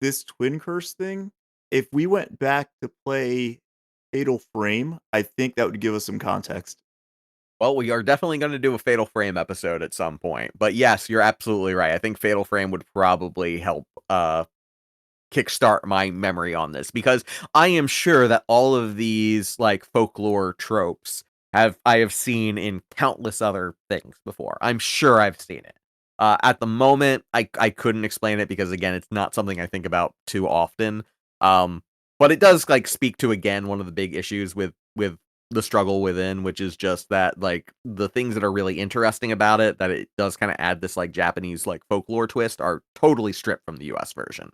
this twin curse thing, if we went back to play Fatal Frame, I think that would give us some context. Well, we are definitely going to do a Fatal Frame episode at some point. But yes, you're absolutely right. I think Fatal Frame would probably help kickstart my memory on this, because I am sure that all of these like folklore tropes I have seen in countless other things before. I'm sure I've seen it. At the moment, I couldn't explain it because, again, it's not something I think about too often. But it does like speak to, again, one of the big issues with the struggle within, which is just that like the things that are really interesting about it, that it does kind of add this like Japanese like folklore twist, are totally stripped from the US version.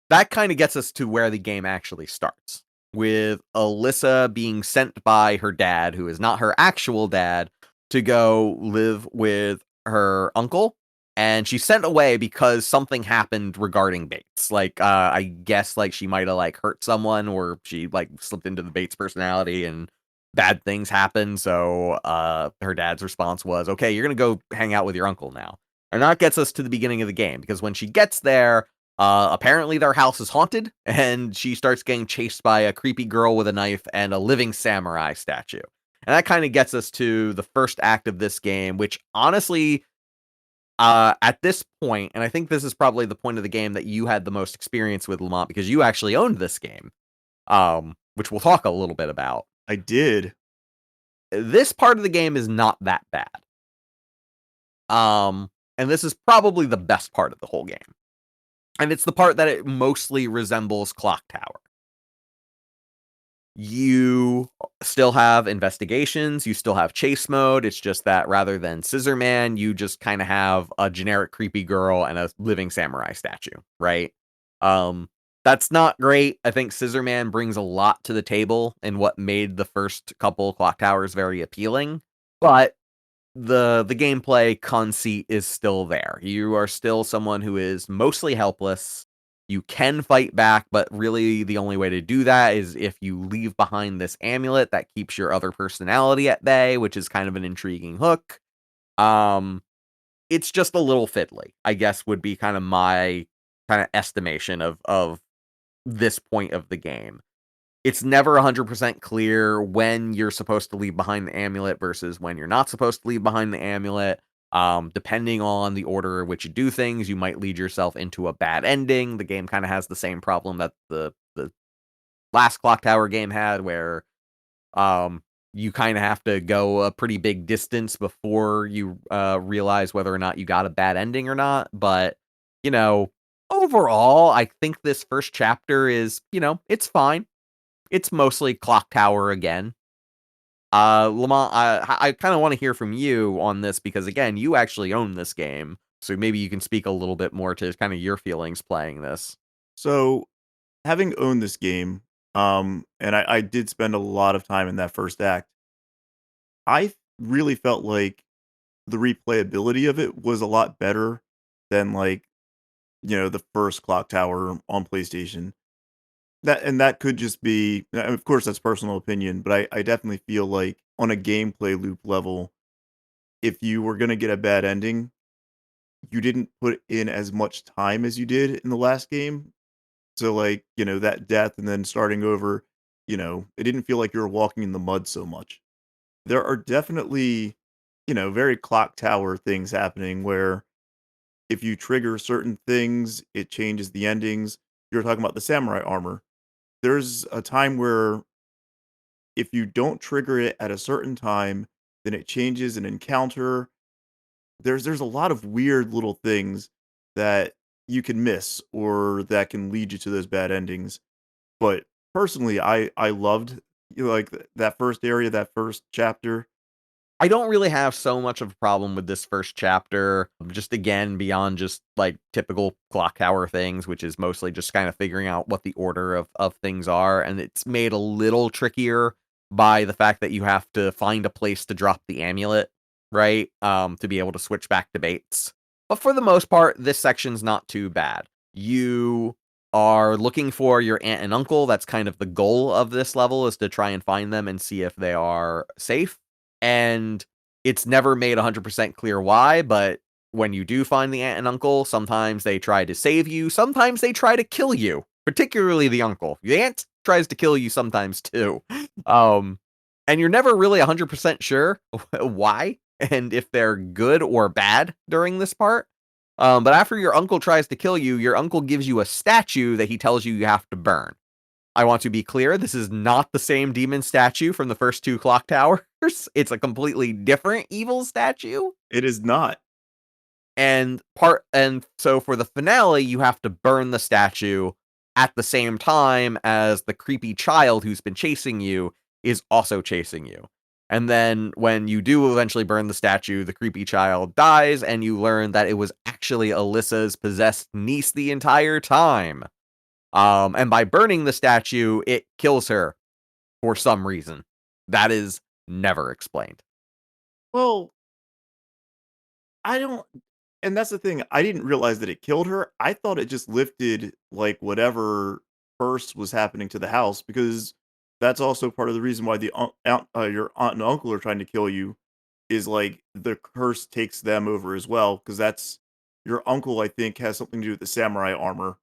That kind of gets us to where the game actually starts, with Alyssa being sent by her dad, who is not her actual dad, to go live with her uncle. And she's sent away because something happened regarding Bates. Like, I guess, like, she might have, like, hurt someone, or she, like, slipped into the Bates personality and bad things happened. So, her dad's response was, okay, you're going to go hang out with your uncle now. And that gets us to the beginning of the game, because when she gets there, apparently their house is haunted, and she starts getting chased by a creepy girl with a knife and a living samurai statue. And that kind of gets us to the first act of this game, which honestly, at this point, and I think this is probably the point of the game that you had the most experience with, Lamont, because you actually owned this game, which we'll talk a little bit about. I did. This part of the game is not that bad. And this is probably the best part of the whole game. And it's the part that it mostly resembles Clock Tower. You still have investigations, you still have chase mode. It's just that rather than Scissor Man, you just kind of have a generic creepy girl and a living samurai statue, right? That's not great. I think Scissor Man brings a lot to the table and what made the first couple Clock Towers very appealing. But the gameplay conceit is still there. You are still someone who is mostly helpless. You can fight back, but really the only way to do that is if you leave behind this amulet that keeps your other personality at bay, which is kind of an intriguing hook. It's just a little fiddly, I guess, would be kind of my kind of estimation of this point of the game. It's never 100% clear when you're supposed to leave behind the amulet versus when you're not supposed to leave behind the amulet. Depending on the order in which you do things, you might lead yourself into a bad ending. The game kind of has the same problem that the last Clock Tower game had, where you kind of have to go a pretty big distance before you realize whether or not you got a bad ending or not. But, overall, I think this first chapter is, it's fine. It's mostly Clock Tower again. Lamont, I kind of want to hear from you on this, because again, you actually own this game, so maybe you can speak a little bit more to kind of your feelings playing this. So, having owned this game, and I did spend a lot of time in that first act, I really felt like the replayability of it was a lot better than like, the first Clock Tower on PlayStation. That could just be, of course, that's personal opinion, but I definitely feel like on a gameplay loop level, if you were gonna get a bad ending, you didn't put in as much time as you did in the last game. So, like, that death and then starting over, it didn't feel like you were walking in the mud so much. There are definitely, very clock tower things happening where if you trigger certain things, it changes the endings. You're talking about the samurai armor. There's a time where if you don't trigger it at a certain time, then it changes an encounter. There's a lot of weird little things that you can miss or that can lead you to those bad endings. But personally, I loved like that first area, that first chapter. I don't really have so much of a problem with this first chapter, just again, beyond just like typical clock tower things, which is mostly just kind of figuring out what the order of things are. And it's made a little trickier by the fact that you have to find a place to drop the amulet, right? To be able to switch back to Bates. But for the most part, this section's not too bad. You are looking for your aunt and uncle. That's kind of the goal of this level, is to try and find them and see if they are safe. And it's never made 100% clear why, but when you do find the aunt and uncle, sometimes they try to save you, sometimes they try to kill you, particularly the uncle. The aunt tries to kill you sometimes too. And you're never really 100% sure why and if they're good or bad during this part. But after your uncle tries to kill you, your uncle gives you a statue that he tells you have to burn. I want to be clear, this is not the same demon statue from the first 2 clock towers. It's a completely different evil statue. It is not. And so for the finale, you have to burn the statue at the same time as the creepy child who's been chasing you is also chasing you. And then when you do eventually burn the statue, the creepy child dies, and you learn that it was actually Alyssa's possessed niece the entire time. And by burning the statue, it kills her for some reason. That is never explained. Well, I don't and that's the thing, I didn't realize that it killed her. I thought it just lifted, like, whatever curse was happening to the house, because that's also part of the reason why your aunt and uncle are trying to kill you, is, like, the curse takes them over as well. Because that's your uncle, I think, has something to do with the samurai armor,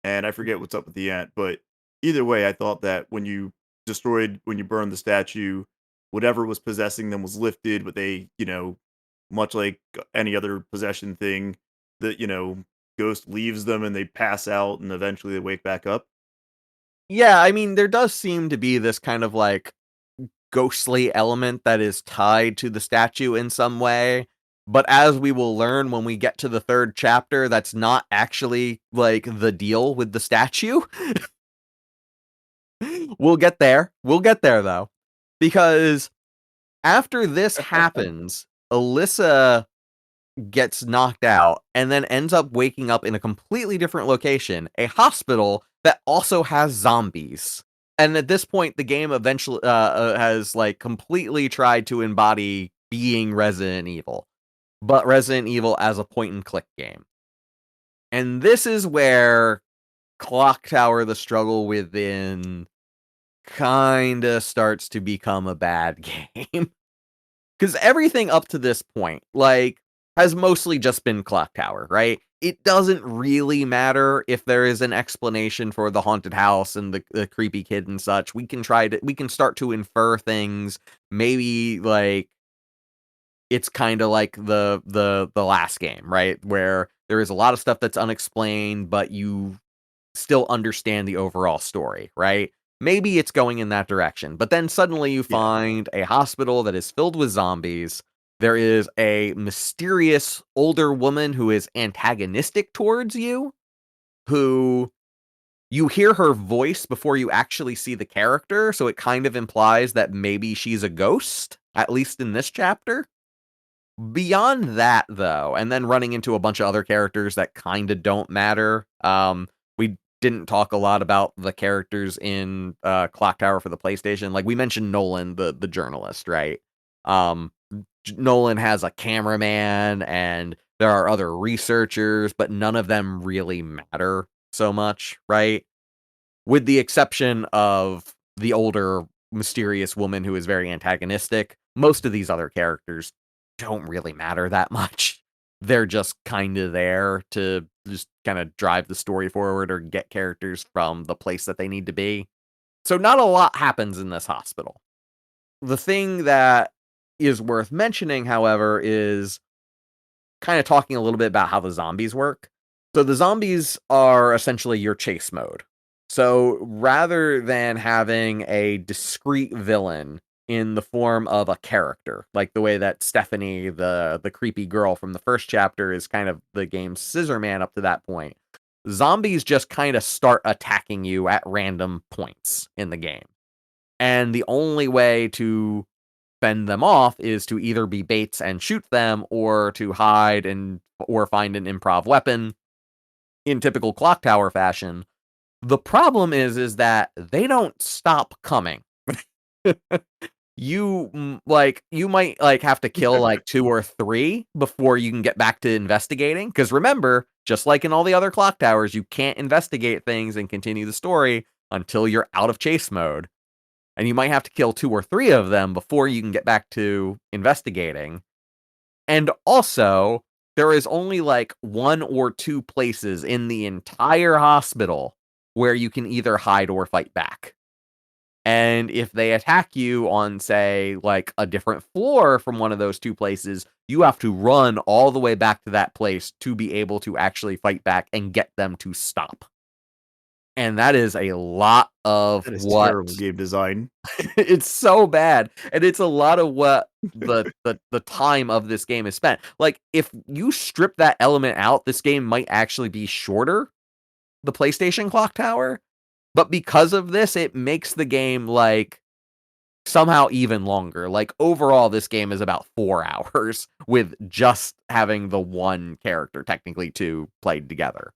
and I forget what's up with the aunt, but either way, I thought that when you burned the statue, whatever was possessing them was lifted, but they, much like any other possession thing, that, ghost leaves them and they pass out and eventually they wake back up. Yeah, I mean, there does seem to be this kind of like ghostly element that is tied to the statue in some way. But as we will learn when we get to the 3rd chapter, that's not actually like the deal with the statue. We'll get there. We'll get there though. Because after this happens, Alyssa gets knocked out and then ends up waking up in a completely different location, a hospital that also has zombies. And at this point, the game eventually has like completely tried to embody being Resident Evil, but Resident Evil as a point and click game. And this is where Clock Tower: The Struggle Within kinda starts to become a bad game. Because everything up to this point, like, has mostly just been Clock Tower, right? It doesn't really matter if there is an explanation for the haunted house and the creepy kid and such. We can start to infer things. Maybe like it's kind of like the last game, right? Where there is a lot of stuff that's unexplained, but you still understand the overall story, right? Maybe it's going in that direction. But then suddenly you Yeah. find a hospital that is filled with zombies. There is a mysterious older woman who is antagonistic towards you, who you hear her voice before you actually see the character, so it kind of implies that maybe she's a ghost, at least in this chapter. Beyond that, though, and then running into a bunch of other characters that kind of don't matter. We didn't talk a lot about the characters in Clock Tower for the PlayStation. Like we mentioned, Nolan, the journalist, right? Nolan has a cameraman, and there are other researchers, but none of them really matter so much, right? With the exception of the older mysterious woman who is very antagonistic. Most of these other characters don't really matter that much. They're just kind of there to just kind of drive the story forward or get characters from the place that they need to be. So not a lot happens in this hospital. The thing that is worth mentioning, however, is kind of talking a little bit about how the zombies work. So the zombies are essentially your chase mode. So rather than having a discrete villain in the form of a character, like the way that Stephanie, the creepy girl from the first chapter, is kind of the game's scissor man up to that point, zombies just kind of start attacking you at random points in the game. And the only way to fend them off is to either be baits and shoot them, or to hide and or find an improv weapon in typical clock tower fashion. The problem is that they don't stop coming. You might have to kill like 2 or 3 before you can get back to investigating, because remember, just like in all the other clock towers, you can't investigate things and continue the story until you're out of chase mode. And you might have to kill 2 or 3 of them before you can get back to investigating. And also, there is only like 1 or 2 places in the entire hospital where you can either hide or fight back. And if they attack you on, say, like a different floor from one of those 2 places, you have to run all the way back to that place to be able to actually fight back and get them to stop. And that is a lot of That is what terrible game design. it's so bad, and it's a lot of what the time of this game is spent. Like, if you strip that element out, this game might actually be shorter, the PlayStation Clock Tower, but because of this, it makes the game, like, somehow even longer. Like, overall, this game is about 4 hours, with just having the one character, technically 2, played together.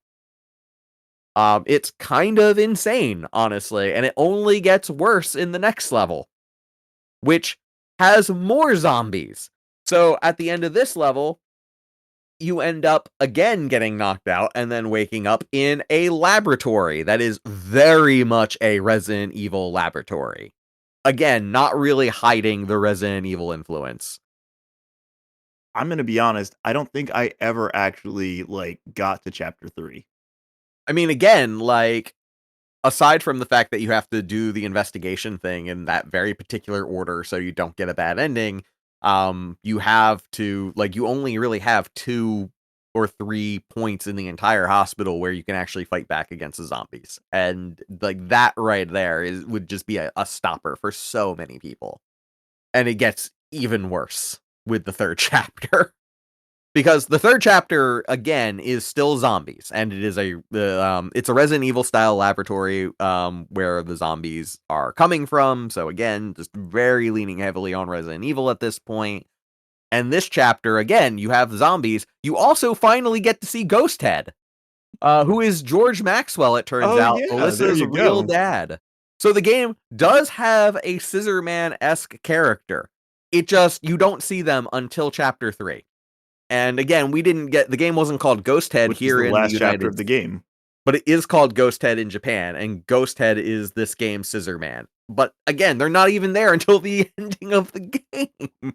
It's kind of insane, honestly, and it only gets worse in the next level, which has more zombies. So at the end of this level, you end up again getting knocked out and then waking up in a laboratory that is very much a Resident Evil laboratory. Again, not really hiding the Resident Evil influence. I'm gonna be honest, I don't think I ever actually, like, got to chapter 3. I mean, again, like, aside from the fact that you have to do the investigation thing in that very particular order so you don't get a bad ending, you have to, like, you only really have 2 or 3 points in the entire hospital where you can actually fight back against the zombies. And, like, that right there would just be a stopper for so many people. And it gets even worse with the 3rd chapter. Because the 3rd chapter, again, is still zombies, and it is it's a Resident Evil style laboratory, where the zombies are coming from. So again, just very leaning heavily on Resident Evil at this point. And this chapter, again, you have zombies. You also finally get to see Ghosthead, who is George Maxwell, it turns Oh, out, yeah, there Alyssa's you real go. dad. So the game does have a Scissor Man-esque character. It just, you don't see them until chapter 3. And again, the game wasn't called Ghosthead Which is here the in the last chapter United of the States, game. but it is called Ghosthead in Japan, and Ghosthead is this game's Scissor Man. But again, they're not even there until the ending of the game.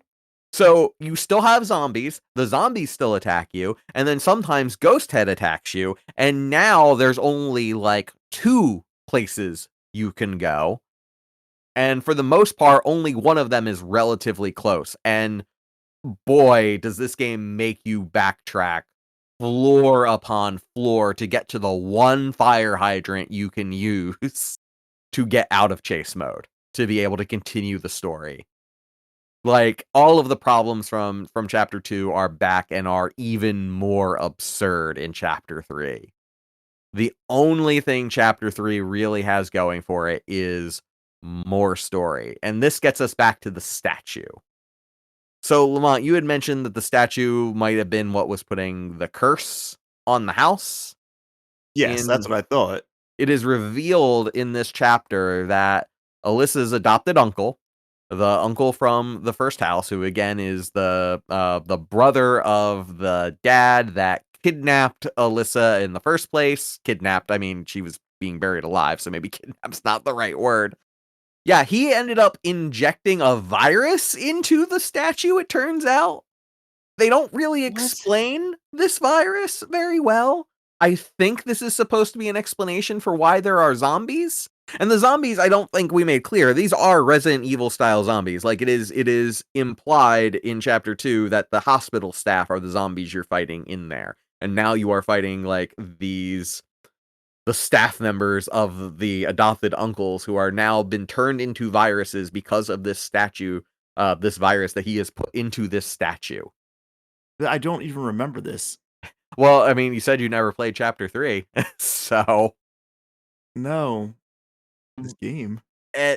So you still have zombies, the zombies still attack you, and then sometimes Ghosthead attacks you, and now there's only like 2 places you can go. And for the most part, only one of them is relatively close. And boy, does this game make you backtrack floor upon floor to get to the one fire hydrant you can use to get out of chase mode, to be able to continue the story. Like, all of the problems from chapter 2 are back and are even more absurd in chapter 3. The only thing chapter 3 really has going for it is more story, and this gets us back to the statue. So, Lamont, you had mentioned that the statue might have been what was putting the curse on the house. Yes, that's In what I thought. It is revealed in this chapter that Alyssa's adopted uncle, the uncle from the first house, who again is the brother of the dad that kidnapped Alyssa in the first place. Kidnapped, I mean, she was being buried alive, so maybe kidnapped's not the right word. Yeah, he ended up injecting a virus into the statue, it turns out. They don't really What? explain this virus very well. I think this is supposed to be an explanation for why there are zombies. And the zombies, I don't think we made clear. These are Resident Evil style zombies. Like it is implied in chapter 2 that the hospital staff are the zombies you're fighting in there. And now you are fighting like the staff members of the adopted uncles who are now been turned into viruses because of this this virus that he has put into this statue. I don't even remember this. Well, I mean, you said you never played chapter 3, so No. This game.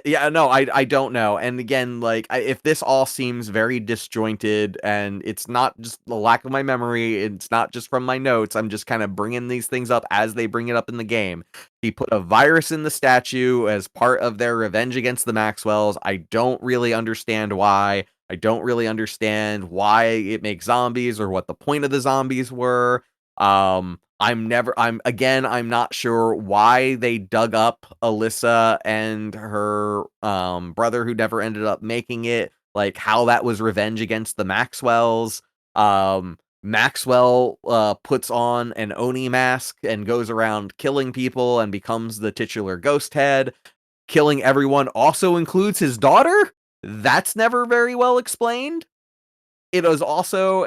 yeah, no, I don't know. And again, like if this all seems very disjointed and it's not just the lack of my memory, it's not just from my notes. I'm just kind of bringing these things up as they bring it up in the game. He put a virus in the statue as part of their revenge against the Maxwells. I don't really understand why. I don't really understand why it makes zombies or what the point of the zombies were. I'm not sure why they dug up Alyssa and her brother who never ended up making it, like how that was revenge against the Maxwells. Maxwell puts on an Oni mask and goes around killing people and becomes the titular Ghosthead. Killing everyone also includes his daughter? That's never very well explained. It was also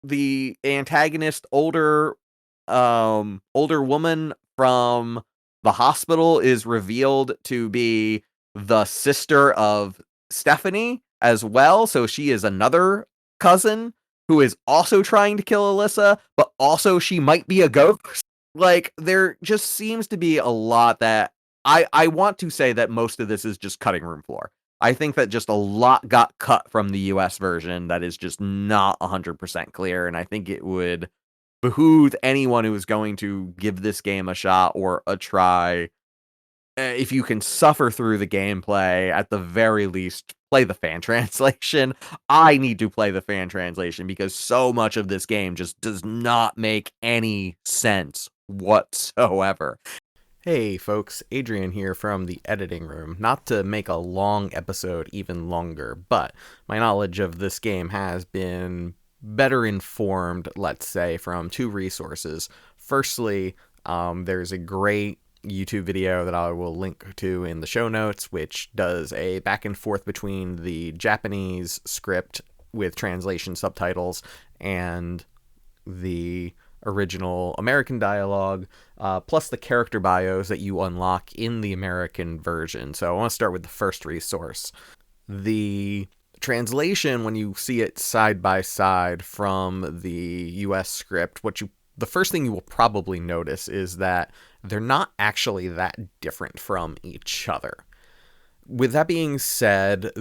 the antagonist, older woman from the hospital, is revealed to be the sister of Stephanie as well. So she is another cousin who is also trying to kill Alyssa, but also she might be a ghost. Like, there just seems to be a lot that I want to say that most of this is just cutting room floor. I think that just a lot got cut from the US version that is just not 100% clear, and I think it would behoove anyone who is going to give this game a shot or a try, if you can suffer through the gameplay, at the very least, play the fan translation. I need to play the fan translation because so much of this game just does not make any sense whatsoever. Hey folks, Adrian here from the editing room. Not to make a long episode even longer, but my knowledge of this game has been better informed, let's say, from two resources. Firstly, there's a great YouTube video that I will link to in the show notes, which does a back and forth between the Japanese script with translation subtitles and the original American dialogue, plus the character bios that you unlock in the American version. So I want to start with the first resource. The translation, when you see it side by side from the US script, the first thing you will probably notice is that they're not actually that different from each other. With that being said,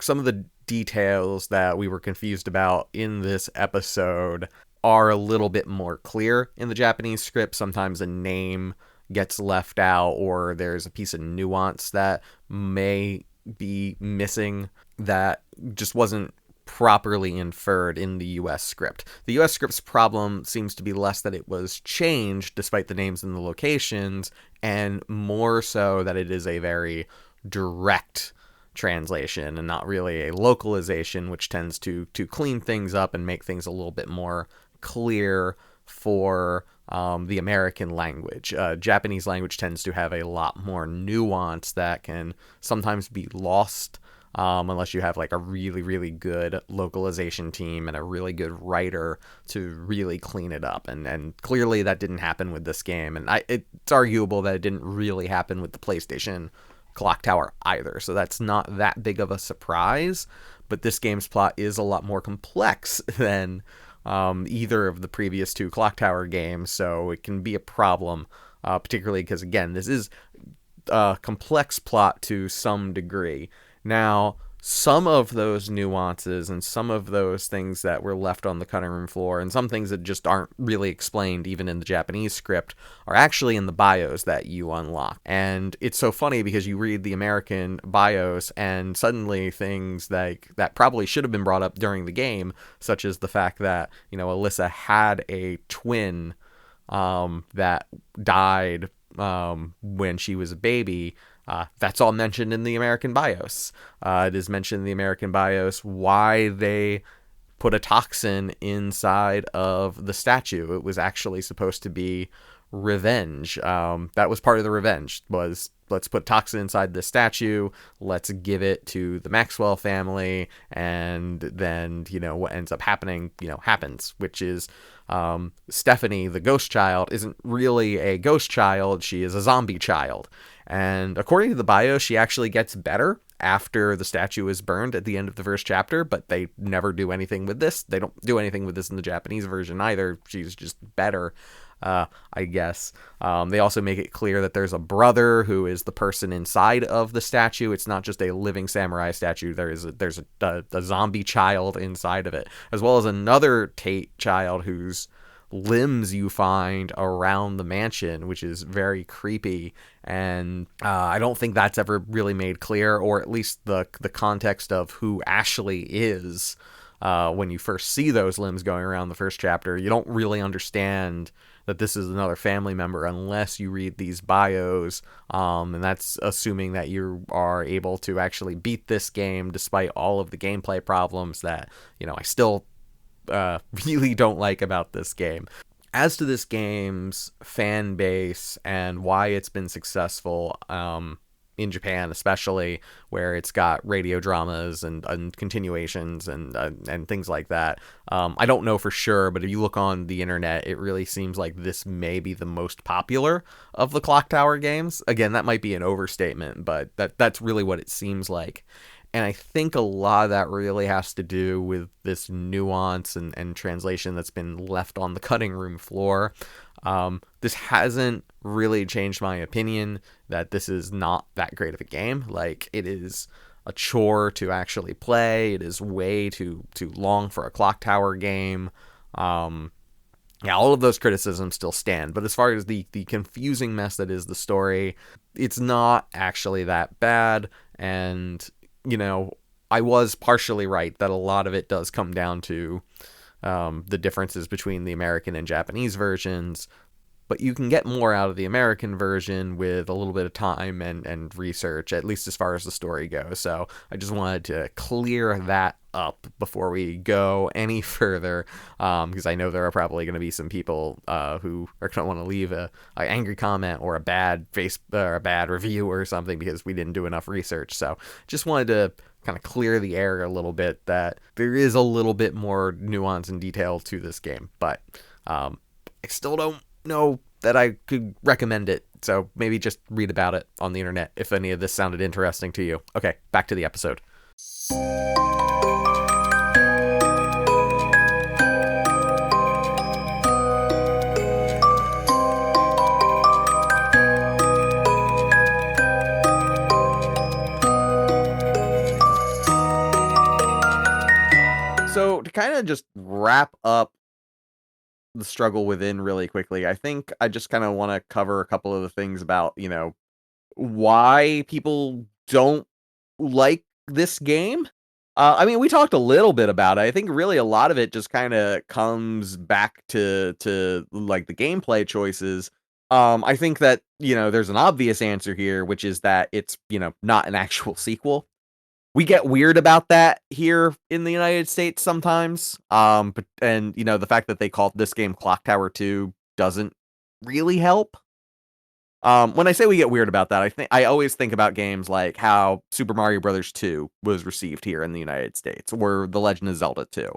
some of the details that we were confused about in this episode are a little bit more clear in the Japanese script. Sometimes a name gets left out, or there's a piece of nuance that may be missing that just wasn't properly inferred in the US script. The US script's problem seems to be less that it was changed despite the names and the locations, and more so that it is a very direct translation and not really a localization, which tends to clean things up and make things a little bit more clear for the American language. Japanese language tends to have a lot more nuance that can sometimes be lost unless you have like a really, really good localization team and a really good writer to really clean it up. And clearly that didn't happen with this game. And it's arguable that it didn't really happen with the PlayStation Clock Tower either. So that's not that big of a surprise. But this game's plot is a lot more complex than either of the previous two Clock Tower games, so it can be a problem, particularly because, again, this is a complex plot to some degree. Now, some of those nuances and some of those things that were left on the cutting room floor and some things that just aren't really explained even in the Japanese script are actually in the bios that you unlock. And it's so funny because you read the American bios and suddenly things like that probably should have been brought up during the game, such as the fact that, Alyssa had a twin that died when she was a baby. That's all mentioned in the American BIOS. It is mentioned in the American BIOS why they put a toxin inside of the statue. It was actually supposed to be revenge. That was part of the revenge, was let's put toxin inside the statue, let's give it to the Maxwell family, and then, what ends up happening, happens, which is Stephanie, the ghost child, isn't really a ghost child, she is a zombie child. And according to the bio, she actually gets better after the statue is burned at the end of the first chapter, but they never do anything with this. They don't do anything with this in the Japanese version either. She's just better, I guess. They also make it clear that there's a brother who is the person inside of the statue. It's not just a living samurai statue. There's a zombie child inside of it, as well as another Tate child whose limbs you find around the mansion, which is very creepy. And I don't think that's ever really made clear, or at least the context of who Ashley is. When you first see those limbs going around the first chapter, you don't really understand that this is another family member unless you read these bios, and that's assuming that you are able to actually beat this game despite all of the gameplay problems that, I still really don't like about this game. As to this game's fan base and why it's been successful, in Japan especially, where it's got radio dramas and continuations and things like that, I don't know for sure, but if you look on the internet, it really seems like this may be the most popular of the Clock Tower games. Again, that might be an overstatement, but that's really what it seems like. And I think a lot of that really has to do with this nuance and translation that's been left on the cutting room floor. This hasn't really changed my opinion that this is not that great of a game. Like, it is a chore to actually play. It is way too long for a Clock Tower game. Yeah, all of those criticisms still stand. But as far as the confusing mess that is the story, it's not actually that bad. And I was partially right that a lot of it does come down to the differences between the American and Japanese versions, but you can get more out of the American version with a little bit of time and research, at least as far as the story goes. So I just wanted to clear that up before we go any further, because I know there are probably going to be some people who are going to want to leave a angry comment or a bad or a bad review or something because we didn't do enough research. So just wanted to kind of clear the air a little bit that there is a little bit more nuance and detail to this game, but I still don't know that I could recommend it. So maybe just read about it on the internet if any of this sounded interesting to you. Okay, back to the episode. So to kind of just wrap up the struggle within really quickly, I think I just kind of want to cover a couple of the things about, why people don't like this game. I mean, we talked a little bit about it. I think really a lot of it just kind of comes back to like the gameplay choices. I think that, there's an obvious answer here, which is that it's, not an actual sequel. We get weird about that here in the United States sometimes. But the fact that they called this game Clock Tower 2 doesn't really help. When I say we get weird about that, I always think about games like how Super Mario Brothers 2 was received here in the United States, or The Legend of Zelda 2.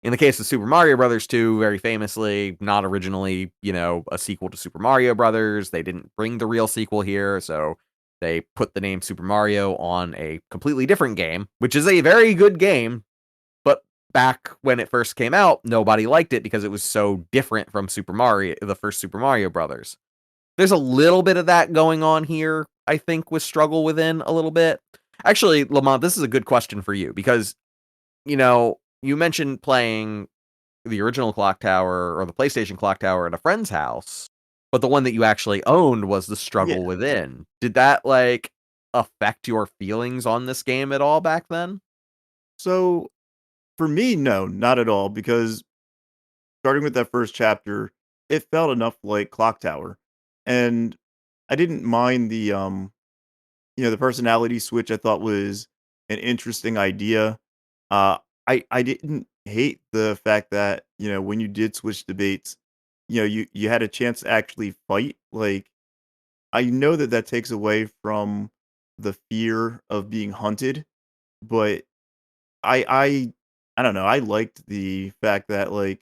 In the case of Super Mario Brothers 2, very famously, not originally, a sequel to Super Mario Brothers. They didn't bring the real sequel here, so they put the name Super Mario on a completely different game, which is a very good game, but back when it first came out, nobody liked it because it was so different from the first Super Mario Brothers. There's a little bit of that going on here, I think, with Struggle Within a little bit. Actually, Lamont, this is a good question for you because, you mentioned playing the original Clock Tower or the PlayStation Clock Tower at a friend's house, but the one that you actually owned was the Struggle Yeah. Within. Did that, affect your feelings on this game at all back then? So for me, no, not at all, because starting with that first chapter, it felt enough like Clock Tower. And I didn't mind the personality switch. I thought was an interesting idea. I didn't hate the fact that, when you did switch debates, you had a chance to actually fight. Like, I know that that takes away from the fear of being hunted, but I don't know, I liked the fact that, like,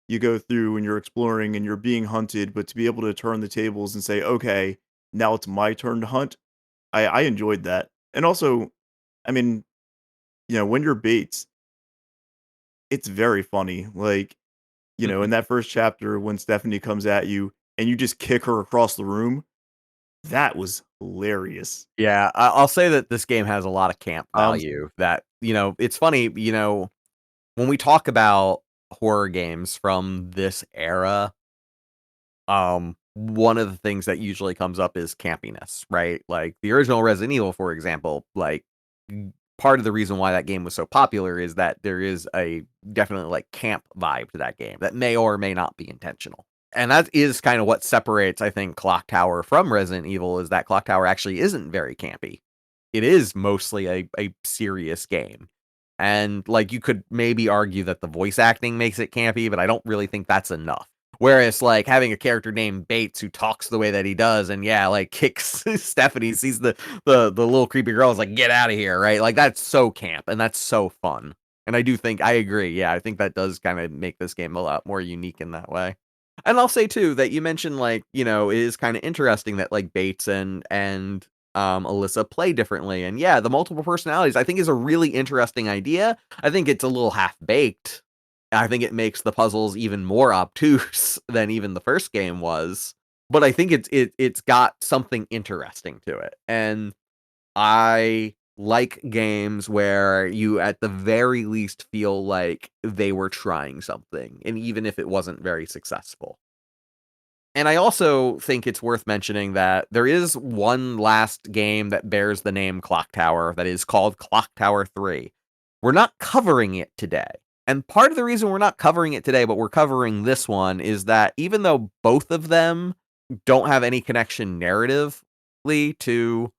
you go through and you're exploring and you're being hunted, but to be able to turn the tables and say, "Okay, now it's my turn to hunt," I enjoyed that. And also, I mean, when you're Bates, it's very funny. Like, in that first chapter when Stephanie comes at you and you just kick her across the room, that was hilarious. Yeah, I'll say that this game has a lot of camp Um, value that, it's funny, when we talk about horror games from this era, one of the things that usually comes up is campiness, right? Like the original Resident Evil, for example, like part of the reason why that game was so popular is that there is a definitely like camp vibe to that game that may or may not be intentional. And that is kind of what separates, I think, Clock Tower from Resident Evil is that Clock Tower actually isn't very campy. It is mostly a serious game. And like you could maybe argue that the voice acting makes it campy, but I don't really think that's enough. Whereas like having a character named Bates who talks the way that he does and yeah, like kicks Stephanie, sees the little creepy girl is like, get out of here, right? Like that's so camp and that's so fun. And I do think I agree. Yeah, I think that does kind of make this game a lot more unique in that way. And I'll say too that you mentioned like, it is kind of interesting that like Bates and Alyssa play differently. And yeah, the multiple personalities I think is a really interesting idea. I think it's a little half baked. I think it makes the puzzles even more obtuse than even the first game was. But I think it's got something interesting to it. And I like games where you at the very least feel like they were trying something, and even if it wasn't very successful. And I also think it's worth mentioning that there is one last game that bears the name Clock Tower that is called Clock Tower 3. We're not covering it today. And part of the reason we're not covering it today, but we're covering this one, is that even though both of them don't have any connection narratively to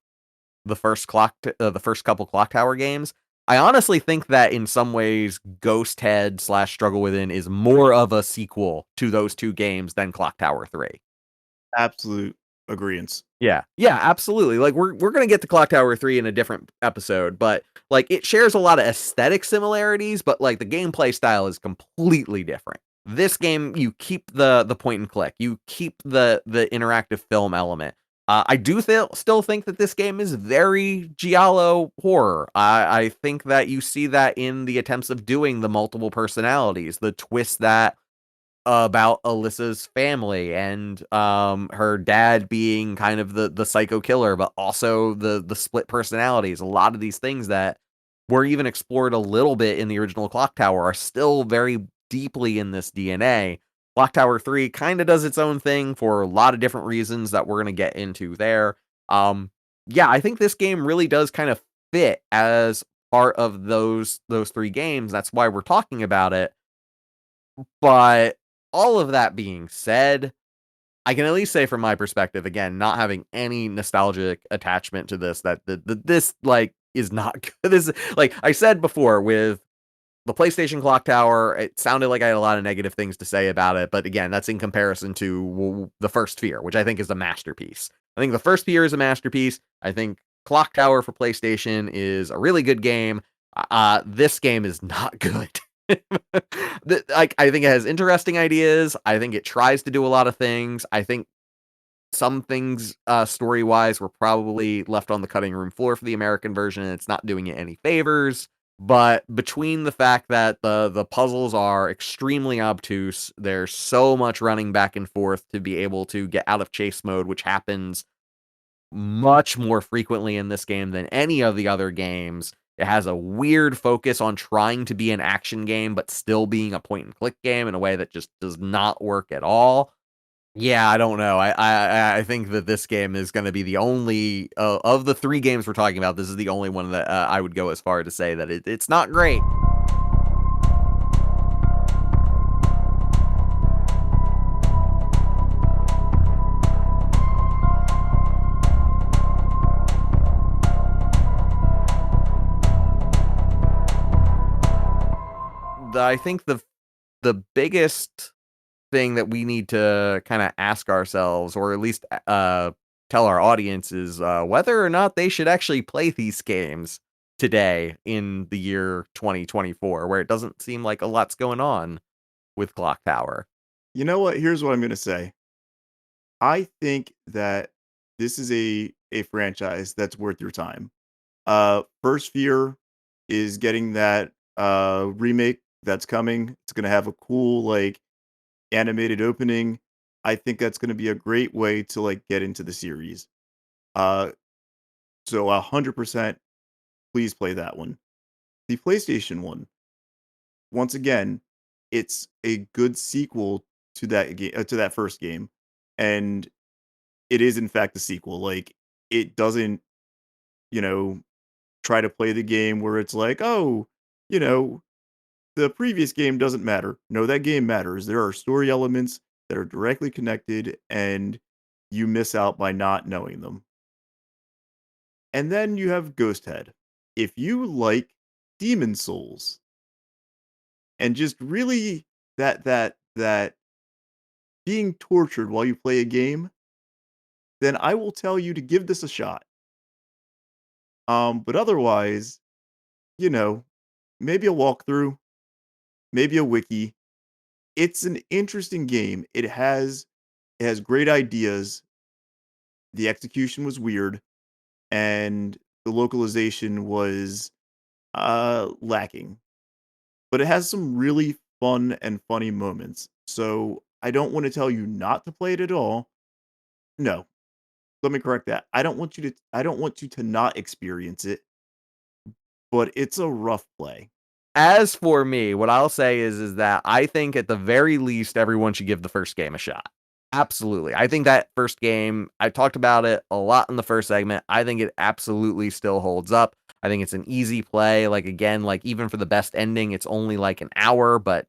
the first couple Clock Tower games, I honestly think that in some ways Ghosthead / Struggle Within is more of a sequel to those two games than Clock Tower 3. Absolute agreeance. Yeah. Yeah, absolutely. Like we're going to get to Clock Tower 3 in a different episode, but like it shares a lot of aesthetic similarities, but like the gameplay style is completely different. This game, you keep the point and click. You keep the interactive film element. I do still think that this game is very Giallo horror. I think that you see that in the attempts of doing the multiple personalities, the twist that about Alyssa's family and her dad being kind of the psycho killer, but also the split personalities. A lot of these things that were even explored a little bit in the original Clock Tower are still very deeply in this DNA. Clock Tower 3 kind of does its own thing for a lot of different reasons that we're going to get into there. Yeah, I think this game really does kind of fit as part of those three games. That's why we're talking about it. But all of that being said, I can at least say from my perspective, again, not having any nostalgic attachment to this, that this like is not good. This, like I said before, with the PlayStation Clock Tower, it sounded like I had a lot of negative things to say about it, but again, that's in comparison to the First Sphere, which I think is a masterpiece. I think the First Sphere is a masterpiece. I think Clock Tower for PlayStation is a really good game. This game is not good. Like, I think it has interesting ideas. I think it tries to do a lot of things. I think some things story-wise were probably left on the cutting room floor for the American version, and it's not doing it any favors. But between the fact that the puzzles are extremely obtuse, there's so much running back and forth to be able to get out of chase mode, which happens much more frequently in this game than any of the other games. It has a weird focus on trying to be an action game, but still being a point and click game in a way that just does not work at all. Yeah, I don't know. I think that this game is going to be the only of the three games we're talking about. This is the only one that I would go as far to say that it's not great. I think the biggest thing that we need to kind of ask ourselves, or at least tell our audience, is whether or not they should actually play these games today in the year 2024, where it doesn't seem like a lot's going on with Clock Tower. You know what? Here's what I'm gonna say. I think that this is a franchise that's worth your time. First Fear is getting that remake that's coming. It's gonna have a cool like animated opening. I think that's gonna be a great way to like get into the series. Uh, so 100% please play that one. The PlayStation one, once again, it's a good sequel to that game to that first game, and it is in fact a sequel. Like it doesn't, you know, try to play the game where it's like, oh, you know, the previous game doesn't matter. No, that game matters. There are story elements that are directly connected, and you miss out by not knowing them. And then you have Ghosthead. If you like Demon Souls and just really that being tortured while you play a game, then I will tell you to give this a shot. But otherwise, you know, maybe a walkthrough, maybe a wiki. It's an interesting game. It has great ideas. The execution was weird, and the localization was lacking. But it has some really fun and funny moments. So I don't want to tell you not to play it at all. No, let me correct that. I don't want you to not experience it, but it's a rough play. As for me, what I'll say is that I think at the very least everyone should give the first game a shot. Absolutely. I think that first game, I talked about it a lot in the first segment. I think it absolutely still holds up. I think it's an easy play. Like again, like even for the best ending, it's only like an hour, but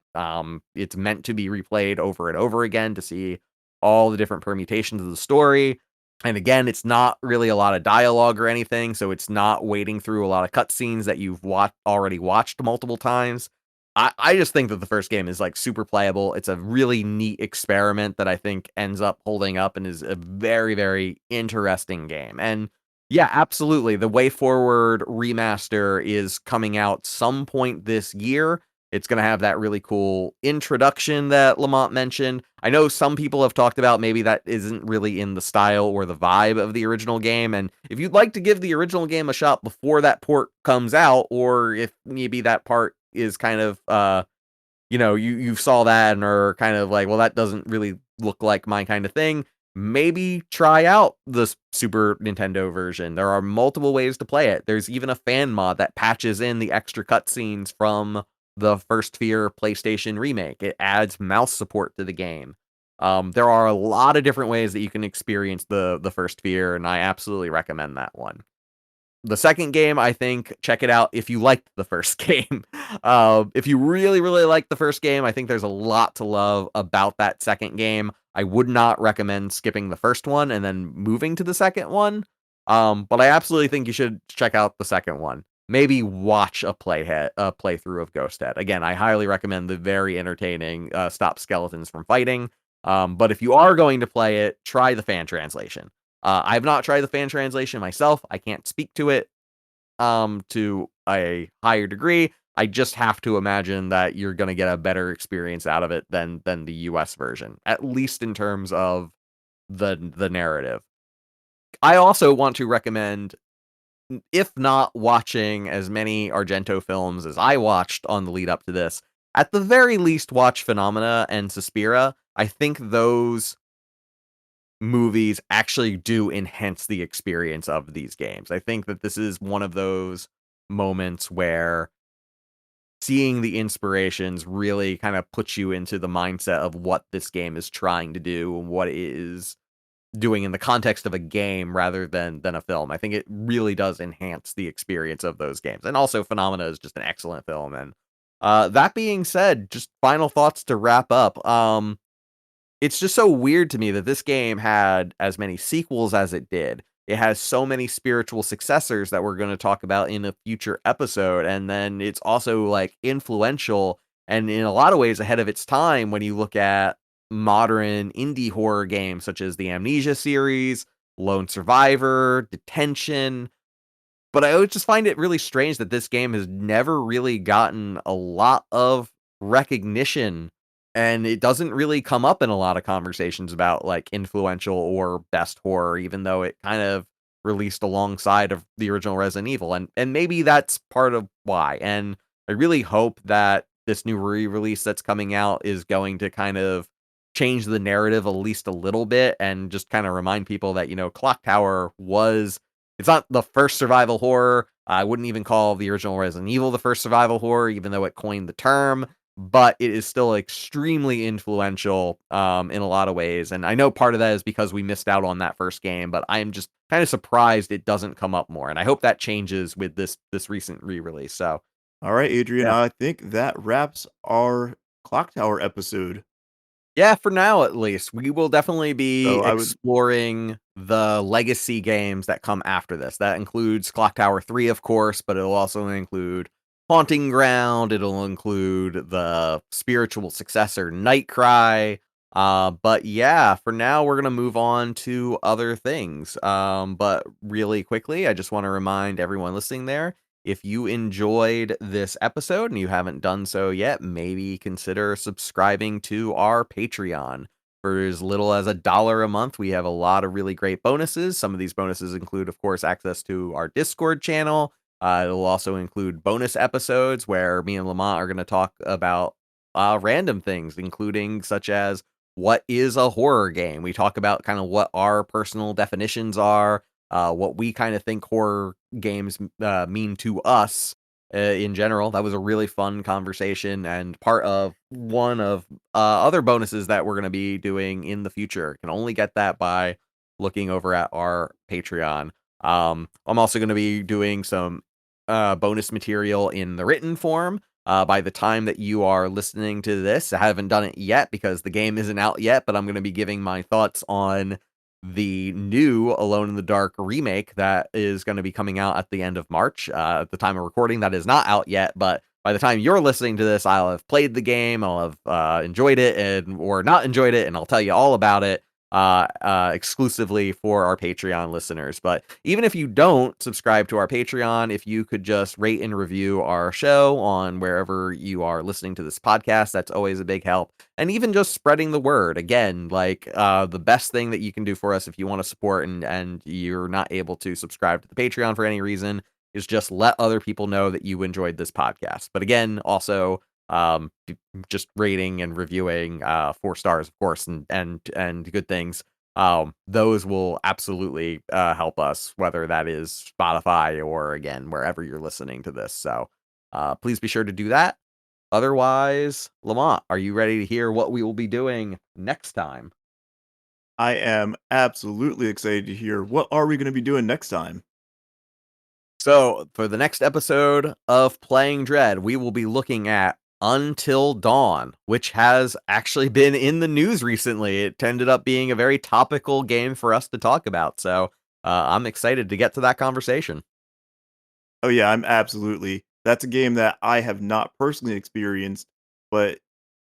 it's meant to be replayed over and over again to see all the different permutations of the story. And again, it's not really a lot of dialogue or anything, so it's not wading through a lot of cutscenes that you've already watched multiple times. I just think that the first game is like super playable. It's a really neat experiment that I think ends up holding up and is a very, very interesting game. And yeah, absolutely. The Way Forward remaster is coming out some point this year. It's going to have that really cool introduction that Lamont mentioned. I know some people have talked about maybe that isn't really in the style or the vibe of the original game. And if you'd like to give the original game a shot before that port comes out, or if maybe that part is kind of, you saw that and are kind of like, well, that doesn't really look like my kind of thing, maybe try out the Super Nintendo version. There are multiple ways to play it. There's even a fan mod that patches in the extra cutscenes from the First Fear PlayStation remake. It adds mouse support to the game. There are a lot of different ways that you can experience the First Fear, and I absolutely recommend that one. The second game, I think, check it out if you liked the first game. If you really, really like the first game, I think there's a lot to love about that second game. I would not recommend skipping the first one and then moving to the second one. But I absolutely think you should check out the second one. Maybe watch a playthrough of Ghosthead. Again, I highly recommend the very entertaining Stop Skeletons from Fighting. But if you are going to play it, try the fan translation. I've not tried the fan translation myself. I can't speak to it to a higher degree. I just have to imagine that you're going to get a better experience out of it than the US version, at least in terms of the narrative. I also want to recommend, if not watching as many Argento films as I watched on the lead up to this, at the very least watch Phenomena and Suspira. I think those movies actually do enhance the experience of these games. I think that this is one of those moments where seeing the inspirations really kind of puts you into the mindset of what this game is trying to do and what it is doing in the context of a game rather than a film. I think it really does enhance the experience of those games. And also Phenomena is just an excellent film. And that being said, just final thoughts to wrap up. It's just so weird to me that this game had as many sequels as it did. It has so many spiritual successors that we're going to talk about in a future episode. And then it's also like influential and in a lot of ways ahead of its time when you look at modern indie horror games such as the Amnesia series, Lone Survivor, Detention. But I always just find it really strange that this game has never really gotten a lot of recognition, and it doesn't really come up in a lot of conversations about like influential or best horror, even though it kind of released alongside of the original Resident Evil. And maybe that's part of why. And I really hope that this new re-release that's coming out is going to kind of change the narrative at least a little bit and just kind of remind people that, Clock Tower was it's not the first survival horror. I wouldn't even call the original Resident Evil the first survival horror, even though it coined the term, but it is still extremely influential in a lot of ways. And I know part of that is because we missed out on that first game, but I am just kind of surprised it doesn't come up more. And I hope that changes with this recent re-release. So, All right, Adrian, yeah. I think that wraps our Clock Tower episode. Yeah, for now at least. We will definitely be So I would exploring the legacy games that come after this. That includes Clock Tower 3, of course, but it'll also include Haunting Ground, it'll include the spiritual successor, Nightcry. But yeah, for now we're gonna move on to other things. But really quickly, I just want to remind everyone listening there, if you enjoyed this episode and you haven't done so yet, maybe consider subscribing to our Patreon. For as little as $1 a month, we have a lot of really great bonuses. Some of these bonuses include, of course, access to our Discord channel. It'll also include bonus episodes where me and Lamont are going to talk about random things, including such as what is a horror game. We talk about kind of what our personal definitions are, what we kind of think horror games mean to us in general. That was a really fun conversation and part of one of other bonuses that we're going to be doing in the future. Can only get that by looking over at our Patreon. I'm also going to be doing some bonus material in the written form. By the time that you are listening to this, I haven't done it yet because the game isn't out yet, but I'm going to be giving my thoughts on the new Alone in the Dark remake that is going to be coming out at the end of March. At the time of recording, that is not out yet, but by the time you're listening to this, I'll have played the game, I'll have enjoyed it or not enjoyed it, and I'll tell you all about it exclusively for our Patreon listeners. But even if you don't subscribe to our Patreon, if you could just rate and review our show on wherever you are listening to this podcast, that's always a big help. And even just spreading the word. Again, the best thing that you can do for us if you want to support and you're not able to subscribe to the Patreon for any reason is just let other people know that you enjoyed this podcast. But again, also just rating and reviewing 4 stars, of course, and good things. Those will absolutely help us, whether that is Spotify or again wherever you're listening to this. So please be sure to do that. Otherwise, Lamont, are you ready to hear what we will be doing next time? I am absolutely excited to hear what are we going to be doing next time. So for the next episode of Playing Dread, we will be looking at Until Dawn, which has actually been in the news recently. It ended up being a very topical game for us to talk about. So I'm excited to get to that conversation. Oh yeah, I'm absolutely. That's a game that I have not personally experienced, but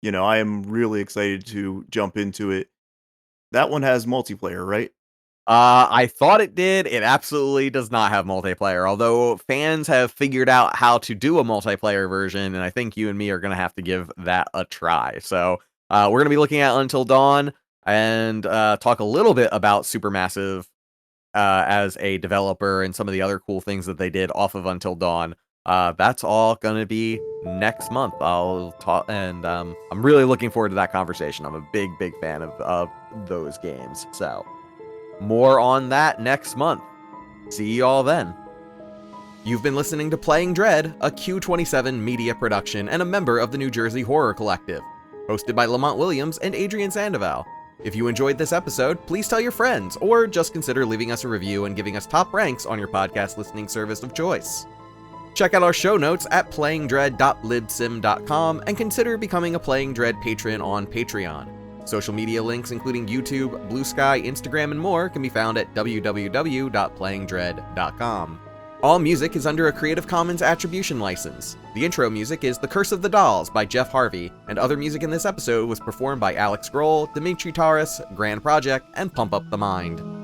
I am really excited to jump into it. That one has multiplayer, right? I thought it did. It absolutely does not have multiplayer, although fans have figured out how to do a multiplayer version, and I think you and me are going to have to give that a try. So we're going to be looking at Until Dawn and talk a little bit about Supermassive as a developer and some of the other cool things that they did off of Until Dawn. That's all going to be next month. I'll talk, and I'm really looking forward to that conversation. I'm a big fan of those games. So more on that next month. See y'all then. You've been listening to Playing Dread, a Q27 media production and a member of the New Jersey Horror Collective, hosted by Lamont Williams and Adrian Sandoval. If you enjoyed this episode, please tell your friends, or just consider leaving us a review and giving us top ranks on your podcast listening service of choice. Check out our show notes at playingdread.libsym.com and consider becoming a Playing Dread patron on Patreon. Social media links including YouTube, Blue Sky, Instagram, and more can be found at www.playingdread.com. All music is under a Creative Commons Attribution license. The intro music is The Curse of the Dolls by Jeff Harvey, and other music in this episode was performed by Alex Grohl, Dimitri Taras, Grand Project, and Pump Up the Mind.